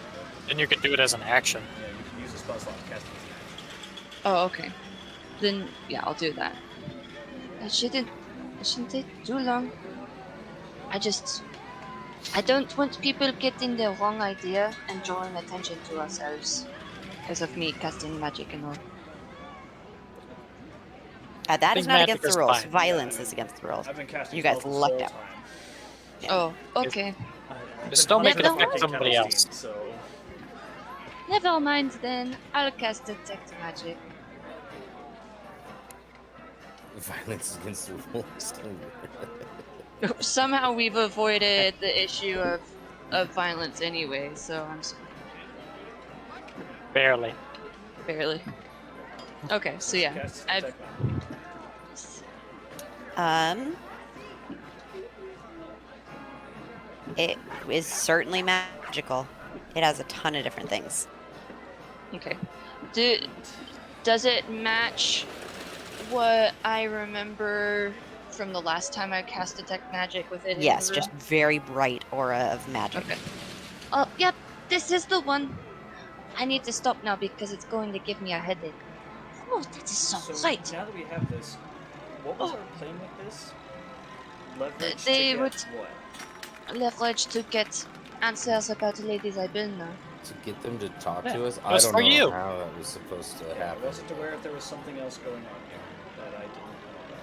And you could do it as an action. Yeah, you can use a spell slot to cast it as an action. Oh, okay. Then yeah, I'll do that. It shouldn't take too long. I don't want people getting the wrong idea and drawing attention to ourselves because of me casting magic and all. That is think not magic against the is rules. fine. Violence is against the rules. I've been casting You guys spells this lucked whole out. time. Oh, okay. Just don't make it Never affect mind. somebody else. So Never mind then. I'll cast detect magic. Violence against the rules. Somehow we've avoided the issue of violence anyway, so I'm Barely. barely. Okay, so yeah, cast I've detect magic. It is certainly magical. It has a ton of different things. okay. Does it match what I remember from the last time I cast detect magic with it? Yes, in the just room? very bright aura of magic. Okay. Oh, yep. This is the one. I need to stop now because it's going to give me a headache. Oh, that is so bright. Now that we have this, what was our plan with this? Leverage They to get would- what? Leverage to get answers about Lady Zybelna. To get them to talk Yeah, to us, it I was don't for know you. how that was supposed to I happen. wasn't aware if there was something else going on here that I didn't know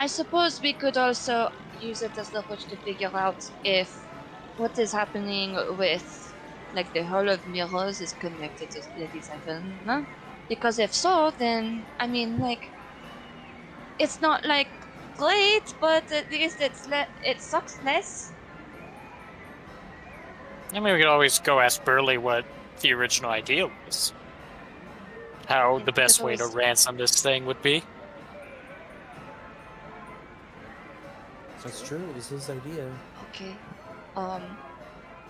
I suppose we could also use it as leverage to figure out if what is happening with, like, the Hall of Mirrors is connected to Lady Zybelna. Because if so, then, I mean, like, it's not, like, great, but at least it sucks less. I mean, we could always go ask Burley what the original idea was. How the best way to ransom this thing would be. That's true. It was his idea. Okay.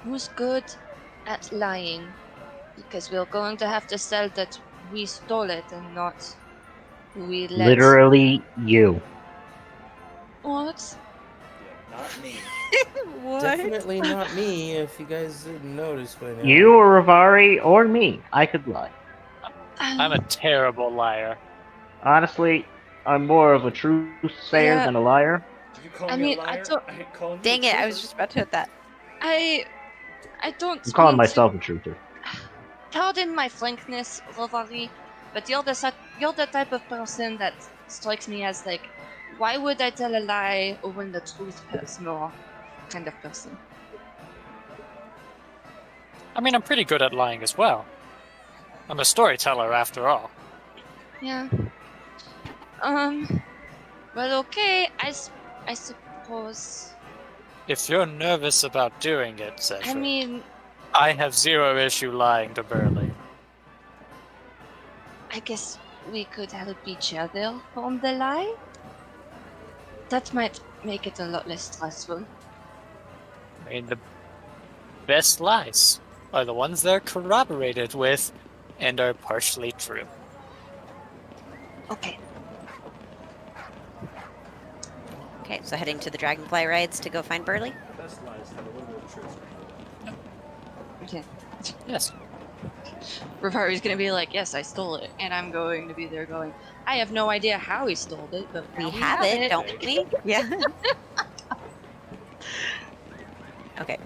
Who's good at lying? Because we're going to have to sell that we stole it and not we let. Literally, you. What? Yeah, not me. Definitely not me. If you guys didn't notice by now. You or Rivari or me. I could lie. I'm a terrible liar. Honestly, I'm more of a truth sayer Yeah. than a liar. Did you call I me mean, a I liar? don't- I ain't calling you Dang a it, I was truther. just about to hit that. I don't. I'm calling mean myself a truther. To pardon my frankness, Rovari, but you're the type of person that strikes me as like Why would I tell a lie when the truth hurts more? Kind of person. I mean, I'm pretty good at lying as well. I'm a storyteller after all. Yeah. Well, okay. I suppose. If you're nervous about doing it, I Cedric, mean, I have zero issue lying to Burley. I guess we could help each other form the lie. That might make it a lot less stressful. I mean, the best lies are the ones that are corroborated with and are partially true. Okay. Okay, so heading to the Dragonfly rides to go find Burley. The best lies have a little bit of truth. Okay. Yes. Rivari's gonna be like, yes, I stole it. And I'm going to be there going, I have no idea how he stole it, but now We have it, don't we? Yeah. Okay.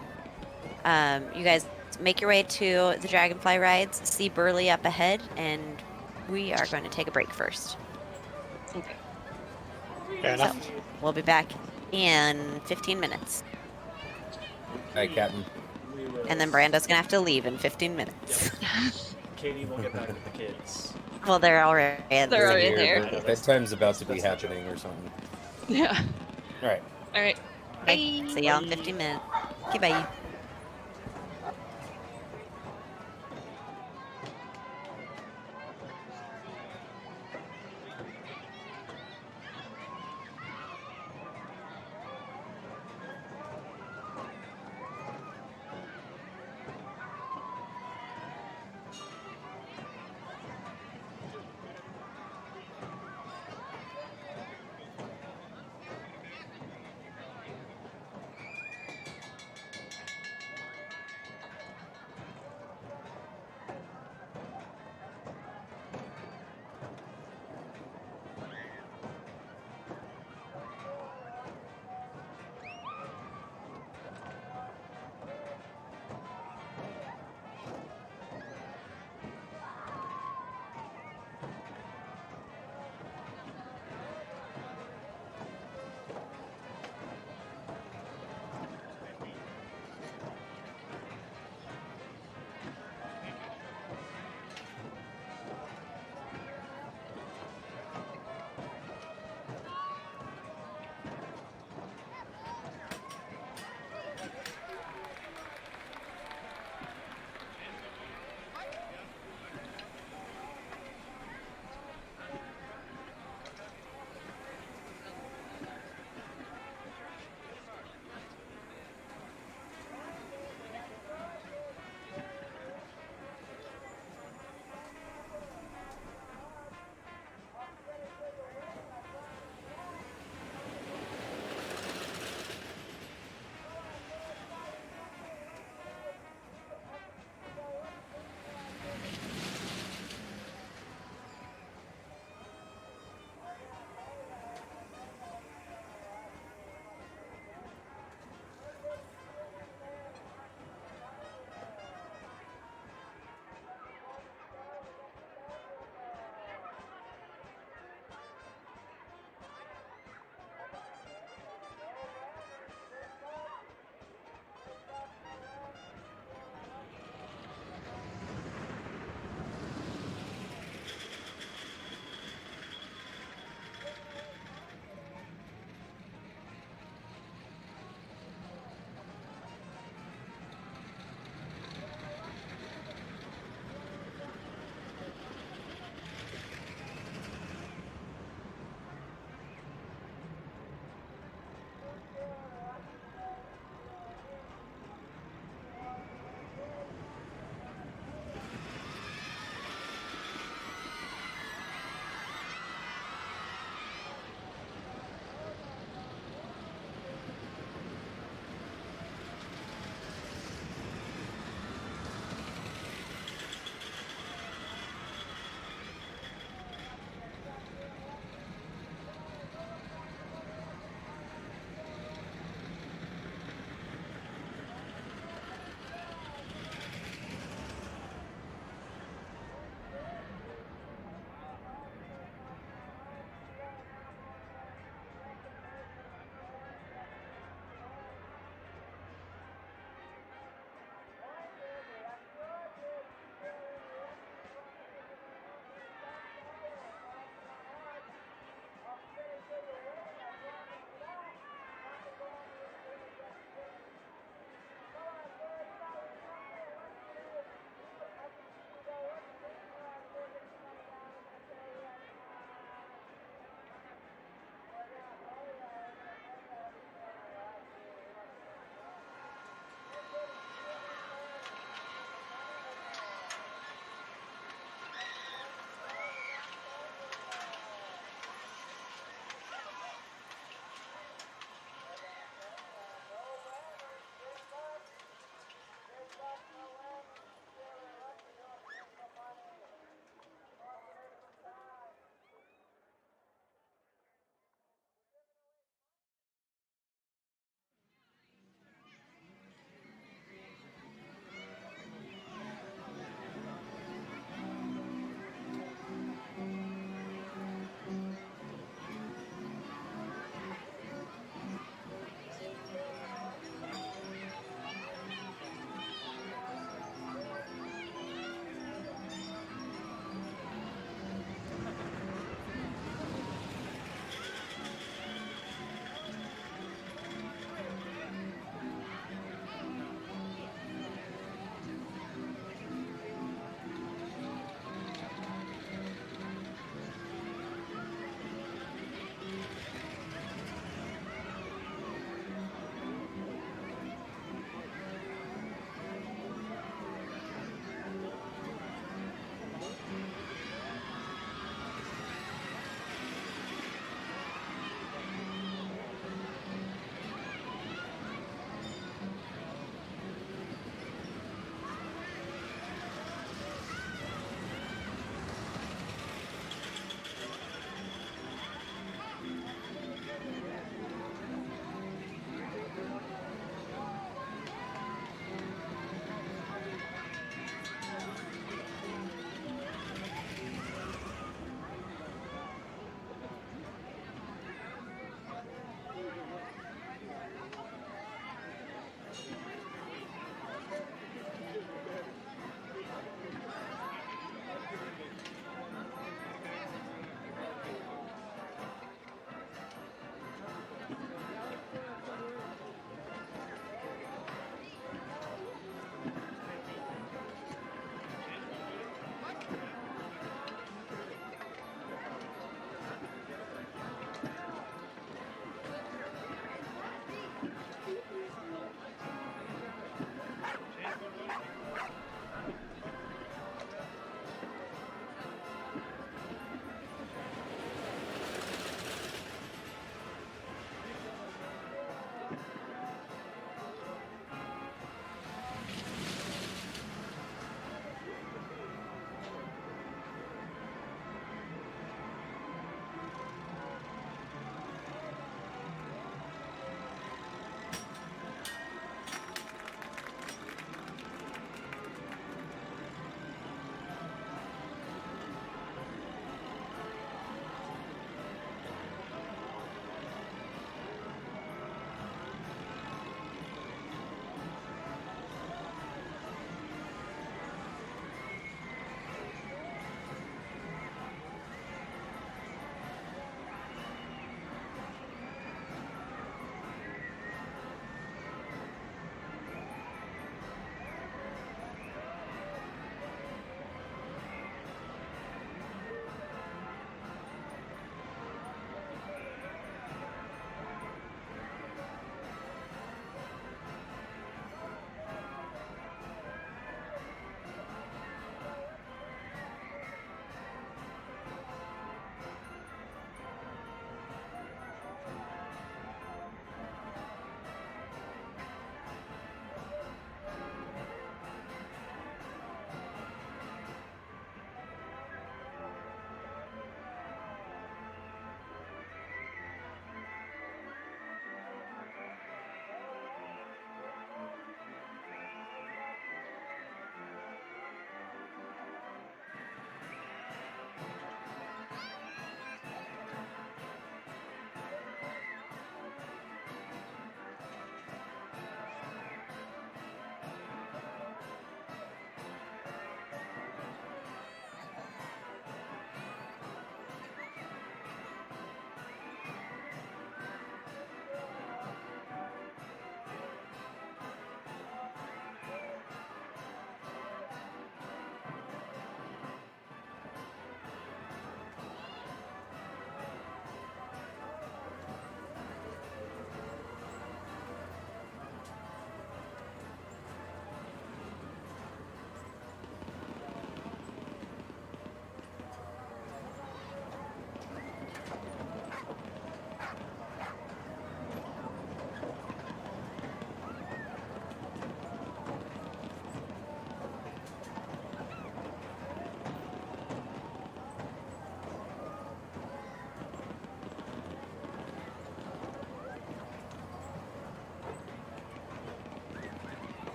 You guys make your way to the Dragonfly rides, see Burley up ahead, and we are going to take a break first. Okay. Fair So enough. we'll be back in 15 minutes. Hi, Captain. We will. And then Brando's going to have to leave in 15 minutes. Katie will get back with the kids. Well, they're already at the They're already city. there. I know, Bedtime's about to be that's the happening or something. Yeah. All right. All right. Okay, Bye. see y'all in 15 minutes. Okay, bye.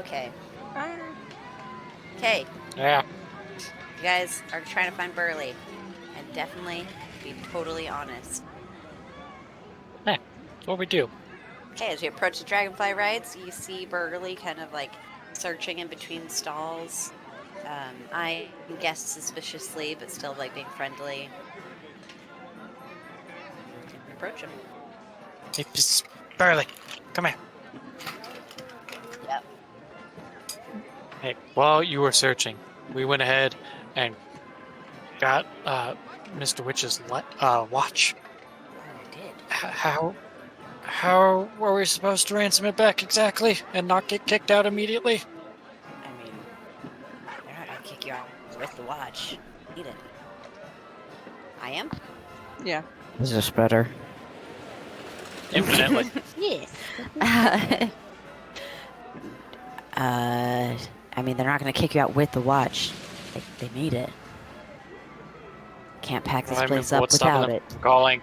Okay. Ah, Okay. Yeah. You guys are trying to find Burley, and definitely be totally honest. That's what we do. Okay, as you approach the Dragonfly rides, you see Burley kind of like searching in between stalls, eyeing guests suspiciously, but still like being friendly. You approach him. Hey, psst, Burley, come here. Yep. Hey, while you were searching, we went ahead and got Mr. Witch's watch. Oh, we did. How were we supposed to ransom it back exactly and not get kicked out immediately? I mean, they're not gonna kick you out with the watch. Eat it. I am? yeah. This is a spreader. Infinitely. Yes. I mean, they're not gonna kick you out with the watch. They need it. Can't pack this I mean, place up what's stopping without them it. from calling?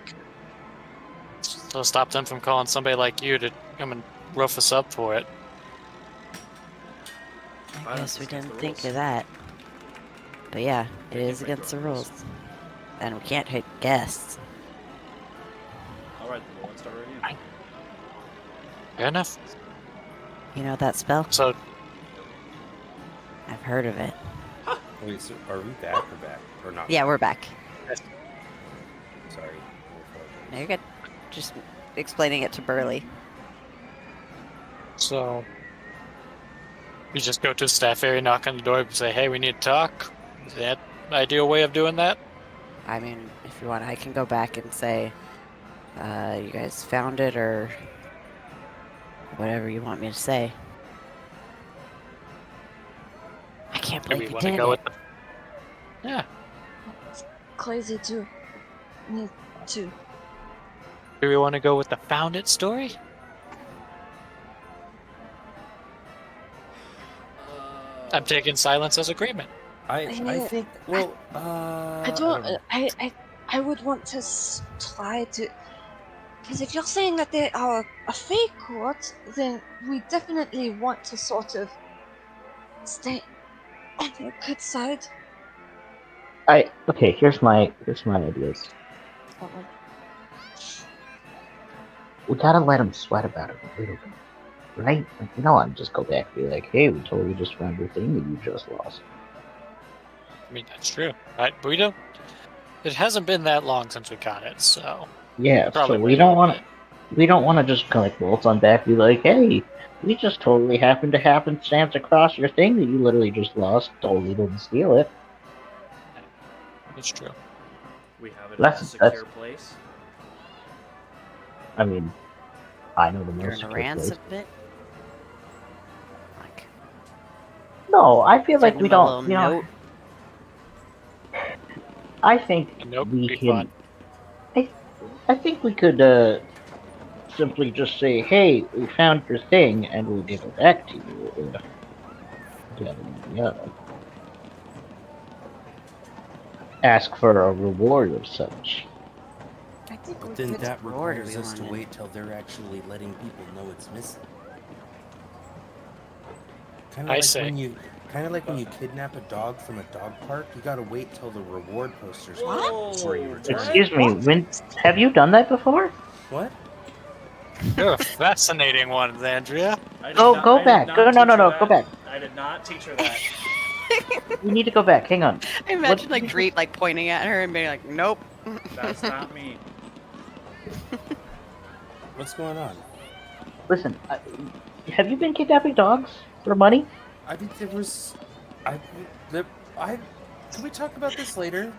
So stop them from calling somebody like you to come and rough us up for it. I Violence guess we is against didn't the think rules. of that. But yeah, it They can is break against the our rules. rules. And we can't hit guests. All right, well, let's start ready. Fair enough. You know that spell? So, I've heard of it. Wait, so are we back or back? Or not? Yeah, we're back. Sorry. No, you're good. Just explaining it to Burley. so you just go to the staff area, knock on the door, and say, "Hey, we need to talk." Is that an ideal way of doing that? I mean, if you want, I can go back and say, you guys found it, or whatever you want me to say. I can't Do we believe you want to did go it. with the? Yeah. Crazy too. Me too. Do we want to go with the found it story? I'm taking silence as agreement. I think. Well, I don't. I would want to try to. Because if you're saying that they are a fake court, then we definitely want to sort of stay on the good side. Okay. Here's my ideas. We gotta let him sweat about it a little bit, right? Like, you don't want to just go back and be like, "Hey, we totally just found your thing that you just lost." I mean, that's true. But we don't. It hasn't been that long since we got it, so Yeah. probably So wait a little bit. we don't want to just go like bolt on back, and be like, "Hey, we just totally happened to happenstance across your thing that you literally just lost. Totally didn't steal it." It's true. We have it in a That's- secure place. I mean, I know the You're most gonna secure place. ransom it? Like, No, I feel like send we him a little don't. You know, note. I think Nope, we be can. fun. I think we could simply just say, "Hey, we found your thing, and we'll give it back to you." Yada yada. Ask for a reward of such. I think But we then could that reward requires us to everyone. wait till they're actually letting people know it's missing. Kind I of like say. when you kidnap a dog from a dog park. You gotta wait till the reward posters come What? out before you return. Excuse me. When have you done that before? What? You're a fascinating one, Andrea. I did Go not- go I did back. not Go no teach her no. that. Go back. I did not teach her that. We need to go back. Hang on. I imagine like Dreet like pointing at her and being like, "Nope." That's not me. What's going on? Listen. Have you been kidnapping dogs for money? I think there was. I. There, I. Can we talk about this later?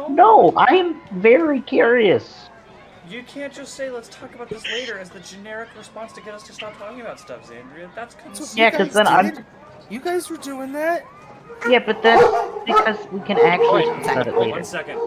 No, I am very curious. You can't just say "let's talk about this later" as the generic response to get us to stop talking about stuff, Xandria. That's That's what Yeah, you 'cause guys then I'm- did. You guys were doing that. Yeah, but that's because we can actually Wait, talk about it Hold later. 1 second.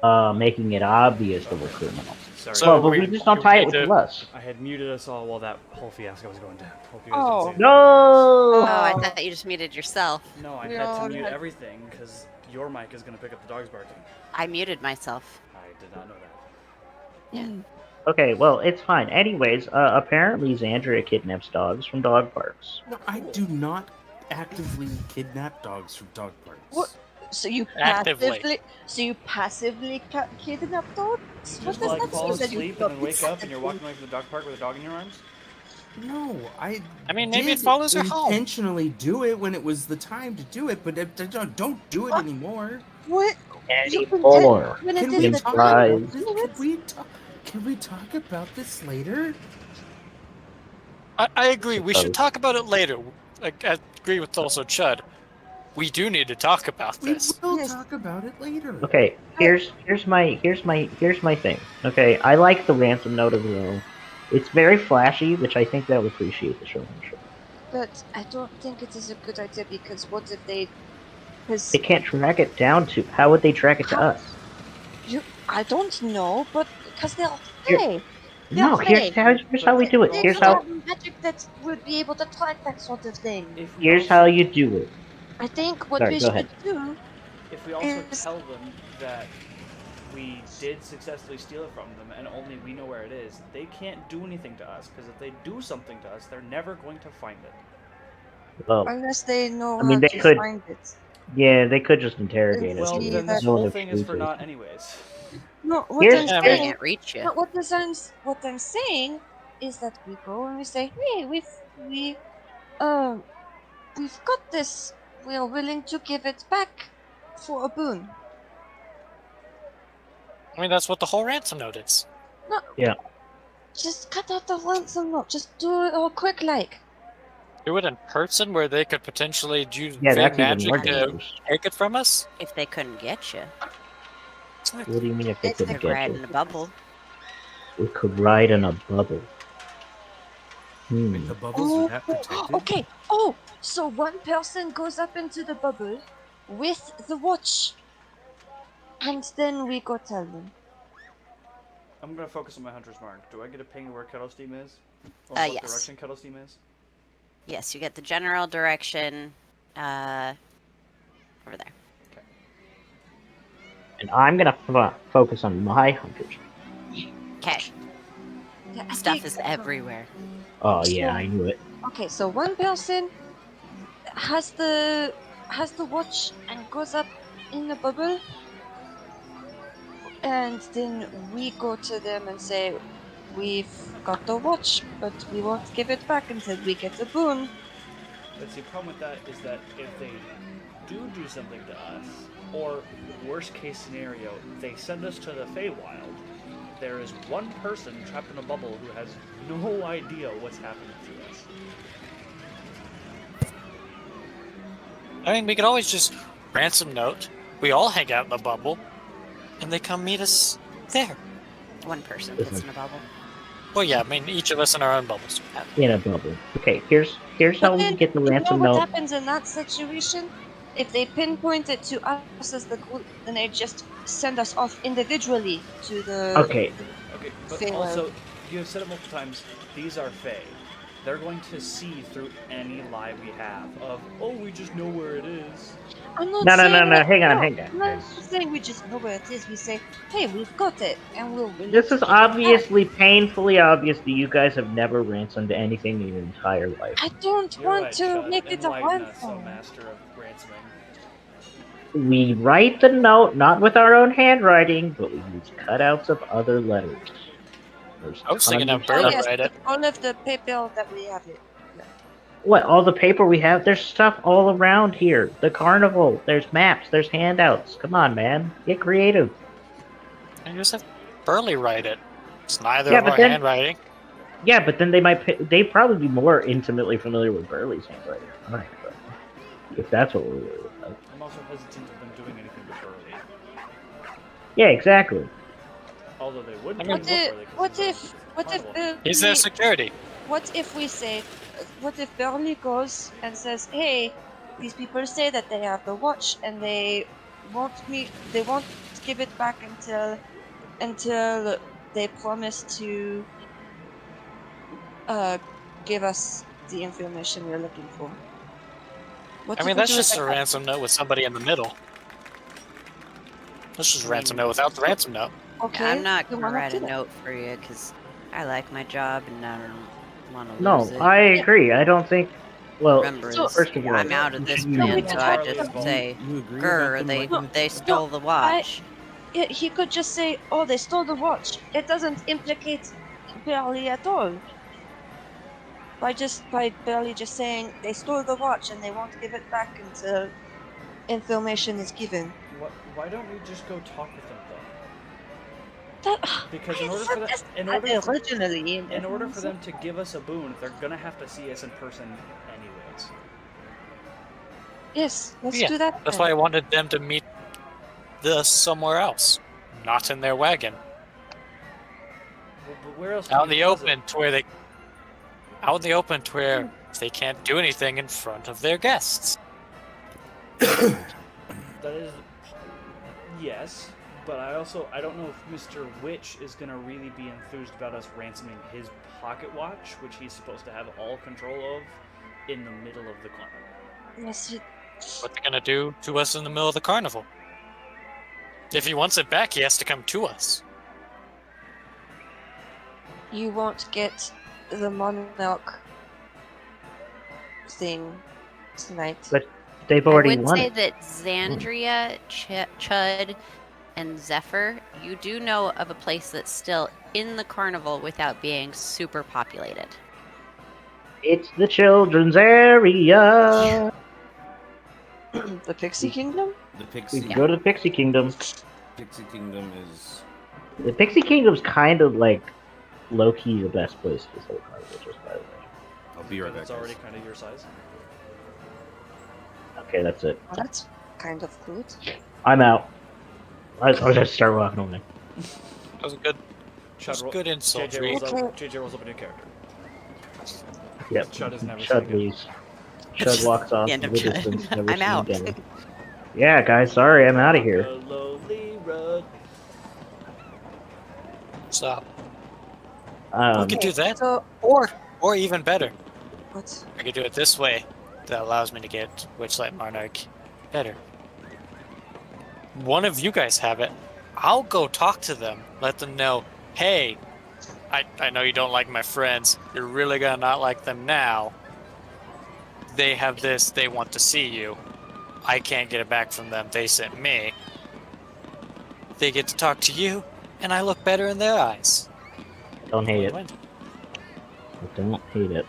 making it obvious that we're criminals. Sorry. So Well, but we- we just don't we tie it need with to- the us. I had muted us all while that whole fiasco was going down. Hope you guys Oh. didn't see anything. Oh, I Oh. thought you just muted yourself. No, I We had to all mute had- everything because your mic is going to pick up the dogs barking. I muted myself. I did not know that. Yeah. Okay, well, it's fine. Anyways, apparently Xandria kidnaps dogs from dog parks. No, I do not actively kidnap dogs from dog parks. What? So you Actively. passively kidnap dogs? You What just does like that fall mean that you asleep and then wake don't up and you're walking away from the dog park with a dog in your arms? No, I mean, maybe it did follows her home. intentionally do it when it was the time to do it, but don't do it What? anymore. What? Anymore. When it Can is we the talk time about to this? do it? Can we talk about this later? I agree. We should Suppose. talk about it later. I agree with also Chud. We do need to talk about We this. will Yes. talk about it later. Okay, here's my thing. Okay, I like the ransom note as well. It's very flashy, which I think they'll appreciate the showmanship. But I don't think it is a good idea because what if they? Because They can't track it down to. How would they track it to How- us? I don't know, but because they're Here- fake. No, here's how we do it. They Here's could how have magic that would be able to track that sort of thing. If we here's also- how you do it. I think what Sorry, we go should ahead. do. If we also is- tell them that we did successfully steal it from them and only we know where it is, they can't do anything to us because if they do something to us, they're never going to find it. Well, Unless they know I mean, how they to could- find it. yeah, they could just interrogate us. Well, see, then that- this No one whole thing is for chooses. naught anyways. No, what Here's- I'm They saying. can't reach you. No, what I'm saying is that we go and we say, hey, we've got this. We are willing to give it back for a boon. I mean, that's what the whole ransom note is. No. Yeah. Just cut out the ransom note. Just do it all quick, like. Do it in person where they could potentially use Yeah, fake that's even magic more to dangerous. take it from us? If they couldn't get you, What do you mean if they It's couldn't could ride get in you? a bubble. We could ride in a bubble. Wait, the bubbles are that protected? Okay. Oh, so one person goes up into the bubble with the watch, and then we go tell them. I'm gonna focus on my hunter's mark. Do I get a ping where Kettle Steam is? Or Yes. what direction Kettle Steam is? Yes, you get the general direction over there. And I'm gonna focus on my hunters. Okay, Yeah, I stuff think- is everywhere. Oh yeah, I knew it. Okay, so one person has the watch and goes up in the bubble, and then we go to them and say, "We've got the watch, but we won't give it back until we get a boon." But see, the problem with that is that if they do something to us, or worst case scenario, they send us to the Feywild, there is one person trapped in a bubble who has no idea what's happening to us. I mean, we could always just ransom note. We all hang out in the bubble, and they come meet us there. One person fits in a bubble. Well, yeah, I mean, each of us in our own bubbles. In a bubble. Okay, here's how But we then, get the you know ransom what note. happens in that situation? If they pinpoint it to us as the group, then they just send us off individually to the. Okay, Okay, but Feywild. also, you have said it multiple times, these are Fey. They're going to see through any lie we have of, oh, we just know where it is. I'm not No, saying that- hang on. I'm not saying we just know where it is. We say, hey, we've got it, and we'll. This is obviously painfully obvious that you guys have never ransomed anything in your entire life. I don't You're want right, to Chud. make it a Enlighten us, O ransom. master of ransoming. We write the note not with our own handwriting, but we use cutouts of other letters. There's I was thinking tons of of Oh, barely yes, write it. all of the paper that we have here. What, all the paper we have? There's stuff all around here. The carnival, there's maps, there's handouts. Come on, man. Get creative. And just have Burley write it. It's neither Yeah, of but our then- handwriting. Yeah, but then they'd probably be more intimately familiar with Burley's handwriting. Alright, but if that's what we're worried about. I'm also hesitant of them doing anything with Burley. Yeah, exactly. Although they would I do mean- with What if? Burley 'cause What he's a if? What if? carnival. He's their security. What if we say? What if Burley goes and says, "Hey, these people say that they have the watch and they want me. They want give it back until they promise to give us the information we're looking for. What I if mean, we that's do it just like a that? ransom note with somebody in the middle. That's just a I ransom mean- note without the ransom note. Okay. I'm not then gonna why not write do a that? note for you because I like my job and I don't want to No, lose it. I agree. I don't think. Well, Remember, So- first of all, I'm out of this you- No, we plan, just so I have to- just say, You agree "Grr, about them they writing it they down? stole the watch." Yeah, he could just say, "Oh, they stole the watch." It doesn't implicate Barley at all. By Barley just saying they stole the watch and they won't give it back until information is given. Why don't we just go talk with them though? That Because I in order said for that, this in order for, originally, in order for them to give us a boon, they're gonna have to see us in person anyways. Yes, let's Yeah, do that. That's then. why I wanted them to meet us somewhere else, not in their wagon, Well, but where else? Can out in you the cause it? open, to where they can't do anything in front of their guests. That is, yes, but I don't know if Mr. Witch is gonna really be enthused about us ransoming his pocket watch, which he's supposed to have all control of, in the middle of the carnival. Yes, What they're gonna do to us in the middle of the carnival? If he wants it back, he has to come to us. you won't get the monarch thing tonight. But they've I already would won say it. that Xandria, Chud, and Zephyr, you do know of a place that's still in the carnival without being super populated. It's the children's area. The Pixie Kingdom? The We Pixie can go to the Pixie Kingdom. Pixie Kingdom is The Pixie Kingdom's kind of like low key the best place this whole carnival, just by the way. I'll be right And back. it's already guys. kind of your size. Okay, that's it. Well, that's kind of good. I'm out. I'll just start walking away. That was a good, Chud good insult. JJ rolls, Okay. up, JJ rolls up a new character. Yep. Chud is never Chud seen again. leaves. Chud walks off End in of the Chud. distance. Never I'm seen out. again. Yeah, guys, sorry, I'm out of here. A lonely road. So we Um, could do that, So, or even better, what? I could do it this way. That allows me to get Witchlight Monarch better. One of you guys have it. I'll go talk to them. Let them know, hey, I know you don't like my friends. You're really gonna not like them now. They have this. They want to see you. I can't get it back from them. They sent me. They get to talk to you, and I look better in their eyes. don't hate it. Win-win. I don't hate it.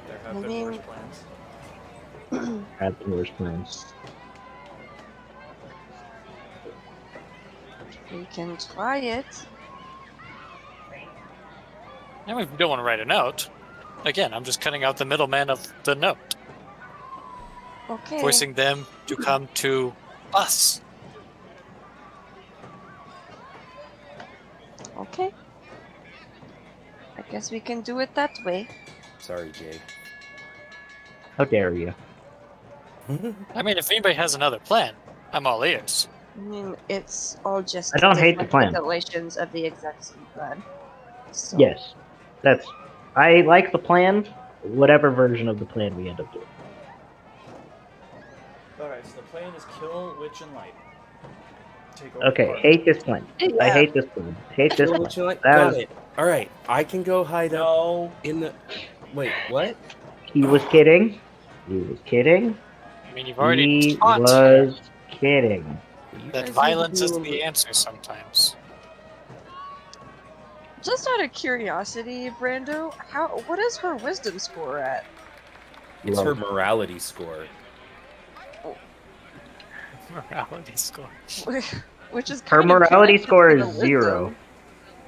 There have I been mean- worse plans. Had the worst plans. We can try it. And if you don't want to write a note, again, I'm just cutting out the middleman of the note, Okay. forcing them to come to us. Okay. I guess we can do it that way. Sorry, Jay. How dare you? I mean, if anybody has another plan, I'm all ears. I mean, it's all just I don't hate the different plan. iterations of the exact same plan. So, Yes, that's. I like the plan. Whatever version of the plan we end up doing. Alright, so the plan is kill Witch and Light. Take over Okay, the park. hate this plan. I Yeah. hate this plan. Hate this Kill plan. what you like. That Got was- it. All right, I can go hide up No. in the. Wait, what? He was kidding. He was kidding. I mean, you've already He taught was kidding. You that guys violence need is to do a the answer sometimes. just out of curiosity, Brando, what is her wisdom score at? It's her morality score. Morality score. Which is Her kind of morality connected score to is the 0. wisdom.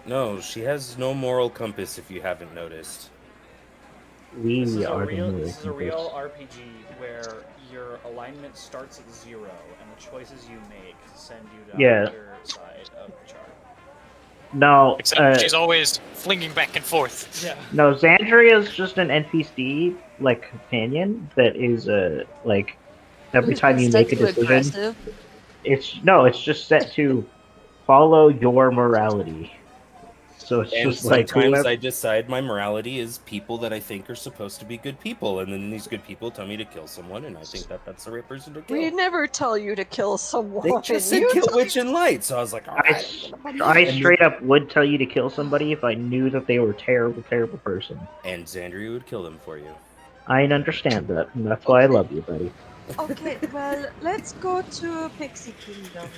No, she has no moral compass. If you haven't noticed. We This is are a the real. moral This is a real compass. RPG where your alignment starts at 0, and the choices you make send you to Yeah. either side of the chart. No, Except she's always flinging back and forth. Yeah. no, Xandria's just an NPC like companion that is like every Who's been time you set make a to decision, aggressive. it's just set to follow your morality. So it's And just like sometimes whoever. I decide my morality is people that I think are supposed to be good people, and then these good people tell me to kill someone, and I think that that's the right person to kill. We never tell you to kill someone. They just said You kill tell- Witch and Light, so I was like, all right. I straight up would tell you to kill somebody if I knew that they were a terrible, terrible person. And Xandria would kill them for you. I understand that, and that's why I love you, buddy. Okay, well, let's go to Pixie Kingdom.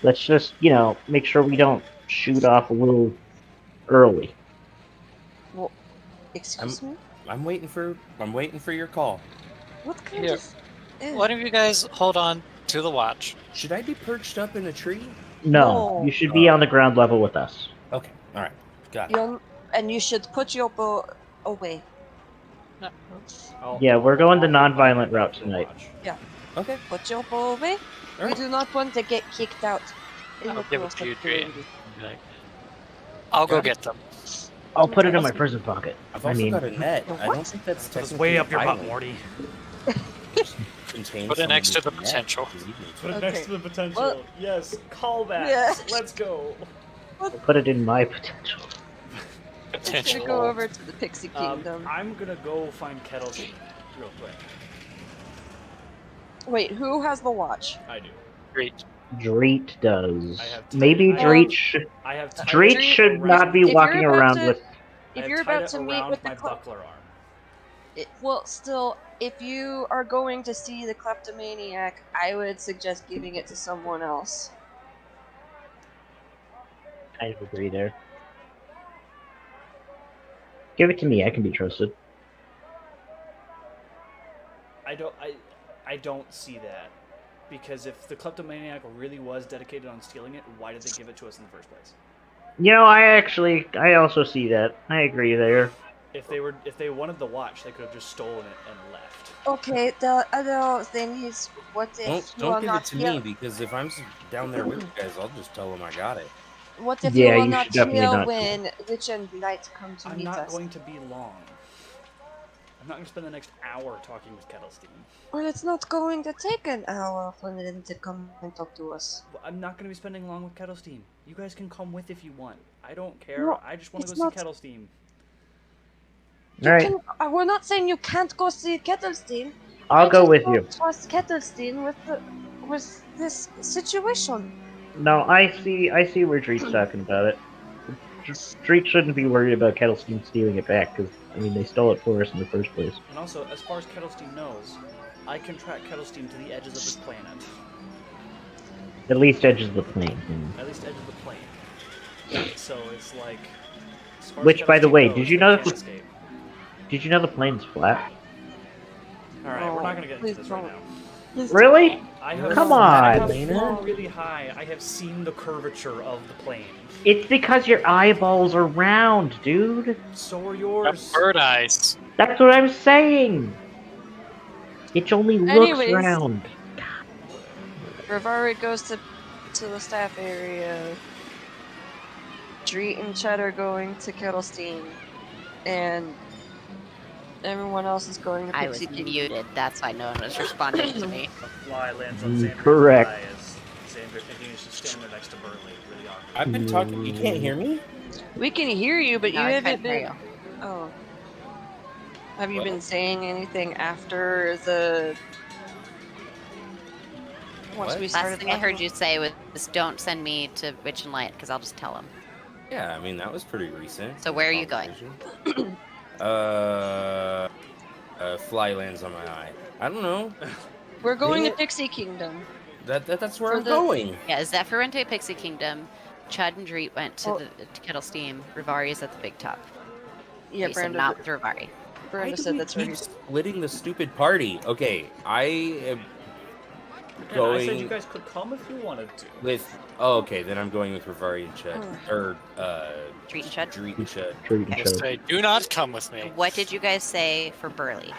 Let's just, make sure we don't shoot off a little early. Well, excuse me? I'm waiting for your call. What kind Here. of... Ew. One of you guys hold on to the watch. Should I be perched up in a tree? No, No. you should be on the ground level with us. Okay, all right, got it. And you should put your bow away. Yeah, we're going the I'll non-violent go route back to tonight. watch. Okay, Put your bow away. all We right. do not want to get kicked out. In I'll the give it course to of you, the Dre. community. Like, I'll go Got it. get them. I'll put it in my prison pocket. I've I also mean, got a net. I What? don't think that's It's technically way up your butt, violent. Morty. Contains Put it next to the someone with a net potential. is even Put it Okay. next to the potential. Well- Yes, callbacks. Yeah. Let's go. I'll put it in my potential. We should Potential. go over to the Pixie Kingdom. I'm gonna go find Kettlestein real quick. Wait, who has the watch? I do. Great. Dreet does. I have Maybe I have- Dreet should. I have tied Dreet it should around- not be If you're walking about around to- with. I If have you're tied about it to meet around with the my cl- buckler arm. well, still, if you are going to see the kleptomaniac, I would suggest giving it to someone else. Kind of agree there. Give it to me. I can be trusted. I don't see that. Because if the kleptomaniac really was dedicated on stealing it, why did they give it to us in the first place? I also see that. I agree there. If they wanted the watch, they could have just stolen it and left. Okay, the other thing is, what if you Don't are give it not to here? me because if I'm down there with you guys, I'll just tell them I got it. What if Yeah, you are you not should definitely here not do when Witch and Light come to I'm meet not us? going to be long. I'm not going to spend the next hour talking with Kettlestein. Well, it's not going to take an hour for them to come and talk to us. Well, I'm not going to be spending long with Kettlestein. You guys can come with if you want. I don't care. No, I just want to it's go not- see Kettlestein. You Alright, can, we're not saying you can't go see Kettlestein. I'll I go just with don't you. Trust Kettlestein with this situation. No, I see where Dreet's talking about it. Dreet shouldn't be worried about Kettlestein stealing it back, because, they stole it for us in the first place. And also, as far as Kettlestein knows, I can track Kettlestein to the edges of this planet. At least edges of the plane. At least edge of the plane. So it's like... as far as Which, by the Kettlestein way, goes, did you they know can't that- escape. Did you know the plane's flat? Alright, we're not going to get into Please this right don't. now. Really? I have, Come I on. have flown really high. I have seen the curvature of the plane. It's because your eyeballs are round, dude. So are yours. Bird eyes. That's what I'm saying. It only looks Anyways. round. Rivari goes to the staff area. Dreet and Chet are going to Kettlestein. And everyone else is going to I was Pixie Kingdom. muted. That's why no one was responding to me. A fly lands on Xander's Correct. eye as Xander continues to stand there next to Burley, really awkward. I've been talking. You can't hear me? We can hear you, but No, you I haven't couldn't hear been. you. Oh. Have you What? been saying anything after the? Once What? we started. Last thing I heard you say was, "Don't send me to Witch and Light," because I'll just tell him. Yeah, that was pretty recent. So where are you going? Conversation. Fly lands on my eye. I don't know. We're going Dang to it. Pixie Kingdom. That's where For I'm the- going. Yeah, Zephyr went to Pixie Kingdom. Chud and Dreet went to Oh. to Kettlestein. Rivari is at the big top. Yeah, Okay, so Brenda. not with Rivari. Why Brenda do said we that's where keep he's. splitting the stupid party? Okay, I am Again, I said going you guys could come if you wanted to. with. Oh, okay, then I'm going with Rivari and Chet. Or Dreet and Chud. Dreet and Chet. Dreet and Just Chud. say, do not come with me. What did you guys say for Burley?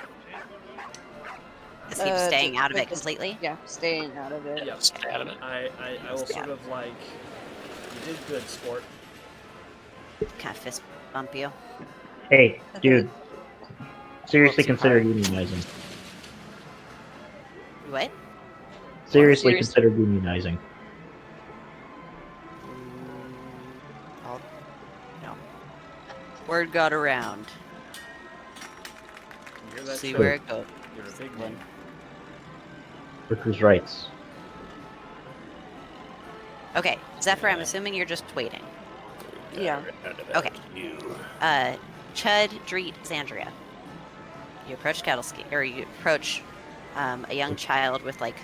Is he staying out of it completely? Yeah, staying out of it. Yep. Stay out of it. I will sort of like, you did good, sport. Kind of fist bump you. Hey, dude, seriously Whoops, consider pardon. unionizing. What? Seriously Serious- consider unionizing. I'll, no. Word got around. You hear that? See Chad? where it goes. You're a big One. man. Workers' rights. Okay, Zephyr, I'm assuming you're just waiting. Yeah. Okay. You. Chud, Dreet, Xandria. You approach Kettleski, or you approach a young child with like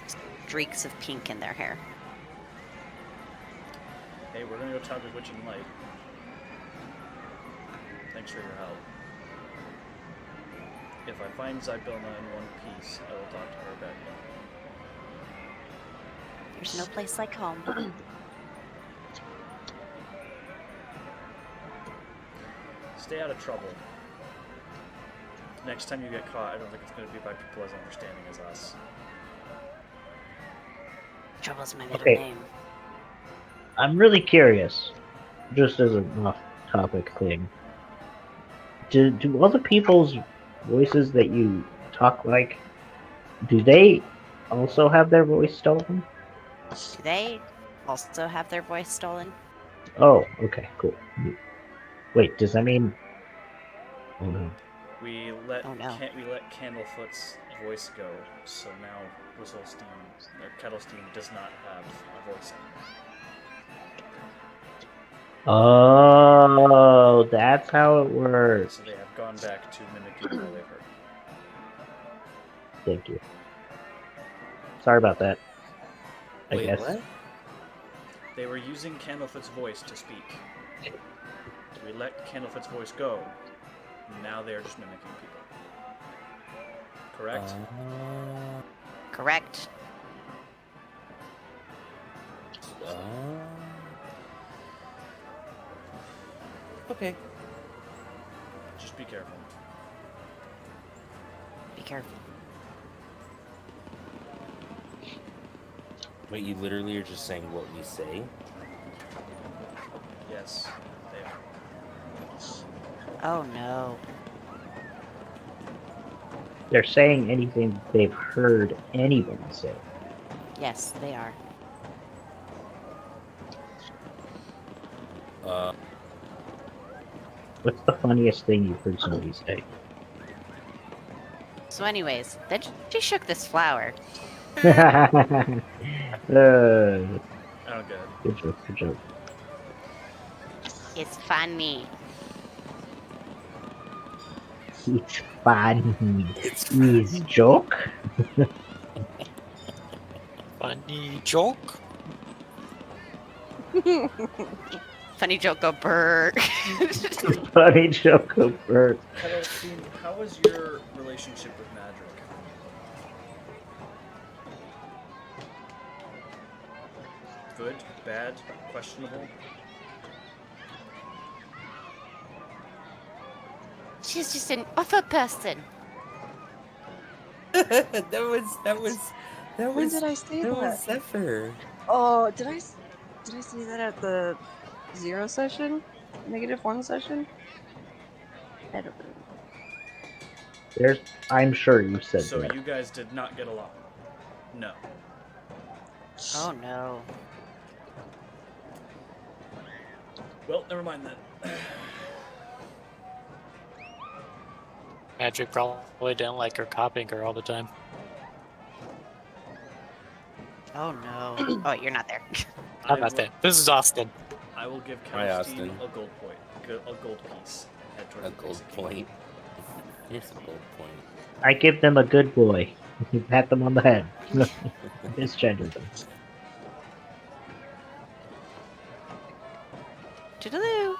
streaks of pink in their hair. Hey, we're gonna go talk with Witching Light. Thanks for your help. If I find Zybilna in one piece, I will talk to her about you. There's no place like home. Stay out of trouble. Next time you get caught, I don't think it's going to be by people as understanding as us. Trouble's my middle Okay. name. I'm really curious, just as an off-topic thing. Do all the people's voices that you talk like, do they also have their voice stolen? Do they also have their voice stolen? Oh, okay, cool. Wait, does that mean? Oh no. We let Oh, no. we let Candlefoot's voice go, so now Whistlestein or Kettlestein does not have a voice anymore. Oh, that's how it works. So they have gone back to mimicking all they've heard. Thank you. Sorry about that. I Wait, guess. what? They were using Candlefoot's voice to speak. We let Candlefoot's voice go. Now they are just mimicking people. Correct? Correct. Okay. Just be careful. Be careful. Wait, you literally are just saying what we say? Yes, they are. Oh no. They're saying anything they've heard anyone say. Yes, they are. What's the funniest thing you've heard somebody say? So, anyways, then she shook this flower. I don't get it. Good joke, good joke. It's funny. It's funny. It's joke. Funny joke. Funny joke, go bird. Funny joke of bird. Kettlestein, how was your relationship with Madrick? Good, bad, questionable? She's just an awful person. that was When did I say that that? was Zephyr. Oh, did I say that at the 0 session? -1 session? I don't know. I'm sure you said So that. you guys did not get along? No. Oh no. Well, never mind then. Magic probably didn't like her copying her all the time. Oh no. Oh, you're not there. I I'm not will- there. This is Austin. I will give Hi, Kettlestein Austin. a gold point. A gold piece. Head towards A the gold basic point. Here's a gold point. I give them a good boy. Pat them on the head. Misgender them. Toodaloo.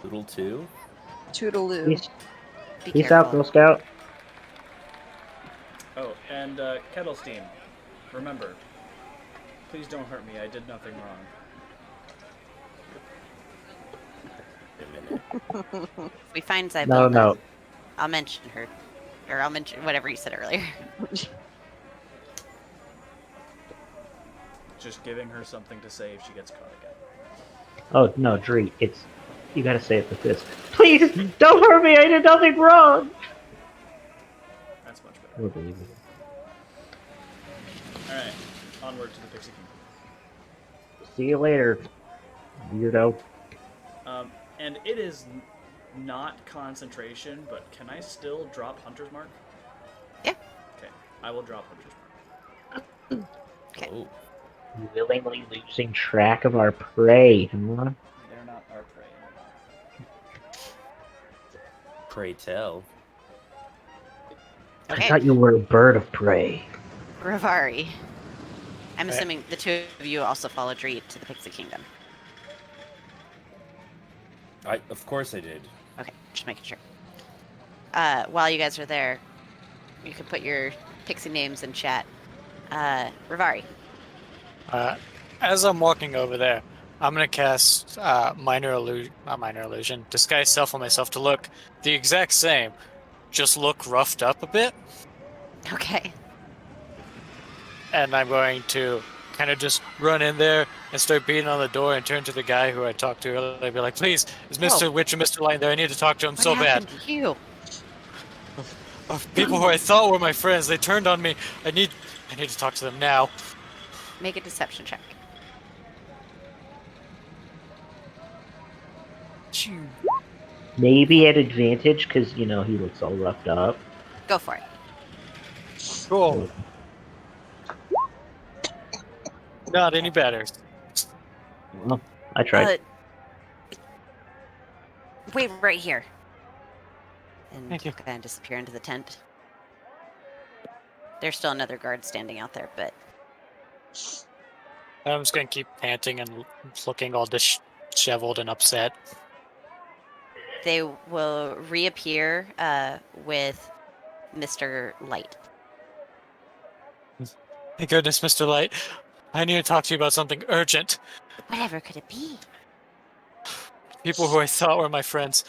Doodle 2? Toodaloo. Peace, Be peace out, careful. Girl Scout. Oh, and Kettlestein, remember, please don't hurt me. I did nothing wrong. A minute. If we find Zybilna, No. I'll mention her. Or I'll mention whatever you said earlier. Just giving her something to say if she gets caught again. Oh no, Dree, it's you gotta say it with this. Please don't hurt me. I did nothing wrong. That's much better. We'll believe it. All right, onward to the Pixie Kingdom. See you later, weirdo. And it is not concentration, but can I still drop Hunter's Mark? Yeah. Okay, I will drop Hunter's Mark. Okay. Oh, Willingly losing track of our prey, huh? They're not our prey. pray tell. I Okay. thought you were a bird of prey. Gravari. I'm Right. assuming the two of you also followed Reed to the Pixie Kingdom. Of course I did. Okay, just making sure. While you guys are there, you can put your pixie names in chat. Rivari. As I'm walking over there, I'm gonna cast not minor illusion, disguise self on myself to look the exact same, just look roughed up a bit, Okay. and I'm going to kind of just run in there and start beating on the door and turn to the guy who I talked to earlier. I'd be like, "Please, is Mr. Oh. Witch and Mr. Light there? I need to talk to him What so bad." happened to you? People who I thought were my friends, they turned on me. I need to talk to them now. Make a deception check. Maybe at advantage, because, he looks all roughed up. Go for it. Cool. Not any better. Well, I tried. Wait right here. And Thank you. kind of disappear into the tent. There's still another guard standing out there, but I'm just gonna keep panting and looking all disheveled and upset. they will reappear with Mr. Light. Thank goodness, Mr. Light. I need to talk to you about something urgent. Whatever could it be? People who I thought were my friends,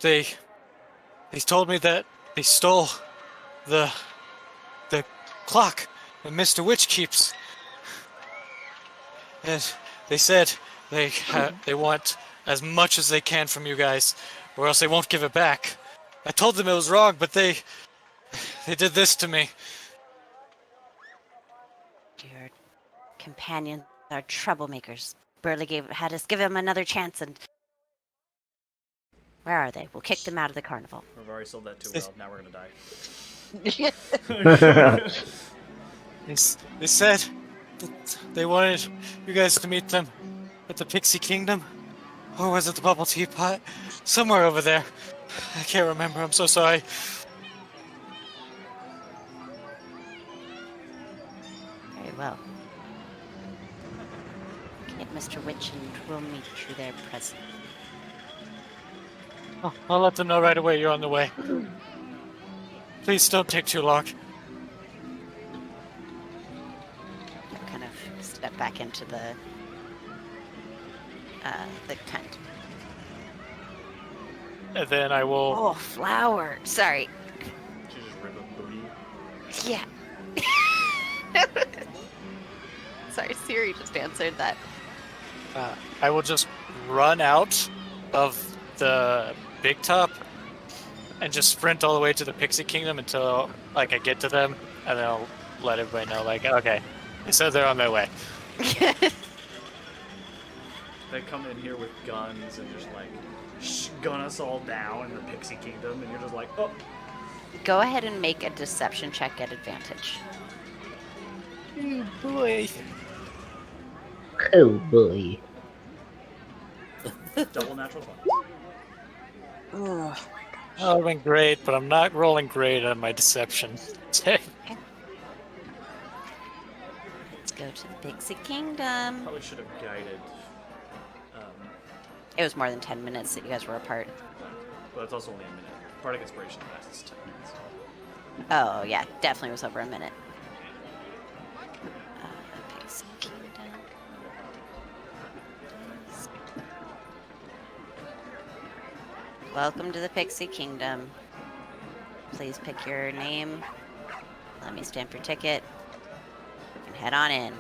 they told me that they stole the clock that Mr. Witch keeps, and they said they want as much as they can from you guys, or else they won't give it back. I told them it was wrong, but they did this to me. Your companions are troublemakers. Burley had us give him another chance, and where are they? We'll kick them out of the carnival. We've already sold that too well. Now we're gonna die. They said that they wanted you guys to meet them at the Pixie Kingdom, or was it the Bubble Teapot? Somewhere over there. I can't remember. I'm so sorry. Very well. Get Mr. Witch and we'll meet you there presently. Oh, I'll let them know right away you're on the way. Please don't take too long. I'll kind of step back into the tent. And then I will. Oh, flower. Sorry. She just rip a booty. Yeah. Sorry, Siri just answered that. I will just run out of the big top and just sprint all the way to the Pixie Kingdom until I get to them, and then I'll let everybody know, okay, they said they're on their way. They come in here with guns and just gun us all down in the Pixie Kingdom, and you're just like, oh. Go ahead and make a deception check at advantage. Oh boy. Oh boy. Double natural 20. That would have been great, but I'm not rolling great on my deception. Let's go to the Pixie Kingdom. Probably should have guided. It was more than 10 minutes that you guys were apart. But it's also only a minute. Bardic Inspiration lasts 10 minutes. Oh, yeah, definitely was over a minute. Pixie Kingdom. Welcome to the Pixie Kingdom. Please pick your name. Let me stamp your ticket. And head on in.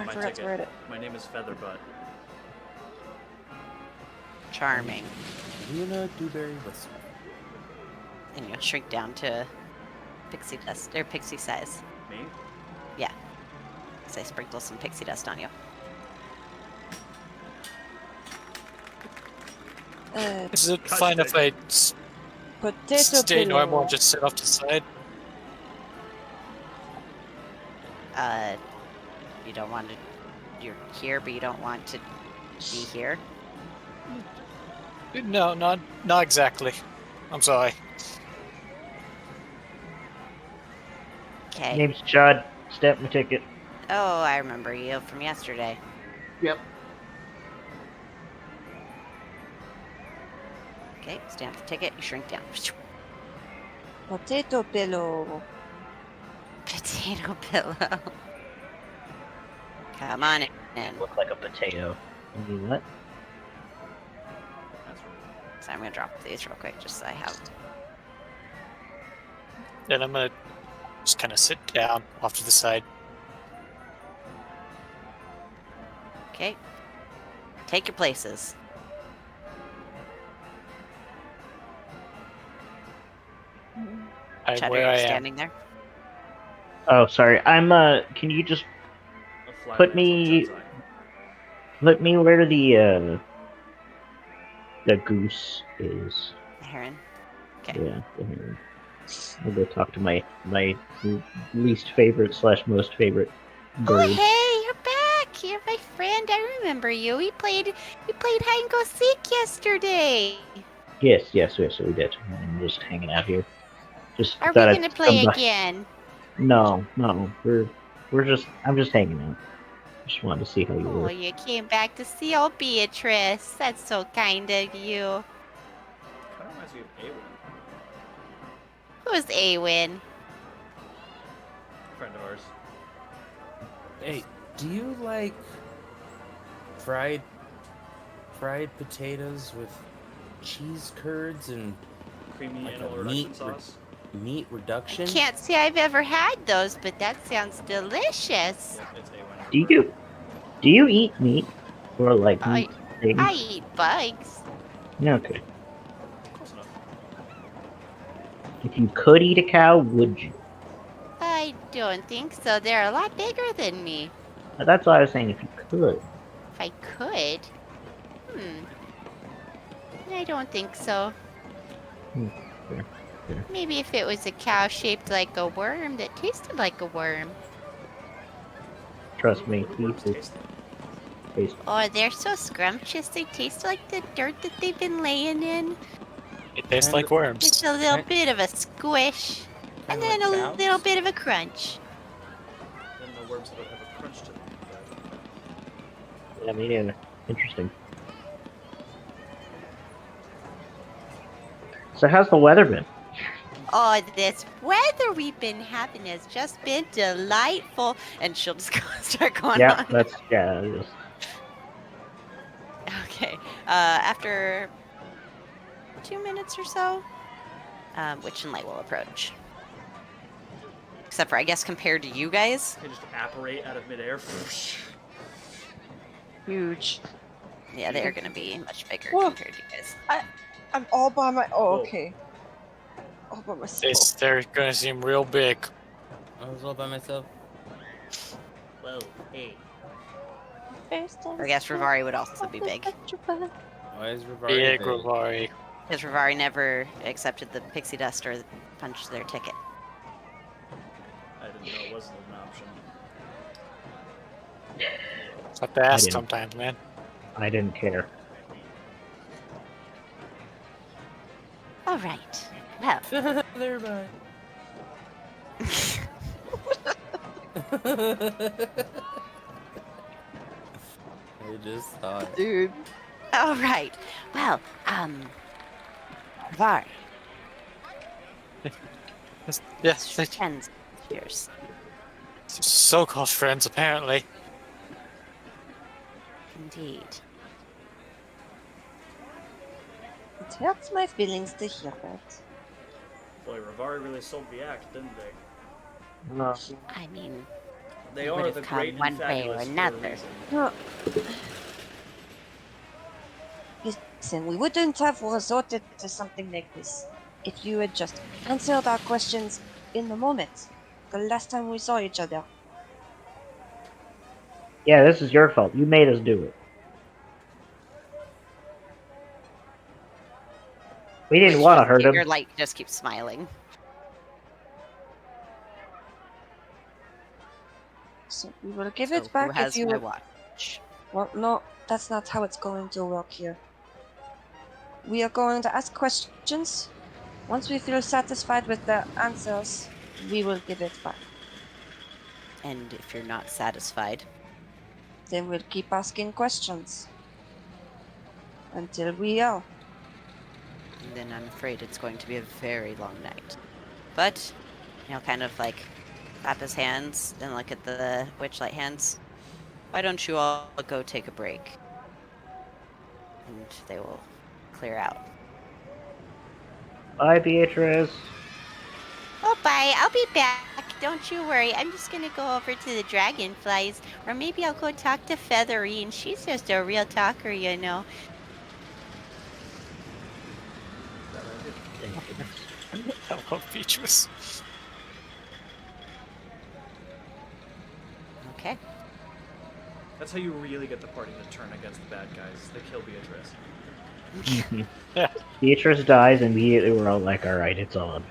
my forgot to ticket. write it. My name is Featherbutt. Charming. Luna Dewberry Whistle. And you'll shrink down to pixie dust or pixie size. Me? Yeah. So I sprinkle some pixie dust on you. Is it Gosh, fine if I Potato stay pillow. normal and just sit off to the side? You don't want to. You're here, but you don't want to be here. No, not exactly. I'm sorry. Okay. Name's Judd. Stamp my ticket. Oh, I remember you from yesterday. Yep. Okay, stamp the ticket. You shrink down. Potato pillow. Potato pillow. Come on in. Look like a potato. What? That's right. So I'm gonna drop these real quick, just so I have. Then I'm gonna just kind of sit down off to the side. Okay. Take your places. Cheddar, Where you're I am. standing there. Oh, sorry. I'm. Can you just A flat Put man's me- on Chad's eye. let me where the goose is? The heron. Okay. Yeah. The heron. I'll go talk to my least favorite / most favorite Oh, bird. hey, you're back. You're my friend. I remember you. We played hide and go seek yesterday. Yes, we did. I'm just hanging out here. Just Are we thought I'd gonna play come by. again? No. We're just. I'm just hanging out. Just wanted to see how you Oh, were. you came back to see old Beatrice. That's so kind of you. Kind of reminds me of Awen, Who's Awen? friend of ours. Hey, do you like fried potatoes with cheese curds and Creamy Like animal a reduction meat sauce. meat reduction? Can't say I've ever had those, but that sounds delicious. Yep, it's Awen. Do you eat meat or like I- meat things? I eat bugs. Okay. Close enough. If you could eat a cow, would you? I don't think so. They're a lot bigger than me. That's what I was saying. If you could. If I could. I don't think so. Fair. Maybe if it was a cow shaped like a worm that tasted like a worm. Trust me, What do worms beef taste like? tastes. Oh, they're so scrumptious. They taste like the dirt that they've been laying in. It tastes Kind like of- worms. It's a little Right. bit of a squish. And Kinda then like a cows? little bit of a crunch. Then the worms don't have a crunch to them. Yeah, me neither. Interesting. So how's the weather been? Oh, this weather we've been having has just been delightful. And she'll just start going Yeah, on. it is. Okay. After 2 minutes or so, Witch and Light will approach. Except for, I guess, compared to you guys. They just apparate out of midair. Huge. Yeah, they're going to be much bigger Whoa. compared to you guys. I'm all by my. Oh, Whoa. okay. All by myself. They're gonna seem real big. I was all by myself. Whoa, hey. I guess Rivari would also be big. Why is Rivari Big big? Rivari. Because Rivari never accepted the pixie dust or punched their ticket. I didn't know it wasn't an option. Have to ask didn't. sometimes, man. I didn't care. All right. Well, There, bye. I just thought. Dude. all right. Well, Rivari. Yes, they're Friends of yours. so-called friends, apparently. Indeed. It hurts my feelings to hear that. Boy, Rivari really sold the act, didn't they? I mean, They He are would the have great come one and way or fabulous for a another. reason. No. Listen, we wouldn't have resorted to something like this if you had just answered our questions in the moment, the last time we saw each other. Yeah, this is your fault. You made us do it. We didn't want to hurt him. Your light just keeps smiling. So we will give So it who back if has you. my watch? Well, no, that's not how it's going to work here. We are going to ask questions. Once we feel satisfied with the answers, we will give it back. And if you're not satisfied, Then we'll keep asking questions until we are. then I'm afraid it's going to be a very long night. But he'll kind of like clap his hands and look at the witchlight hands. Why don't you all go take a break? And they will clear out. Bye, Beatrice. Oh, bye. I'll be back. Don't you worry. I'm just going to go over to the dragonflies. Or maybe I'll go talk to Feathery. And she's just a real talker, you know. I love Beatrice. Okay. That's how you really get the party to turn against the bad guys. They kill Beatrice. Beatrice dies, and immediately we're all like, alright, it's on.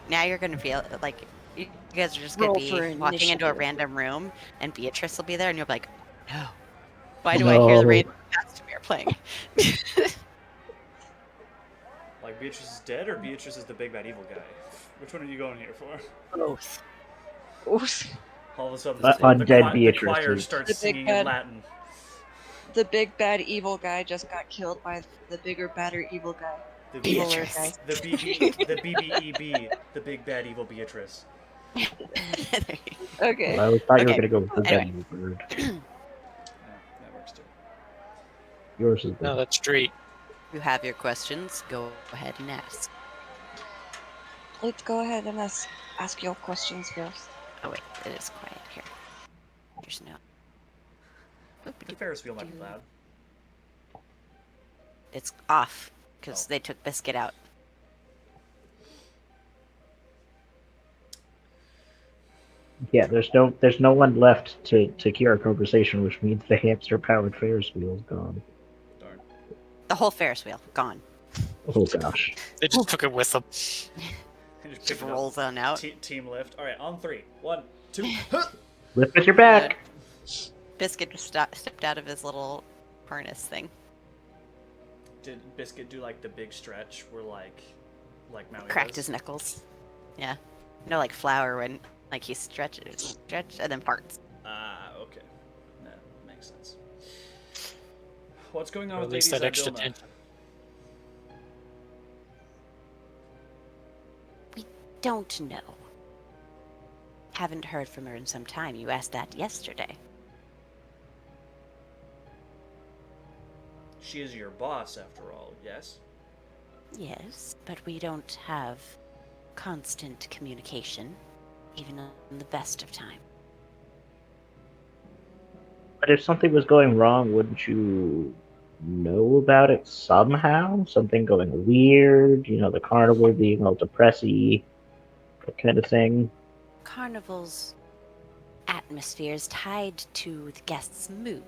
Now you're going to feel like you guys are just going Roll to for be walking into a initiative. random room and Beatrice will be there and you'll be like, no. Why do I hear the No. random Castamere playing? Like Beatrice is dead, or Beatrice is the big bad evil guy? Which one are you going here for? Both. Oof. All of a sudden, Undead the Beatrice choir is- starts The big singing bad- in Latin. The big bad evil guy just got killed by the bigger, badder evil guy. The Eviler Beatrice. guy. The BBEB, the big bad evil Beatrice. Okay. Well, I thought you were Okay. gonna go with the Anyway. Evil Bird. Yeah, that works too. Yours is No, the that's Street. You have your questions. Go ahead and ask. Let's go ahead and ask your questions first. Oh, wait. It is quiet here. There's no. The Ferris wheel might be loud. It's off because Oh. they took Biscuit out. Yeah, there's no one left to cure our conversation, which means the hamster-powered Ferris wheel is gone. Darn. The whole Ferris wheel gone. Oh gosh. They just took it with them. Just Just pick it up. rolls on out. Team lift. All right, on 3. 1, 2. Lift with your back. Biscuit just stepped out of his little harness thing. Did Biscuit do like the big stretch where like Maui Cracked does? his knuckles. Yeah. No, like flour when like he stretches and then parts. Ah, okay. That makes sense. What's going on Or with at least Lady that extra Zybilna? tension. Don't know. Haven't heard from her in some time. You asked that yesterday. She is your boss, after all, yes? Yes, but we don't have constant communication, even on the best of time. But if something was going wrong, wouldn't you know about it somehow? Something going weird, the carnival being all depressy, that kind of thing. Carnival's atmosphere is tied to the guests' moods,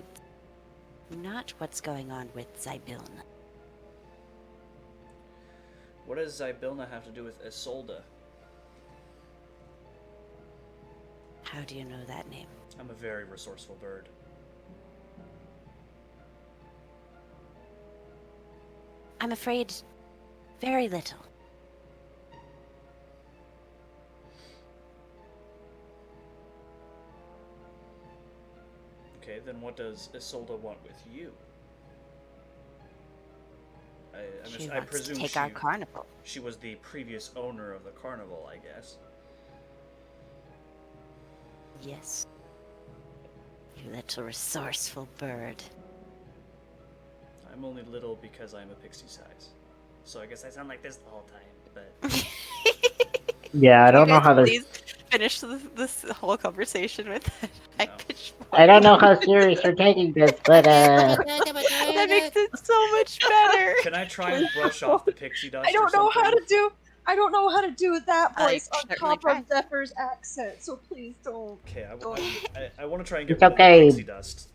not what's going on with Zybilna. What does Zybilna have to do with Isolde? How do you know that name? I'm a very resourceful bird. I'm afraid very little. Okay, then what does Isolde want with you? She I wants presume to take our carnival. she was the previous owner of the carnival, I guess. Yes. You little resourceful bird. I'm only little because I'm a pixie size. So I guess I sound like this the whole time, but... Yeah, I don't know how Please, finish this whole conversation with high pitched voice. I don't know how serious you're taking this, but That makes it so much better. Can I try and brush off the pixie dust? I don't know how to do. I don't know how to do that I voice on certainly top try. of Zephyr's accent, so please don't. Okay, I want to try and get It's rid of okay. the pixie dust.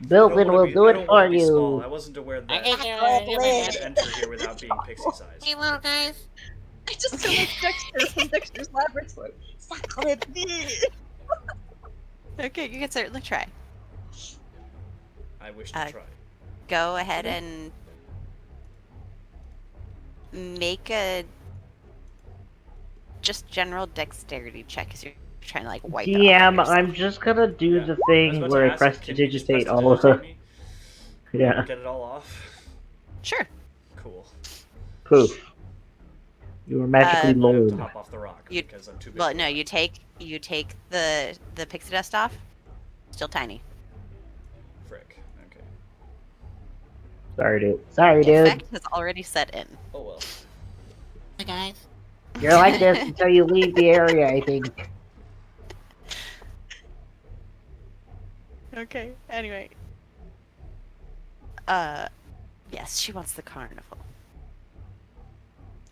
Milton will do I it don't for wanna be small. you. I wasn't aware that Okay, I could enter here without being pixie sized. hey, little guys. I just feel like Dexter from Dexter's Laboratory. Okay, you can certainly try. I wish to try. Go ahead and make a just general dexterity check because you're trying to like wipe it off. DM, of yourself. I'm just gonna do Yeah, the I was thing about where to I ask, press can you just digitate press all of digitate the. me? Yeah. Get it all off. Sure. Cool. Poof. You were magically I have to lowered. hop off the rock You- because I'm too big. Well, for no, that. you take the pixie dust off. Still tiny. Frick. Okay. Sorry, dude. Sorry, The dude. effect has already set in. Oh well. Hey, guys. You're like this until you leave the area, I think. Okay. Anyway. Yes, she wants the carnival.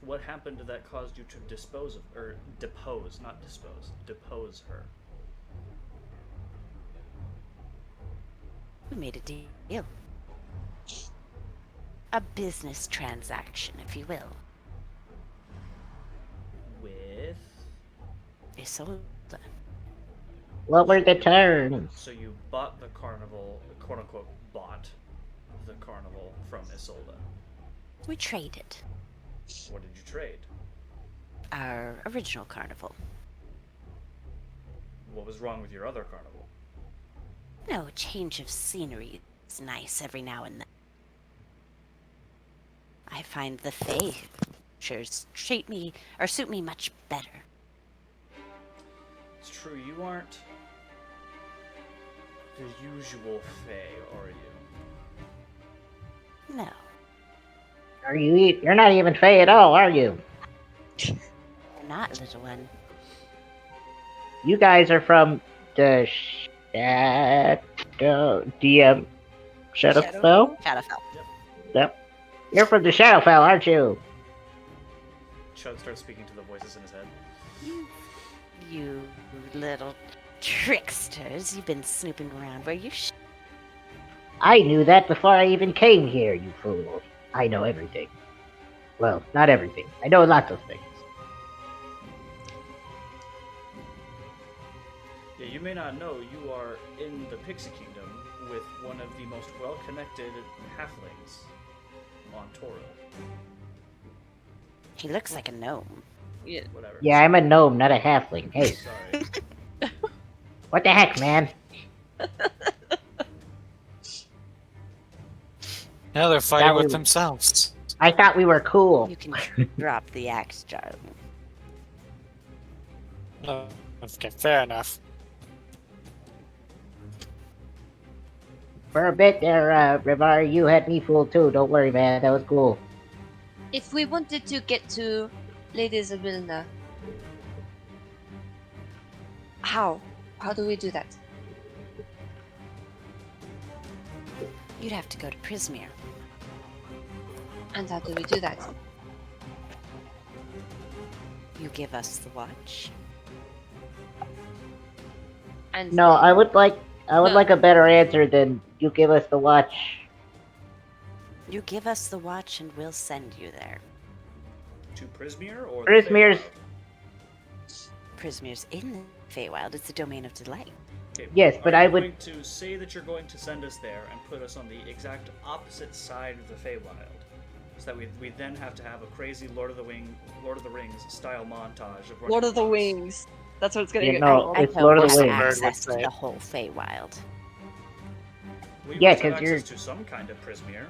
What happened that caused you to depose, not dispose, depose her? We made a deal. A business transaction, if you will. With? Isolde. What were the terms? So you bought the carnival, quote unquote, bought the carnival from Isolde. We traded. What did you trade? Our original carnival. What was wrong with your other carnival? No, a change of scenery is nice every now and then. I find the Fae treat me or suit me much better. It's true, you aren't the usual Fae, are you? No, Are you? You're not even Fae at all, are you? you're not, little one. You guys are from the Shadow DM Shadowfell. Shadowfell. Yep. You're from the Shadowfell, aren't you? Chud starts speaking to the voices in his head. You little tricksters! You've been snooping around where you I knew that before I even came here, you fool. I know everything. Well, not everything. I know lots of things. Yeah, you may not know you are in the Pixie Kingdom with one of the most well-connected halflings on Toro. He looks like a gnome. Yeah. Whatever. Yeah, I'm a gnome, not a halfling. Hey, Sorry. what the heck, man? Now they're fighting That with was- themselves. I thought we were cool. You can drop the axe, darling. Okay, fair enough. For a bit there, Rivar, you had me fooled too. Don't worry, man. That was cool. If we wanted to get to Lady Isabella, how? How do we do that? You'd have to go to Prismere. And how do we do that? You give us the watch. And No, I would like a better answer than you give us the watch. You give us the watch and we'll send you there. To Prismere or Prismere's- Prismere's in the Feywild. It's the domain of delight. Okay, Yes, but are I you would- going to say that you're going to send us there and put us on the exact opposite side of the Feywild, so that we then have to have a crazy Lord of the Rings style montage of Lord of the running Wings. That's what it's gonna You get know, called. I it's don't Lord of the have Wings. access Bird to would say. the whole Feywild. We Yeah, must have 'cause you're- access to some kind of Prismere.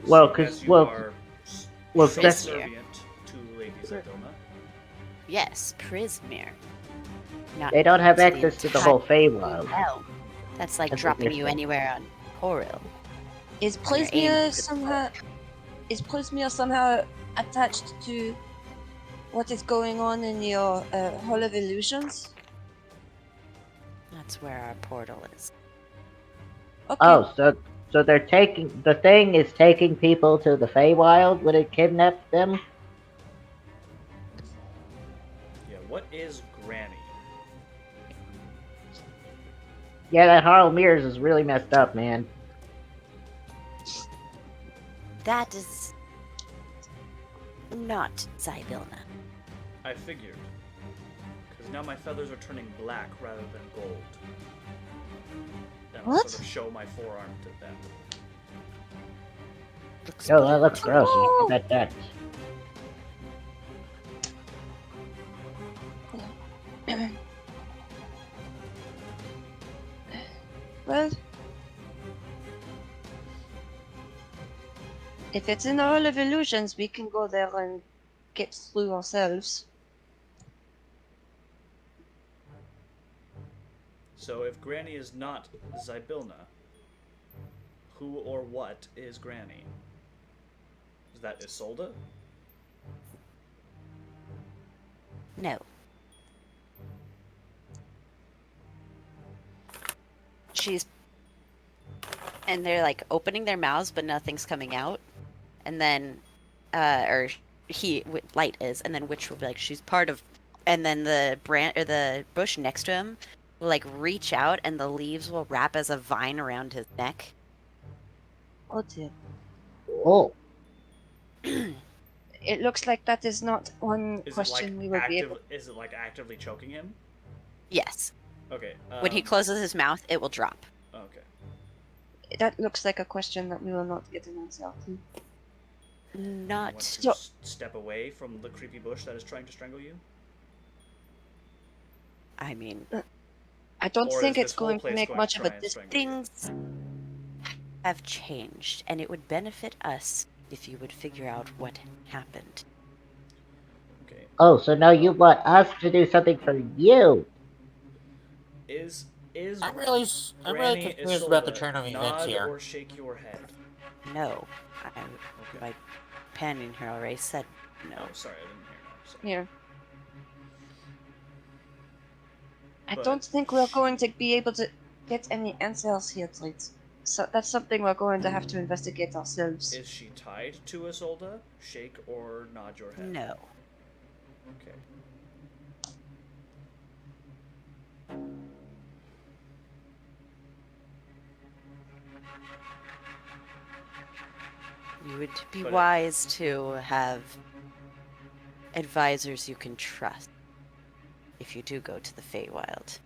Well, seeing 'cause- as you well- are well, so that's- subservient to Lady Zadoma. Yes, Prismere. Not They don't have to access to the whole Feywild. Hell, that's like That's what dropping you're you saying. anywhere on Horil. Is on your aim. Plasmia somehow attached to what is going on in your Hall of Illusions? That's where our portal is. Okay. Oh, so they're taking the thing is taking people to the Feywild when it kidnaps them. Yeah, what is Granny? Yeah, that Harl Mears is really messed up, man. That is not Zybilna. I figured. Because now my feathers are turning black rather than gold. And I'll What? sort of show my forearm to them. Looks Yo, that blue looks to gross. me. Oh! That. Well, if it's in the Hall of Illusions, we can go there and get through ourselves. So if Granny is not Zybilna, who or what is Granny? Is that Isolde? No. She's... And they're like opening their mouths, but nothing's coming out. And then, or Light is, and then Witch will be like, she's part of... And then the branch, or the bush next to him will like reach out and the leaves will wrap as a vine around his neck. Oh dear. Oh, It looks like that is not one Is question we will be able. Is it like actively choking him? Yes. Okay. When he closes his mouth, it will drop. Okay. That looks like a question that we will not get an answer to. You want Not... to step away from the creepy bush that is trying to strangle you? I mean, I don't Or think is it's this whole going to place make going much to of a try and difference. strangle you? things have changed, and it would benefit us if you would figure out what happened. Okay. oh, so now you want us to do something for you? Is I'm really Granny confused about the Isolde turn of events nod here. or shake your head? No. Okay. My companion here already said no. Oh, sorry, I didn't hear that. Sorry. Yeah. I But don't think we're going to be able to get any answers here tonight. So that's something we're going to have to investigate ourselves. Is she tied to Isolde? Shake or nod your head? No. Okay. You would be But wise to have advisors you can trust if you do go to the Feywild.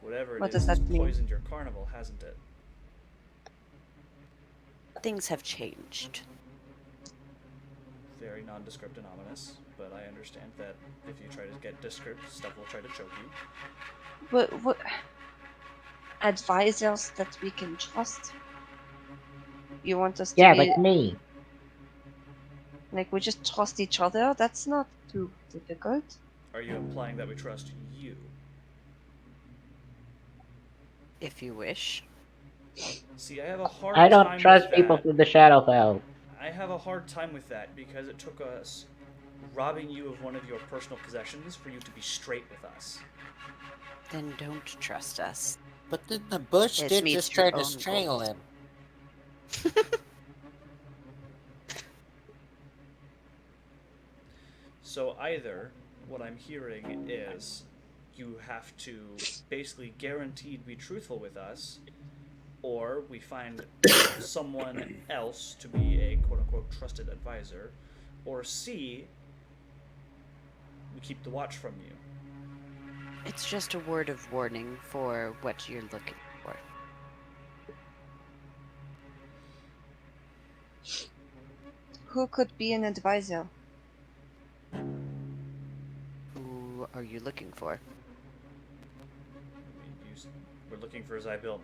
Whatever it What is, does that has mean? poisoned your carnival, hasn't it? Things have changed. Very nondescript and ominous, but I understand that if you try to get descript, stuff will try to choke you. What advisors that we can trust? You want us to Yeah, be like me. like we just trust each other? That's not too difficult. Are you implying that we trust you? If you wish. See, I have a hard I time don't trust with people that. through the Shadowfell. I have a hard time with that because it took us robbing you of one of your personal possessions for you to be straight with us. Then don't trust us. But then the bush It did meets just your try to own strangle goals. him. So either what I'm hearing is you have to basically guarantee to be truthful with us, or we find someone else to be a quote-unquote trusted advisor, or C, we keep the watch from you. It's just a word of warning for what you're looking for. Who could be an advisor? Who are you looking for? We're looking for Zybilna.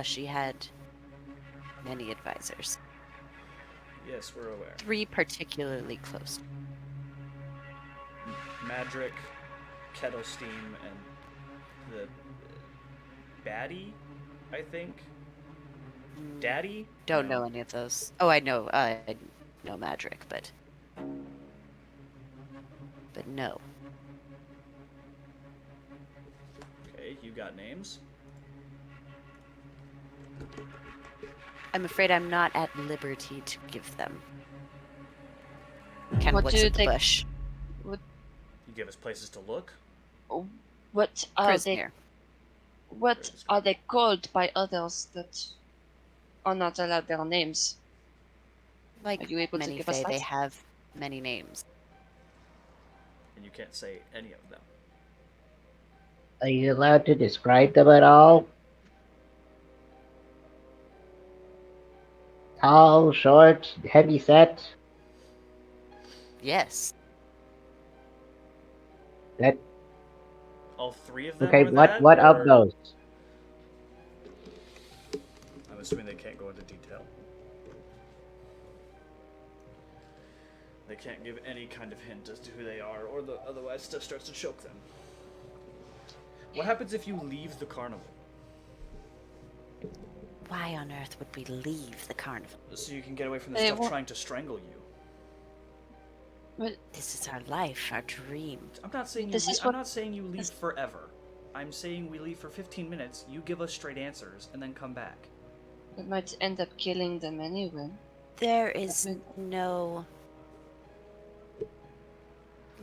She had many advisors. Yes, we're aware. 3 particularly close. Madrick, Kettlesteam, and the baddie, I think. Daddy? Don't No. know any of those. Oh, I know Madrick, but but no. Okay, you got names. I'm afraid I'm not at liberty to give them. Kind of What looks do at the they? bush. You give us places to look. What are they? Prismere. What are they called by others that are not allowed their names? Like Are you able to many give us Fae, they that? have many names. And you can't say any of them. Are you allowed to describe them at all? Tall, short, heavy set? Yes. That All three of them okay, are that? what of or... those? I'm assuming they can't go into detail. They can't give any kind of hint as to who they are, or otherwise stuff starts to choke them. What happens if you leave the carnival? Why on earth would we leave the carnival? So you can get away from the They stuff won't- trying to strangle you. But This is our life, our dream. I'm not saying This is I'm what- not saying you leave forever. I'm saying we leave for 15 minutes, you give us straight answers, and then come back. it might end up killing them anyway. There is mean- no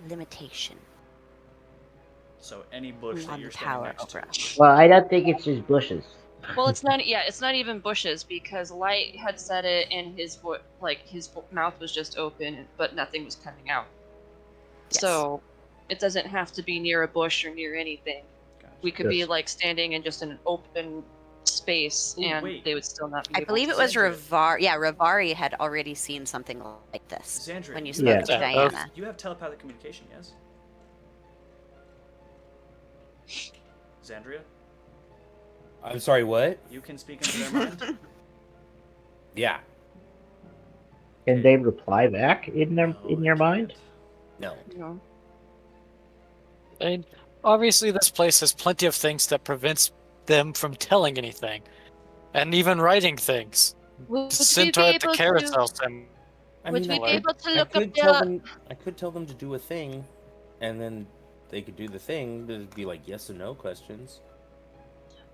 limitation So any bush that on you're the standing power next over to. us. Well, I don't think it's just bushes. Well, it's not. Yeah, it's not even bushes because Light had said it, and his mouth was just open, but nothing was coming out. Yes. So it doesn't have to be near a bush or near anything. Gotcha. We could be Yes. like standing in just an open space, Ooh, and wait. they would still not be. I able believe to it was see. Rivari. Yeah, Rivari had already seen something like this Xandria, when you you spoke Yeah. to Yeah, Diana. You have telepathic communication, yes? Xandria, I'm sorry, what? you can speak into their mind? Yeah. Can they reply back in No, in they your mind? can't. No. You know. I mean, obviously, this place has plenty of things that prevents them from telling anything, and even writing things. Would Just we sent be her at the able to? carousel sim. I Would mean, we I be could, able to I look up could tell the? them. I could tell them to do a thing, and then they could do the thing. But it'd be like yes and no questions.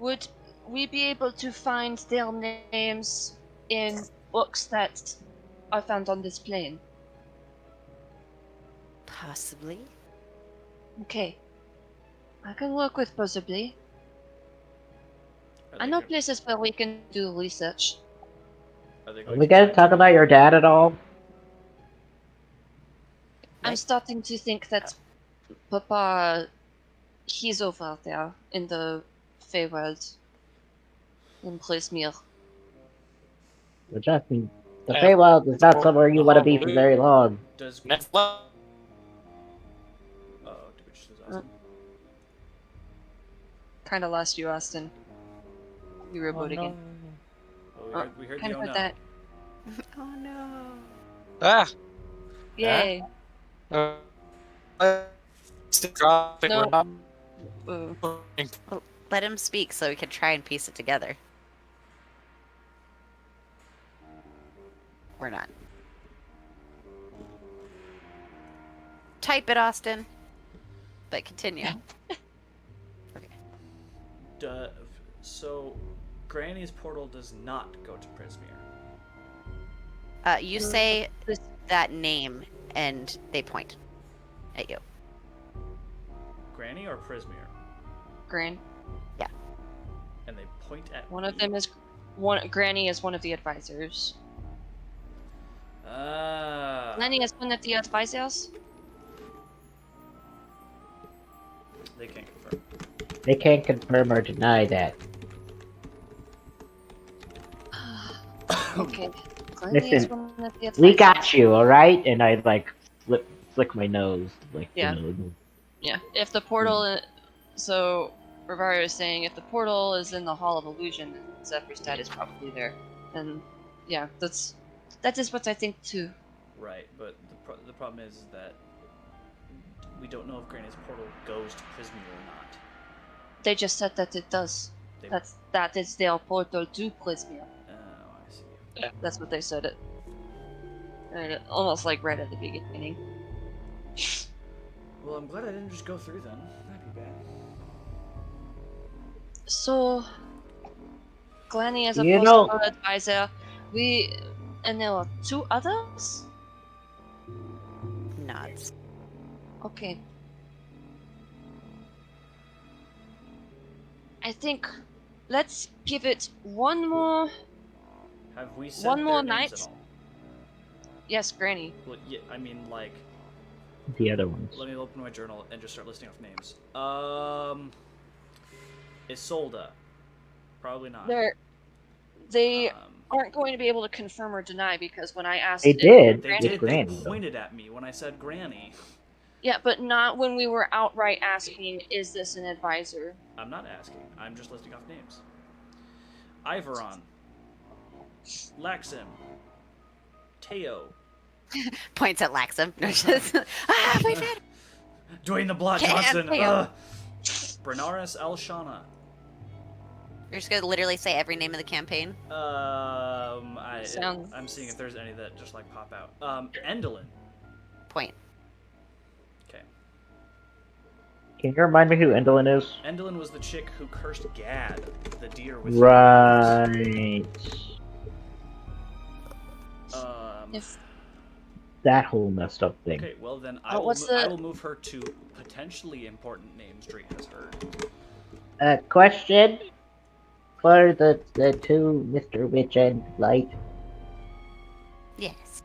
Would we be able to find their names in books that are found on this plane? Possibly. Okay. I can work with possibly. Are I they know go- places where we can do research. Are they Are going we to gonna try talk to- about your dad at all? I'm Right. starting to think that Papa, he's over there in the Feywild, in Prismere. Well, Justin, the Yeah. Feywild is not somewhere you want to be for Hallelujah. very long. Does... Netflix. Oh, which is awesome. Kind of lost you, Austin. You were Oh, booting no. in. Oh, we heard Kind the of oh heard no. that. Oh no. Ah! Yay. Still dropping. No. We're not Ooh. moving. Well, let him speak so we can try and piece it together. We're not. Type it, Austin. But continue. So, Granny's portal does not go to Prismere. You say This- that name, and they point at you. Granny or Prismere? Gran. And they point at One of me? them is Granny is one of the advisors. Granny is one of the advisors. They can't confirm. They can't confirm or deny that. Okay. Granny is Listen, one of the advisors. We got you, alright? And I, like, flick my nose. Like, Yeah. you know. Yeah. If the portal, so Rivario is saying if the portal is in the Hall of Illusion, then Zephyr's dad is probably there. And yeah, that is what I think too. Right, but the problem is that we don't know if Granny's portal goes to Prismere or not. They just said that it does. They- That is their portal to Prismere. Oh, I see. That's what they said it. And almost like right at the beginning. Well, I'm glad I didn't just go through then. That'd be bad. So, Glenny is a You know- possible advisor. And there were 2 others? Nods. Okay. I think let's give it one more. Have we said One their more names night? at all? Yes, Granny. Well, yeah, I mean, like, The other ones. let me open my journal and just start listing off names. Isolda. Probably not. They Um, aren't going to be able to confirm or deny because when I asked They if did. they Granny, did. With They Granny, though. pointed at me when I said Granny. yeah, but not when we were outright asking, is this an advisor? I'm not asking. I'm just listing off names. Iveron. Laxim. Teo. Points at Laxum. We've had Dwayne the Blot Can't Johnson. Teo. Bernaris Elshana. You're just gonna literally say every name of the campaign. Sounds- I'm seeing if there's any that just like pop out. Endolin. Point. Okay. Can you remind me who Endolin is? Endolin was the chick who cursed Gad, the deer with Right. If That whole messed up thing. Okay, well then Oh, what's the- I will move her to potentially important names Dreet has heard. Question for the two Mr. Witch and Light. Yes.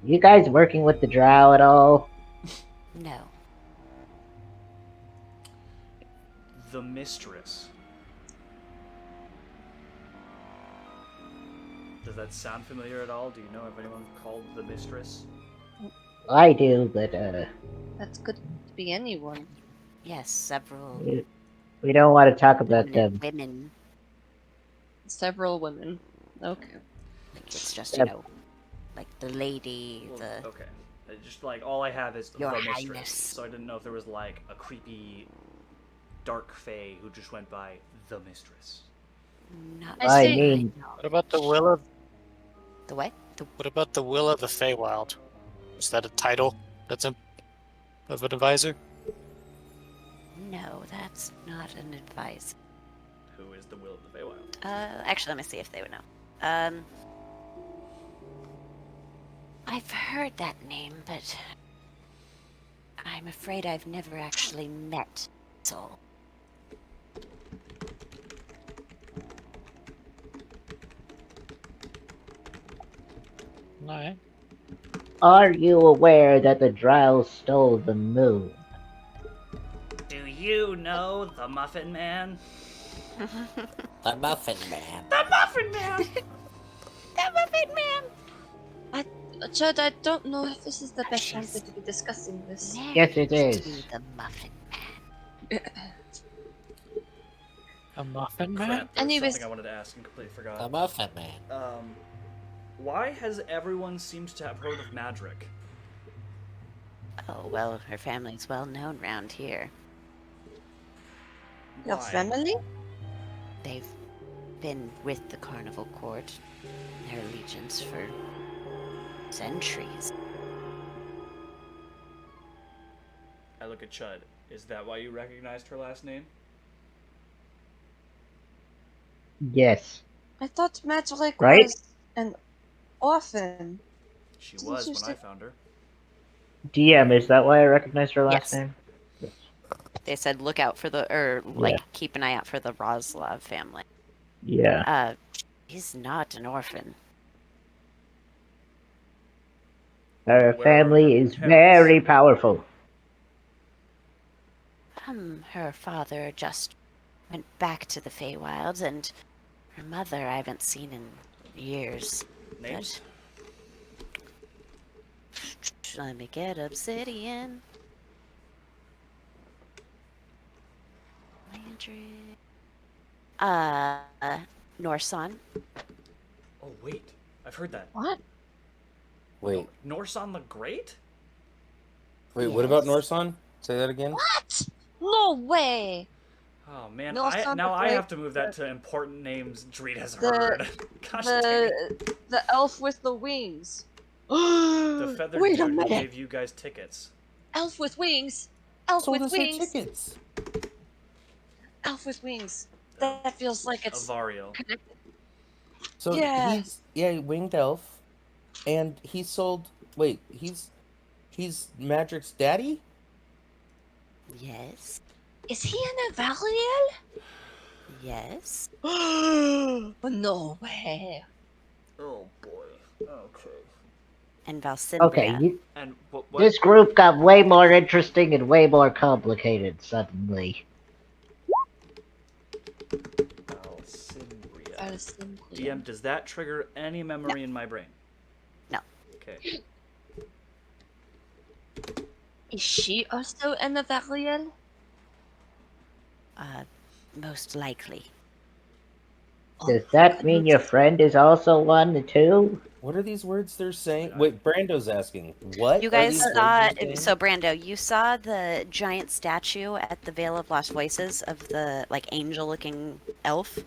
You guys working with the Drow at all? No. The Mistress. Does that sound familiar at all? Do you know of anyone called the Mistress? I do, but that could be anyone. Yes, several we don't want to talk about prominent them. women. Several women. Okay. Like it's just Yep. like the lady, Well, the okay. Just like all I have is Your the Mistress. Highness. So I didn't know if there was like a creepy dark fae who just went by the Mistress. not. I see. mean, What about the will of The what? The What about the will of the Feywild? Is that a title that's of an advisor? no, that's not an advice. Who is the Will of the Feywild? Actually, let me see if they would know. I've heard that name, but I'm afraid I've never actually met Soul. No. are you aware that the Drow stole the moon? Do you know the Muffin Man? The Muffin Man. The Muffin Man! The Muffin Man! Judd, I don't know if this is the best time to be discussing this. Yes, it Married is. to the Muffin Man. A muffin man? Crap, there was Anyways- something I wanted to ask and completely The forgot. Muffin Man. Why has everyone seems to have heard of Madrick? Oh, well, her family's well known round here. Your Why? family? They've been with the Carnival Court, their allegiance for centuries. I look at Chud. Is that why you recognized her last name? Yes. I thought Madrick Right? was an orphan. She Didn't was you when say- I found her. DM, is that why I recognized her last Yes. name? They said look out for keep an eye out for the Roslav family. Yeah. He's not an orphan. Her Where are family her is parents? very powerful. Her father just went back to the Feywilds, and her mother I haven't seen in years. Names? Let me get obsidian. Landry. Norson. Oh wait, I've heard that. What? Wait, Norson the Great? what about Yes. Norson? Say that again. What? No way! Oh man, Norson now the I Great- have to move that to important names Dreed has The- heard. Gosh dang it. The elf with the wings. The feathered Wait a dude who minute. gave you guys tickets. Elf with wings. Elf Sold with us our wings. tickets. Elf with wings. That feels like it's Avariel. connected. So Yeah. he's winged elf, and he sold. Wait, he's Madric's daddy. Yes. Is he an Avaliel? Yes. No way. Oh boy. Okay. And Valsymbria. Okay, And what? this group got way more interesting and way more complicated suddenly. Valsymbria. Valsymbria. DM, does that trigger any memory in my brain? No. Okay. Is she also an Avaliel? Most likely. Does that mean your friend is also one too? What are these words they're saying? Wait, Brando's asking. What You are guys these words saw, they're saying? so Brando, you saw the giant statue at the Veil of Lost Voices of the like angel-looking elf.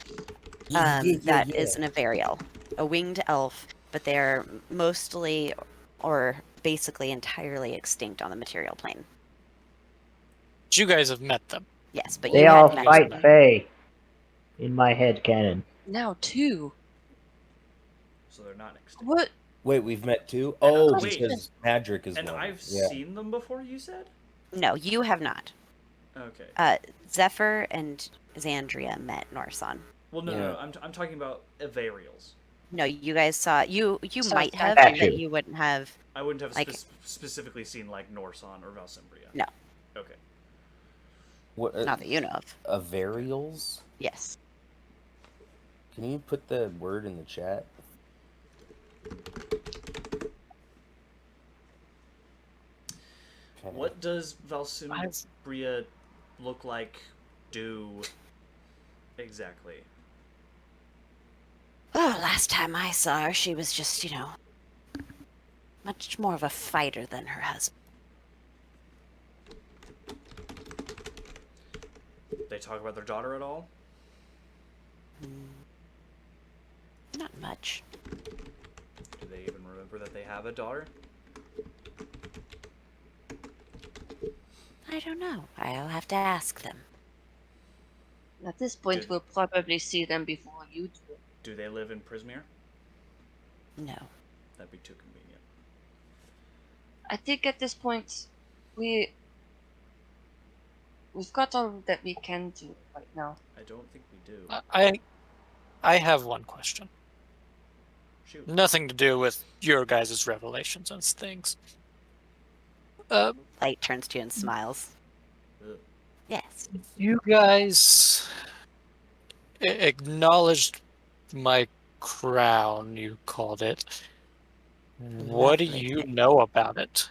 That is an Avariel, a winged elf, but they're mostly or basically entirely extinct on the material plane. You guys have met them. Yes, but They you all had met fight them. Fae. In my head canon. Now two. So they're not extinct. What? Wait, we've met two? And, Oh, wait. because Madric is And one. I've Yeah. seen them before, you said? No, you have not. Okay. Zephyr and Xandria met Norson. Well, no. I'm talking about Avarials. No, you guys saw you So might have, statue. but you wouldn't have. I wouldn't have Like- specifically seen like Norson or Valsymbria. No. Okay. What? Not that you know of. Avarials? Yes. Can you put the word in the chat? Okay. What does Valsymbria look like? Do exactly? Oh, last time I saw her, she was just, much more of a fighter than her husband. They talk about their daughter at all? Not much. Do they even remember that they have a daughter? I don't know. I'll have to ask them. At this point, Dude. we'll probably see them before you do. Do they live in Prismere? No. That'd be too convenient. I think at this point, we've got all that we can do right now. I don't think we do. I have one question. Shoot. Nothing to do with your guys' revelations and things. Light turns to you and smiles. Ugh. Yes. You guys acknowledged my crown, you called it. What do Lovely you thing. know about it?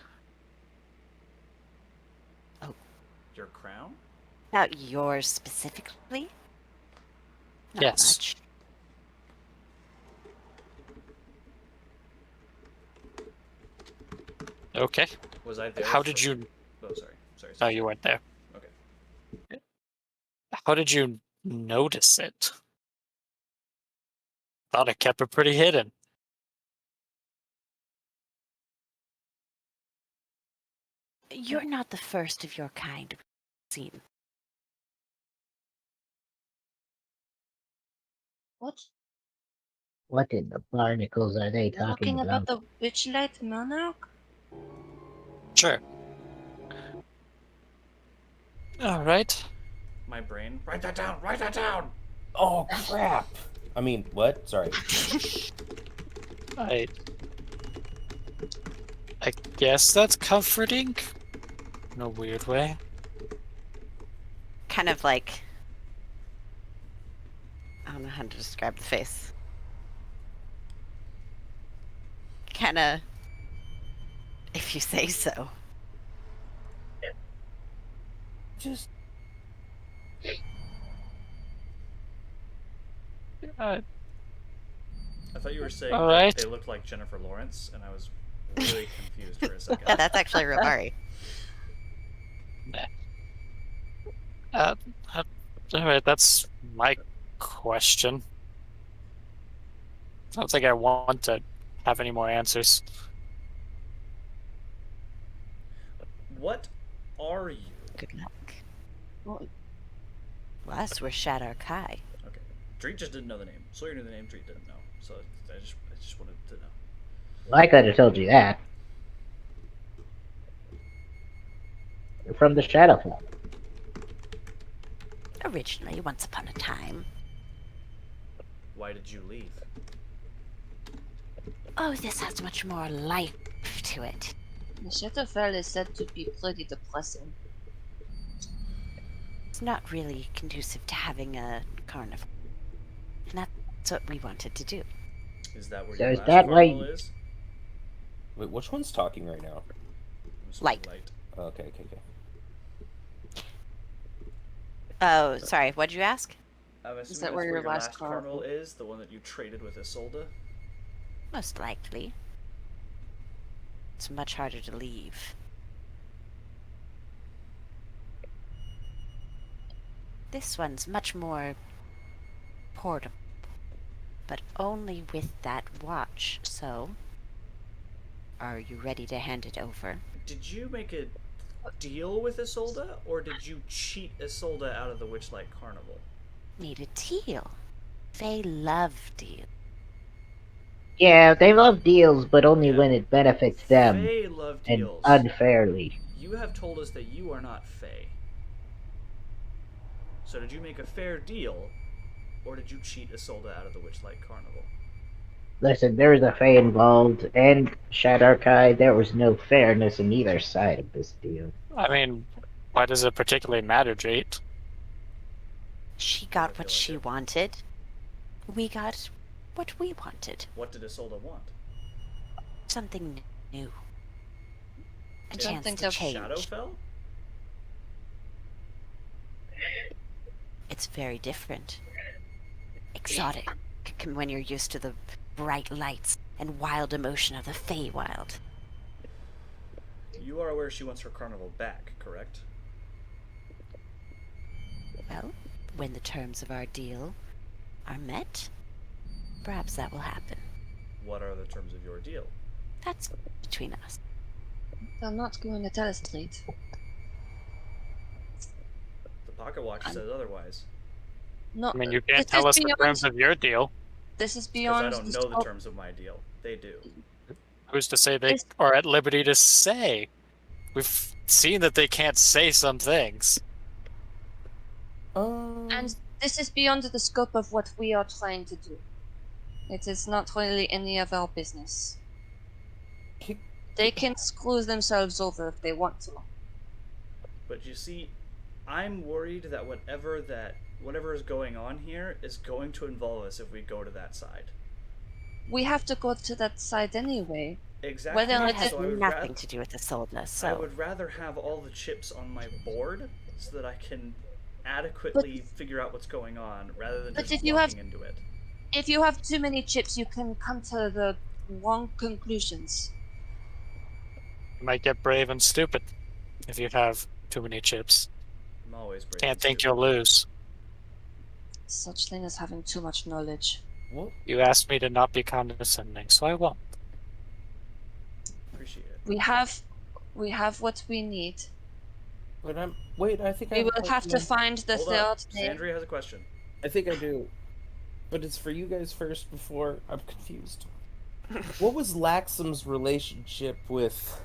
Your crown? About yours specifically? Not Yes. much. Okay. Was I there? How did you... Oh, sorry. Sorry. No, you weren't there. Okay. How did you notice it? Thought I kept it pretty hidden. You're not the first of your kind seen. What? What in the barnacles are they talking Talking about about? the Witchlight Monarch? Sure. Alright. My brain. Write that down! Write that down! Oh, crap! I mean, what? Sorry. I guess that's comforting. In a weird way. Kind of like... I don't know how to describe the face. Kind of... If you say so. Just... Uh, I thought you were saying All that right. they looked like Jennifer Lawrence, and I was really confused for a second. Yeah, that's actually Robari. Alright, that's my question. I don't think I want to have any more answers. What are you? Good luck. Well, Well, us, we're Shadow Kai. Okay. Dreet just didn't know the name. Sawyer knew the name, Dreet didn't know. So I just wanted to know. Well, I could have told you that. You're from the Shadowfell. Originally, once upon a time. Why did you leave? Oh, this has much more life to it. the Shadowfell is said to be pretty depressing. It's not really conducive to having a carnival. And that's what we wanted to do. Is that where So your is last that carnival why- is? Wait, which one's talking right now? It was Light. Oh, okay. Oh, sorry, what'd you ask? I'm assuming that that's where where your your last last carnival carnival- is? The one that you traded with Isolde? Most likely. It's much harder to leave. This one's much more portable, but only with that watch, so... Are you ready to hand it over? Did you make a deal with Isolde, or did you cheat Isolde out of the Witchlight Carnival? Need a deal. They love deals. Yeah, they love deals, but only Yeah. when it benefits them Fae love and deals. unfairly. You have told us that you are not Fae. So did you make a fair deal, or did you cheat Isolde out of the Witchlight Carnival? Listen, there was a Fae involved, and Shadarkai. There was no fairness in either side of this deal. I mean, why does it particularly matter, Jate? She I got feel what like she it. wanted. We got what we wanted. What did Isolde want? Something new. A chance Something to to change. Shadowfell? It's very different. Exotic when you're used to the bright lights and wild emotion of the Feywild. You are aware she wants her carnival back, correct? Well, when the terms of our deal are met, perhaps that will happen. What are the terms of your deal? That's between us. They're not going to tell us straight. The pocket watch says otherwise. No, I mean, you can't this tell is us the beyond. terms of your deal. This is Because beyond I don't the know the scope. terms of my deal. They do. Who's to say they This- are at liberty to say? We've seen that they can't say some things. And this is beyond the scope of what we are trying to do. It is not really any of our business. They can screw themselves over if they want to. But you see, I'm worried that whatever is going on here is going to involve us if we go to that side. We have to go to that side anyway. Exactly. Whether That it has is- So I would nothing to do with Isolde, I so... would rather have all the chips on my board so that I can adequately figure out what's going on rather than But just if you walking have- into it. If you have too many chips, you can come to the wrong conclusions. You might get brave and stupid if you have too many chips. I'm always brave. Can't and think stupid. you'll lose. Such thing as having too much knowledge. What? You asked me to not be condescending, so I won't. Appreciate it. We have what we need. But I think I We have a will have to question. find the Hold third up. name. Sandria has a question. I think I do. But it's for you guys first before I'm confused. What was Laxum's relationship with...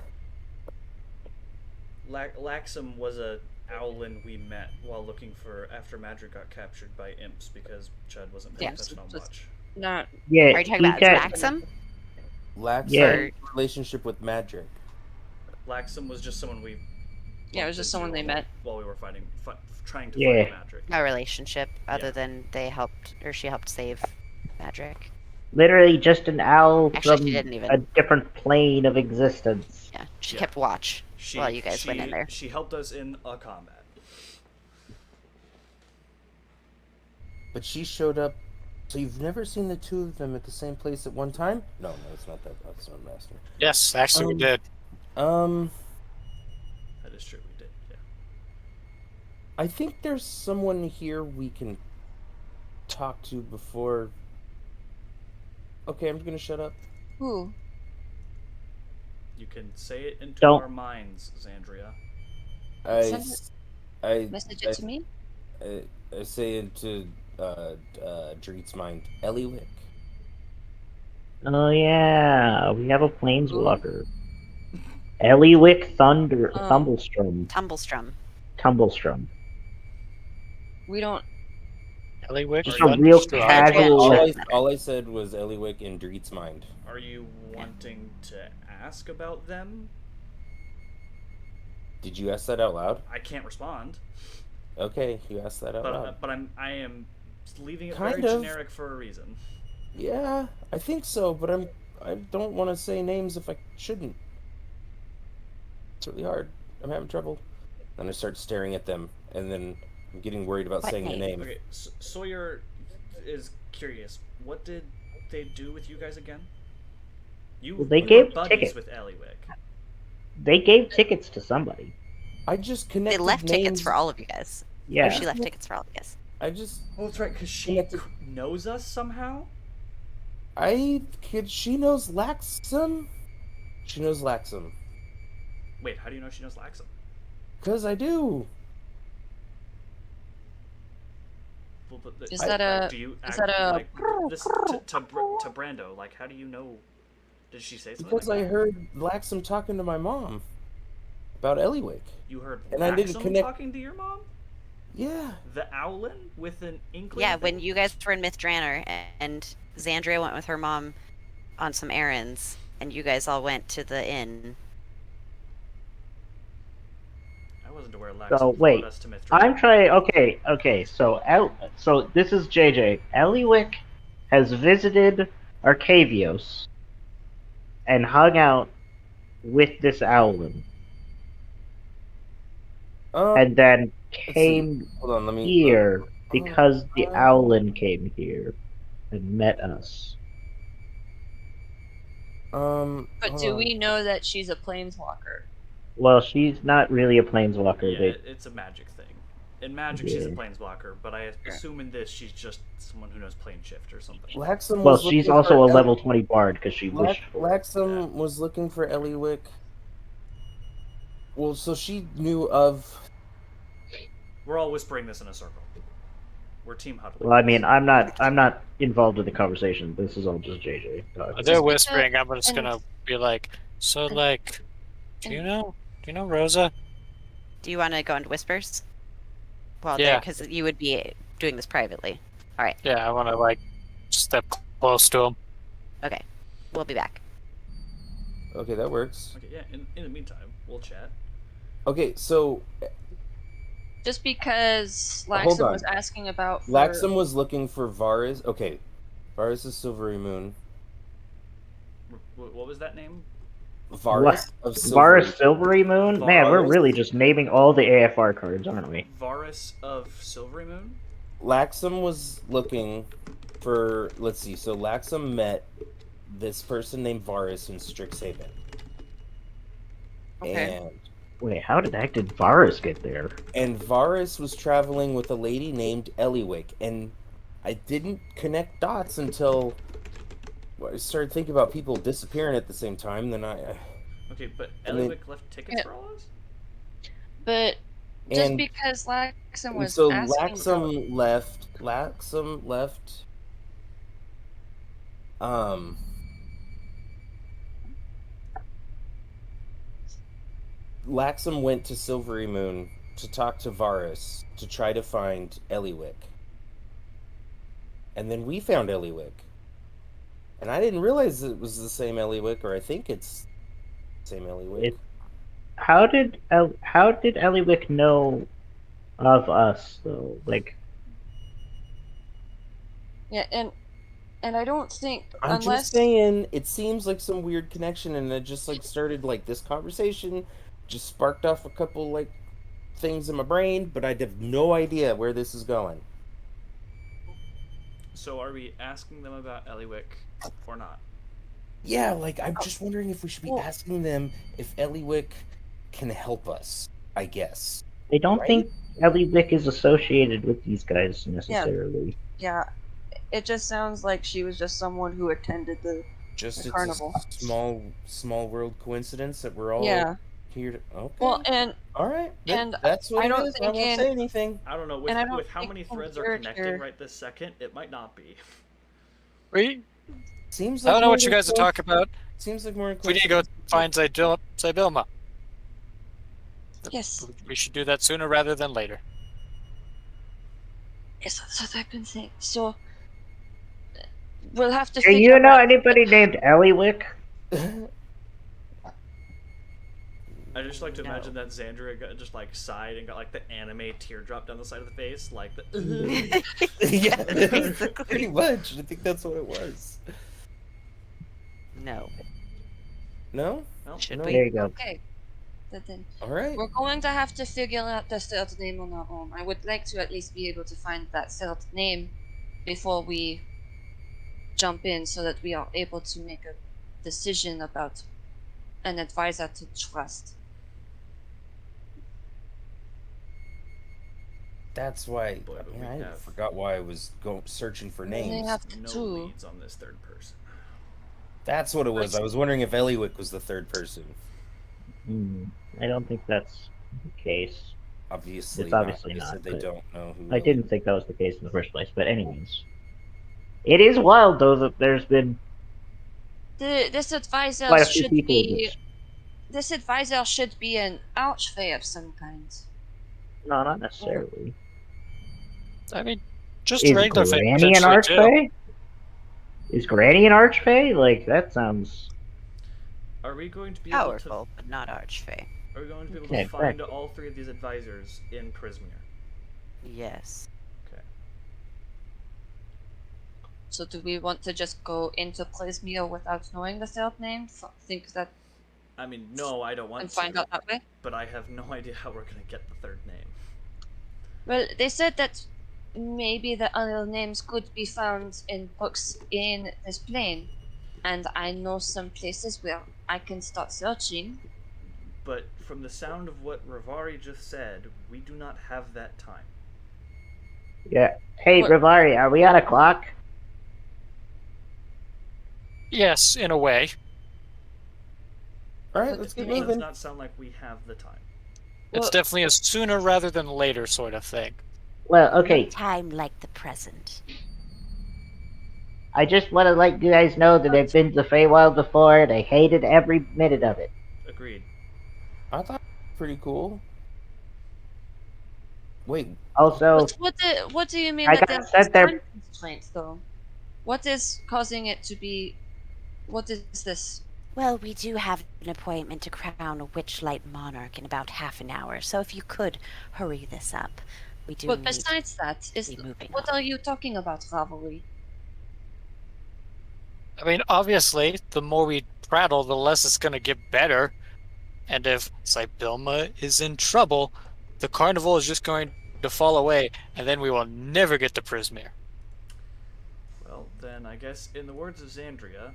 Laxum was a owlin we met while looking after Madrid got captured by imps because Chud wasn't paying Yeah, attention on just- much. Not Yeah, Are you talking he about got- Laxum? Laxum's Yeah. relationship with Madrick? Laxum was just someone we. Yeah, it was bumped just someone into they met. while we were trying to Yeah. fight Madrid. No relationship, other Yeah. than she helped save Madrick. Literally just an owl Actually, from she didn't even. a different plane of existence. Yeah, she Yeah. kept watch She, while you guys she, went in there. She helped us in a combat. But she showed up... So you've never seen the two of them at the same place at one time? No, it's not that. That's not Master. Yes, actually, we did. That is true. We did. Yeah. I think there's someone here we can talk to before... Okay, I'm gonna shut up. Who? You can say it into Don't- our minds, Xandria. Send I Message it to me. I say into Dreet's mind, Eliwick. Oh yeah, we have a planeswalker. Eliwick Thumblestrom. Tumblestrom. We don't. Eliwick, Just Are a you- real Thunderstruck. casual. All I said was Eliwick in Dreet's mind. Are you wanting to ask about them? Did you ask that out loud? I can't respond. Okay, you asked that out loud. But I am leaving it Kind very of. generic for a reason. Yeah, I think so, but I don't want to say names if I shouldn't. It's really hard. I'm having trouble. Then I start staring at them, and then I'm getting worried about What saying the name? name. Okay, Sawyer is curious. What did they do with you guys again? Well, they were gave buddies tickets. with Eliwick. They gave tickets to somebody. I just They connected left names. tickets for all of you guys. Yeah. Or she left tickets for all of you guys. I just Oh, that's right, because she Connected- knows us somehow? She knows Laxum? She knows Laxum. Wait, how do you know she knows Laxum? Because I do. Well, but Is that a- do you is act that a- like this to Brando? Like, how do you know? Did she say something? Because like I that? heard Laxum talking to my mom about Eliwick. You heard and I didn't Laxum connect- talking to your mom? Yeah. The Owlin with an inkling? Yeah, thing? when you guys were in Mithranor and Xandria went with her mom on some errands, and you guys all went to the inn. I wasn't aware Laxum So followed wait, us to Mithranor. I'm trying. Okay. So this is JJ. Eliwick has visited Arcavios and hung out with this Owlin, and then came Hold on, let me. here because the Owlin came here and met us. But hold do on. we know that she's a planeswalker? Well, she's not really a planeswalker. Yeah, They, it's a magic thing. In magic, she's a Yeah. planeswalker, but I assume in this, she's just someone who knows plane shift or something. Laxum well, was she's looking also for a level 20 bard because she wished for it. Laxum was looking for Eliwick. Well, so she knew of. We're all whispering this in a circle. We're team huddling. Well, I mean, I'm not involved in the conversation. This is all just JJ. They're whispering. I'm just and- gonna be like, so like, do you know Rosa? Do you want to go into whispers? Well, Yeah. because you would be doing this privately. All right. Yeah, I want to like step close to him. Okay. We'll be back. Okay, that works. Okay, yeah, in the meantime, we'll chat. Okay, so Just because Hold Laxum on. was asking about. Laxum was looking for Varus. Okay, Varus is Silvery Moon. What was that name? Varus of Varus Silvery Moon? Man, we're Varus? really just naming all the AFR cards, aren't we? Varus of Silvery Moon? Laxum was looking for. Let's see. So Laxum met this person named Varus in Strixhaven. Okay. And Wait, how the heck did Varus get there? And Varus was traveling with a lady named Eliwick, and I didn't connect dots until I started thinking about people disappearing at the same time. Then Okay, but And then- Eliwick left tickets Yeah. for all of us? But just And- because Laxum and was so asking. Laxum left. Laxum went to Silvery Moon to talk to Varus to try to find Eliwick. And then we found Eliwick. And I didn't realize it was the same Eliwick, or I think it's the same Eliwick. How did Eliwick know of us though? Like, Yeah, and I don't think I'm unless just saying, it seems like some weird connection, and it just like started like this conversation, just sparked off a couple like things in my brain, but I have no idea where this is going. So are we asking them about Eliwick or not? Yeah, like I'm just wondering if we should be Well- asking them if Eliwick can help us. I guess. I don't Right? think Eliwick is associated with these guys necessarily. yeah, it just sounds like she was just someone who attended the Just The it's carnival. a small world coincidence that we're all Yeah. here. Okay. Well, and all right. and That's what I it don't is. I think won't in say anything. I don't know. and I don't With how think many in threads are character. connecting right this second, it might not be. We, Seems I like don't know more what you than guys are coinc- talking about. Seems like more We need to go find coincidence. Zybilma. Yes. We should do that sooner rather than later. Yes, that's what I've been saying. So we'll have to Do figure you know out. anybody named Eliwick? I just like to No. imagine that Xandria just like sighed and got like the anime teardrop down the side of the face, like the. Yeah, Basically. pretty much. I think that's what it was. No. No? Well, Should No. we? There you go. Okay. Then All right. we're going to have to figure out the third name on our own. I would like to at least be able to find that third name before we jump in, so that we are able to make a decision about an advisor to trust. That's why. Boy, but Man, we I have- forgot why I was searching for We only names. have no two. leads on this third person. That's what it was. I was wondering if Eliwick was the third person. I don't think that's the case. Obviously, It's obviously They not, said they but don't know who. I didn't think that was the case in the first place, but anyways. It is wild, though, that there's been This advisor quite a few should people. be. This advisor should be an archfey of some kind. No, not necessarily. I mean, just Is regular fate Granny an potentially too. Archfey? Is Granny an Archfey? Like, that sounds... Are we going to be able to? Powerful, but not archfey. Are we going to be able Okay, to find correct. all three of these advisors in Prismere? Yes. Okay. So do we want to just go into Plasmia without knowing the third name? Think that I mean, no, I don't want and to. find out that way? But I have no idea how we're gonna get the third name. Well, they said that maybe the other names could be found in books in this plane. And I know some places where I can start searching. But from the sound of what Rivari just said, we do not have that time. Yeah. Hey, What- Rivari, are we on a clock? Yes, in a way. All right, let's It keep does moving. not sound like we have the time. It's Well- definitely a sooner rather than later sort of thing. Well, okay. Time like the present. I just want to let you guys know that I've been to Feywild before, and I hated every minute of it. Agreed. I thought it was pretty cool. Wait, Also, What do you mean I that got there's sent there- time constraints, though? What is causing it to be? What is this? Well, we do have an appointment to crown a Witchlight monarch in about half an hour, so if you could hurry this up, we do But need besides that, to is be moving what on. are you talking about, Ravelry? I mean, obviously, the more we prattle, the less it's going to get better. And if Zybilma is in trouble, the carnival is just going to fall away, and then we will never get to Prismere. Well, then I guess in the words of Xandria,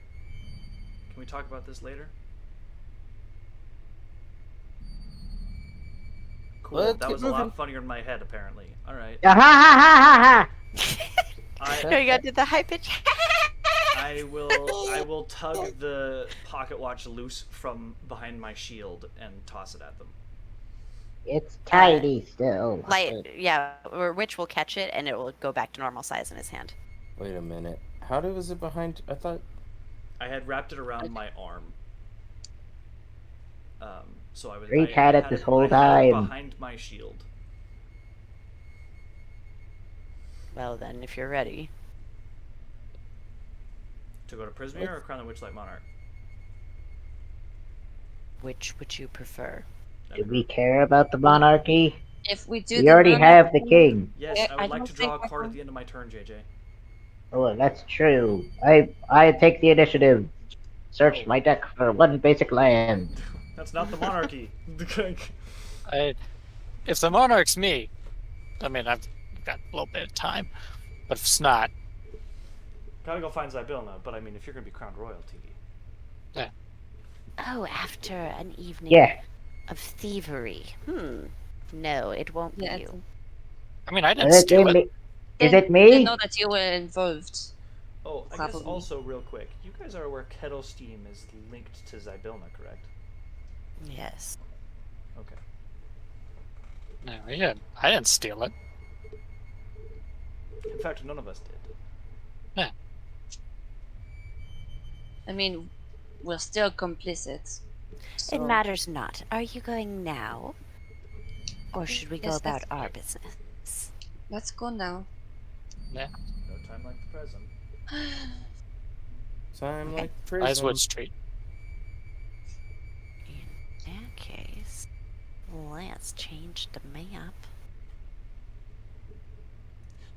can we talk about this later? Cool. Let's that keep was a lot moving. funnier in my head, apparently. All right. ha ha ha ha No, you gotta do the high pitch. I will tug the pocket watch loose from behind my shield and toss it at them. It's tiny still. Yeah, or Witch will catch it and it will go back to normal size in his hand. wait a minute. How was it behind? I thought. I had wrapped it around my arm. So I was. Reach I had it had this it- whole I had it time. behind my shield. Well then, if you're ready. To go to Prismere or crown the Witchlight Monarch? Which would you prefer? Do we care about the monarchy? If we do, We the already have the monarchy- king. Yes, I I would like don't to draw a think I card at can- the end of my turn, JJ. Oh, that's true. I take the initiative. Search my deck for one basic land. That's not the monarchy. If the monarch's me, I mean, I've got a little bit of time, but if it's not, Gotta go find Zybilna, but I mean, if you're gonna be crowned royalty. Oh, after an evening Yeah. of thievery. No, it won't be Yeah, you. I mean, I didn't Is it steal it. me? Is Didn't- it me? Didn't know that you were involved. Oh, I guess Probably. also real quick, you guys are aware Kettle Steam is linked to Zybilna, correct? Yes. Okay. No, yeah, I didn't steal it. In fact, none of us did. Yeah. I mean, we're still complicit. It So, matters not. Are you going now? Or should we go yes, about our business? let's go now. Yeah. No time like the present. Time Okay. like Eyes prison. Wood Street. In that case, let's change the map.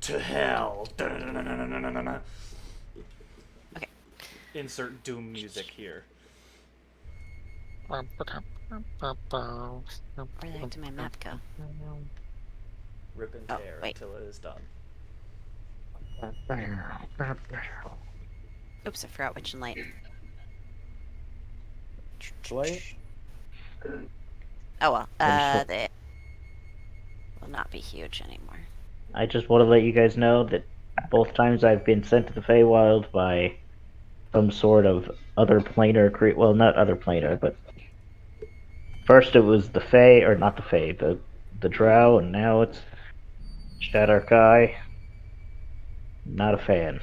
To hell! Da-na-na-na-na-na-na-na. Okay. Insert doom music here. Where the heck did my map go? Rip and Oh, tear wait. until it is done. Oops, I forgot which light. Light? Oh well, I'm they will not be huge anymore. I just want to let you guys know that both times I've been sent to the Feywild by some sort of other planar creature. Well, not other planar, but first it was the Fey, or not the Fey, the Drow, and now it's Shadar-kai. Not a fan.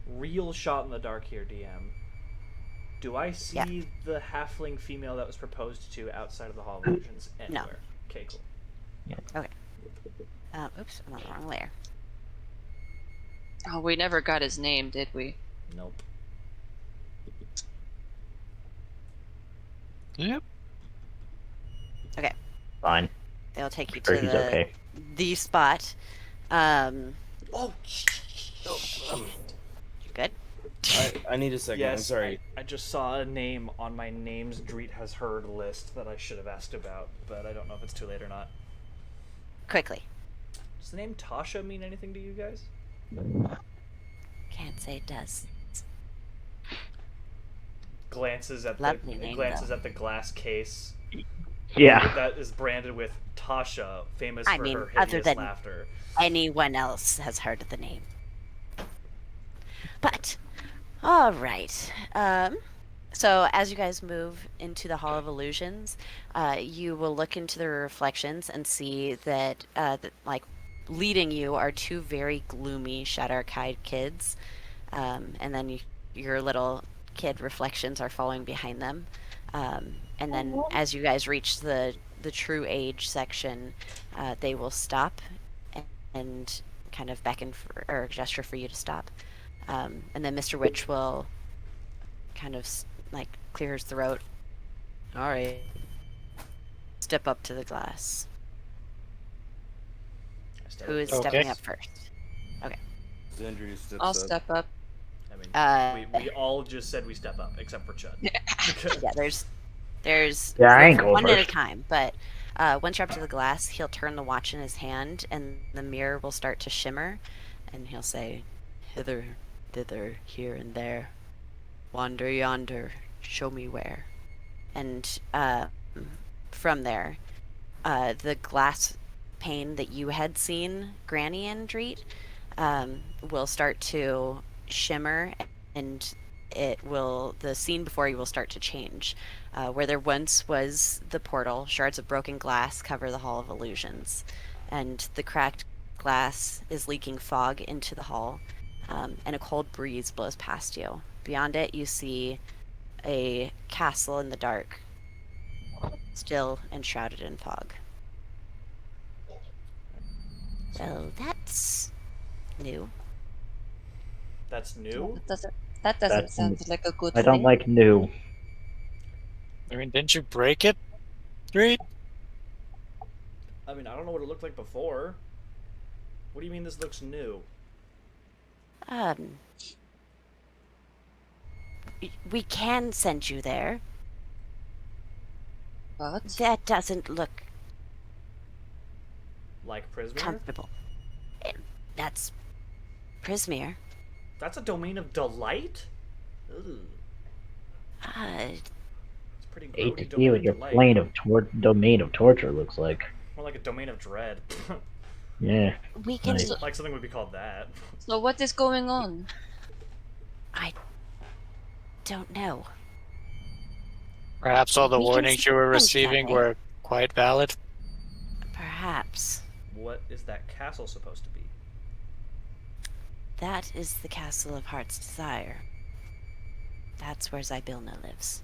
Real shot in the dark here, DM. Do I see Yeah. the halfling female that was proposed to outside of the Hall of Legends No. anywhere? Okay, cool. Oops, I'm on the wrong layer. Oh, we never got his name, did we? Nope. Yep. Fine. They'll take you Sure, to he's okay. the spot. Oh, You good? I need a second. I'm yes, sorry. I just saw a name on my names Dreet has heard list that I should have asked about, but I don't know if it's too late or not. Quickly. Does the name Tasha mean anything to you guys? Can't say it does. Glances at Lovely name, though. at the glass case Yeah. that is branded with Tasha, famous I for mean, her other hideous than- laughter. Anyone else has heard of the name. But, all right. So as you guys move into the Hall of Illusions, you will look into the reflections and see that, like, leading you are two very gloomy Shadar-kai kids, and then your little kid reflections are following behind them. And then as you guys reach the true age section, they will stop and kind of beckon for, or gesture for you to stop. And then Mr. Witch will kind of like clear his throat. All right. Step up to the glass. Who is Okay. stepping up first? Andrew steps I'll up. step up. I mean, we all just said we step up, except for Chud. Yeah, there's Yeah, I room ain't for going one at a first. time, but once you're up to the glass, he'll turn the watch in his hand, and the mirror will start to shimmer, and he'll say, "Hither, thither, here and there, wander yonder, show me where." And from there, the glass pane that you had seen Granny and Dreet will start to shimmer, and the scene before you will start to change. Where there once was the portal, shards of broken glass cover the Hall of Illusions, and the cracked glass is leaking fog into the hall, and a cold breeze blows past you. Beyond it, you see a castle in the dark, still enshrouded in fog. So that's new. That's new? That doesn't That's- sound like a good I don't thing. like new. I mean, didn't you break it, Street? I mean, I don't know what it looked like before. What do you mean this looks new? We can send you there. But That doesn't look Like Prismir? comfortable. That's Prismir. That's a domain of delight? Ugh. It's pretty Hate grody to see domain what of your delight. domain of torture looks like. More like a domain of dread. Yeah. We can Nice. Like something would be called that. so what is going on? I don't know. Perhaps all the We can warnings you were spend that receiving way. were quite valid. Perhaps. What is that castle supposed to be? That is the Castle of Heart's Desire. That's where Zybilna lives.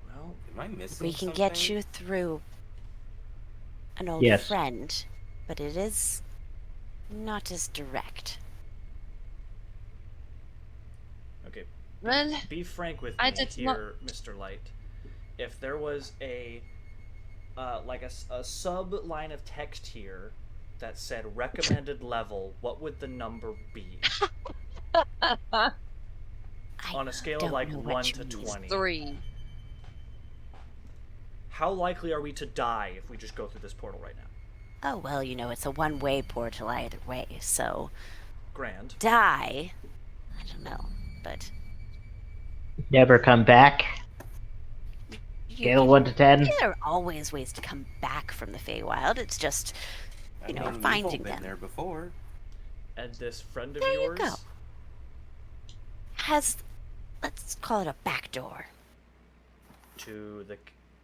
Well, am I missing We can something? get you through an old Yes. friend, but it is not as direct. Okay, Well, be frank with I me did not- here, Mr. Light. If there was a sub line of text here that said recommended level, what would the number be? I On a scale don't of like know what 1 you to mean. 20. 3. How likely are we to die if we just go through this portal right now? Oh, well, it's a one-way portal either way, so Grand. die. I don't know, but Never come back. Scale 1 to 10. there are always ways to come back from the Feywild. It's just, I mean, we've all finding been them. there before. And this friend of There you yours? go. Has, let's call it a back door. To the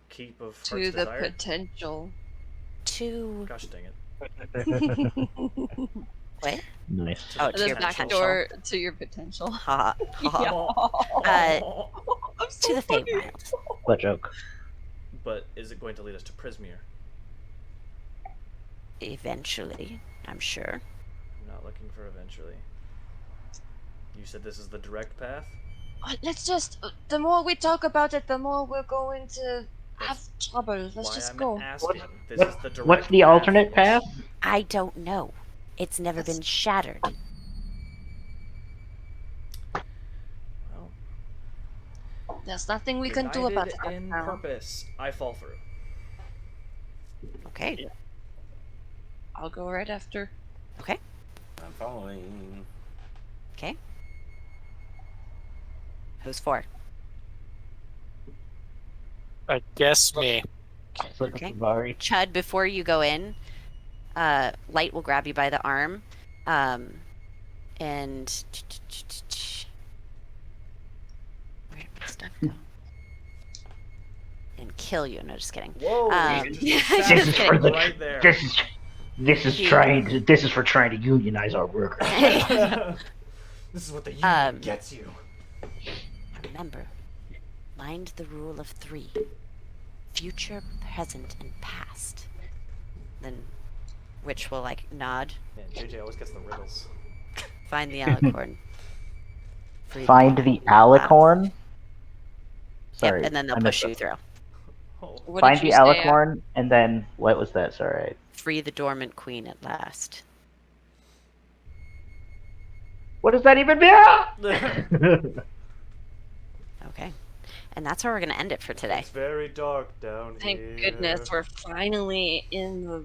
keep of Heart's To the Desire? potential. To Gosh dang it. what? Nice. Oh, to The your back potential. door to your potential. Ha ha. Yeah. I'm To so the funny. Feywild. What joke? But is it going to lead us to Prismere? Eventually, I'm sure. I'm not looking for eventually. You said this is the direct path? Let's just. The more we talk about it, the more we're going to have That's trouble. Let's Why just I'm go. asking. This What- is the direct What's the path. alternate path? I don't know. It's never been shattered. Well, There's nothing we can do about united that in now. purpose, I fall through. Okay. I'll go right after. Okay. I'm following. Okay. Who's for? I guess me. Okay. Vari. Chud, before you go in, Light will grab you by the arm, and where did my stuff go? And kill you. No, just kidding. Whoa! Just This is for kidding. the. right there. This is for trying to unionize our workers. This is what the union gets you. Remember, mind the rule of 3. Future, present, and past. Then Witch will nod. Man, JJ always gets the riddles. Find the alicorn. Free Find dormant the queen at last. alicorn. Sorry. Yep, and then they'll I missed push you that. through. Oh. What Find did the you say? alicorn, and then what was that? Sorry. Free the dormant queen at last. What does that even mean? Okay. And that's where we're going to end it for today. It's very dark down Thank here. goodness we're finally in the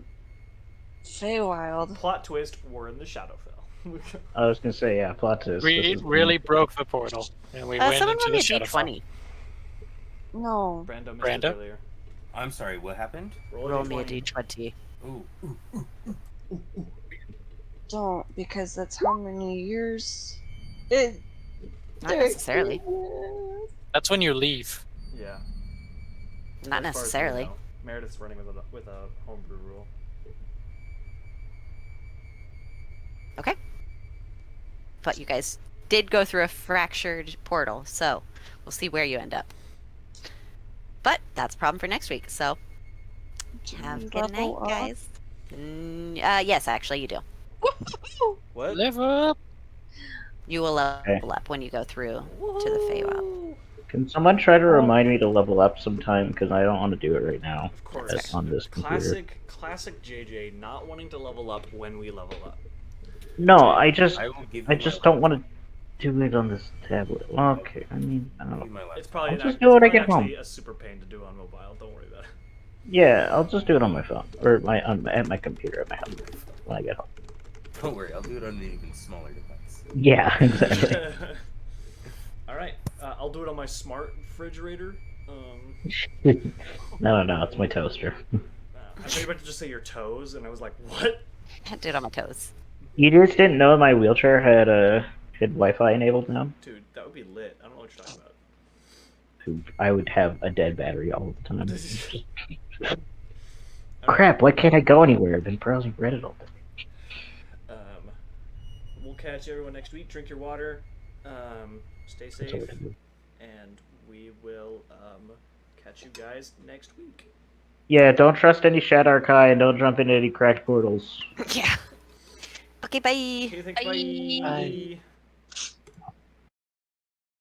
Feywild. Plot twist: we're in the Shadowfell. I was gonna say, yeah, plot twist. We This is- really broke the portal, and we went Someone into roll the me a Shadowfall. d20. No. Brando missed Brando? it earlier. I'm sorry, what happened? Roll me a d20. Ooh. Don't, because that's how many years. Not necessarily. That's when you leave. Yeah. Not As far as we necessarily. know. Meredith's running with a homebrew rule. Okay. But you guys did go through a fractured portal, so we'll see where you end up. But that's a problem for next week, so have a good night, Level up. guys. Yes, actually, you do. What? Live up. You will level up when you go through to the Feywild. Can someone try to remind me to level up sometime? Because I don't want to do it right now. Of course. That's On this computer. Classic JJ not wanting to level up when we level up. No, I just I will give you I my just life. don't want to do it on this tablet. Okay, I mean, I I'll don't give you know. my life. It's probably I'll not, just do it when I it's get probably home. actually a super pain to do on mobile. Don't worry about it. Yeah, I'll just do it on my phone or at my computer at my house when I get home. Don't worry, I'll do it on an even smaller device. Yeah, exactly. All right, I'll do it on my smart refrigerator. No, it's my toaster. I thought you were about to just say your toes, and I was like, what? I did it on my toes. You just didn't know my wheelchair had Had Wi-Fi enabled now? Dude, that would be lit. I don't know what you're talking about. I would have a dead battery all the time. Alright. Crap! Why can't I go anywhere? I've been browsing Reddit all day. We'll catch everyone next week. Drink your water. Stay That's all safe. I can do. And we will catch you guys next week. Yeah, don't trust any Shadarkai and don't jump into any cracked portals. Yeah. Okay, bye. Okay, thanks. Bye. Bye.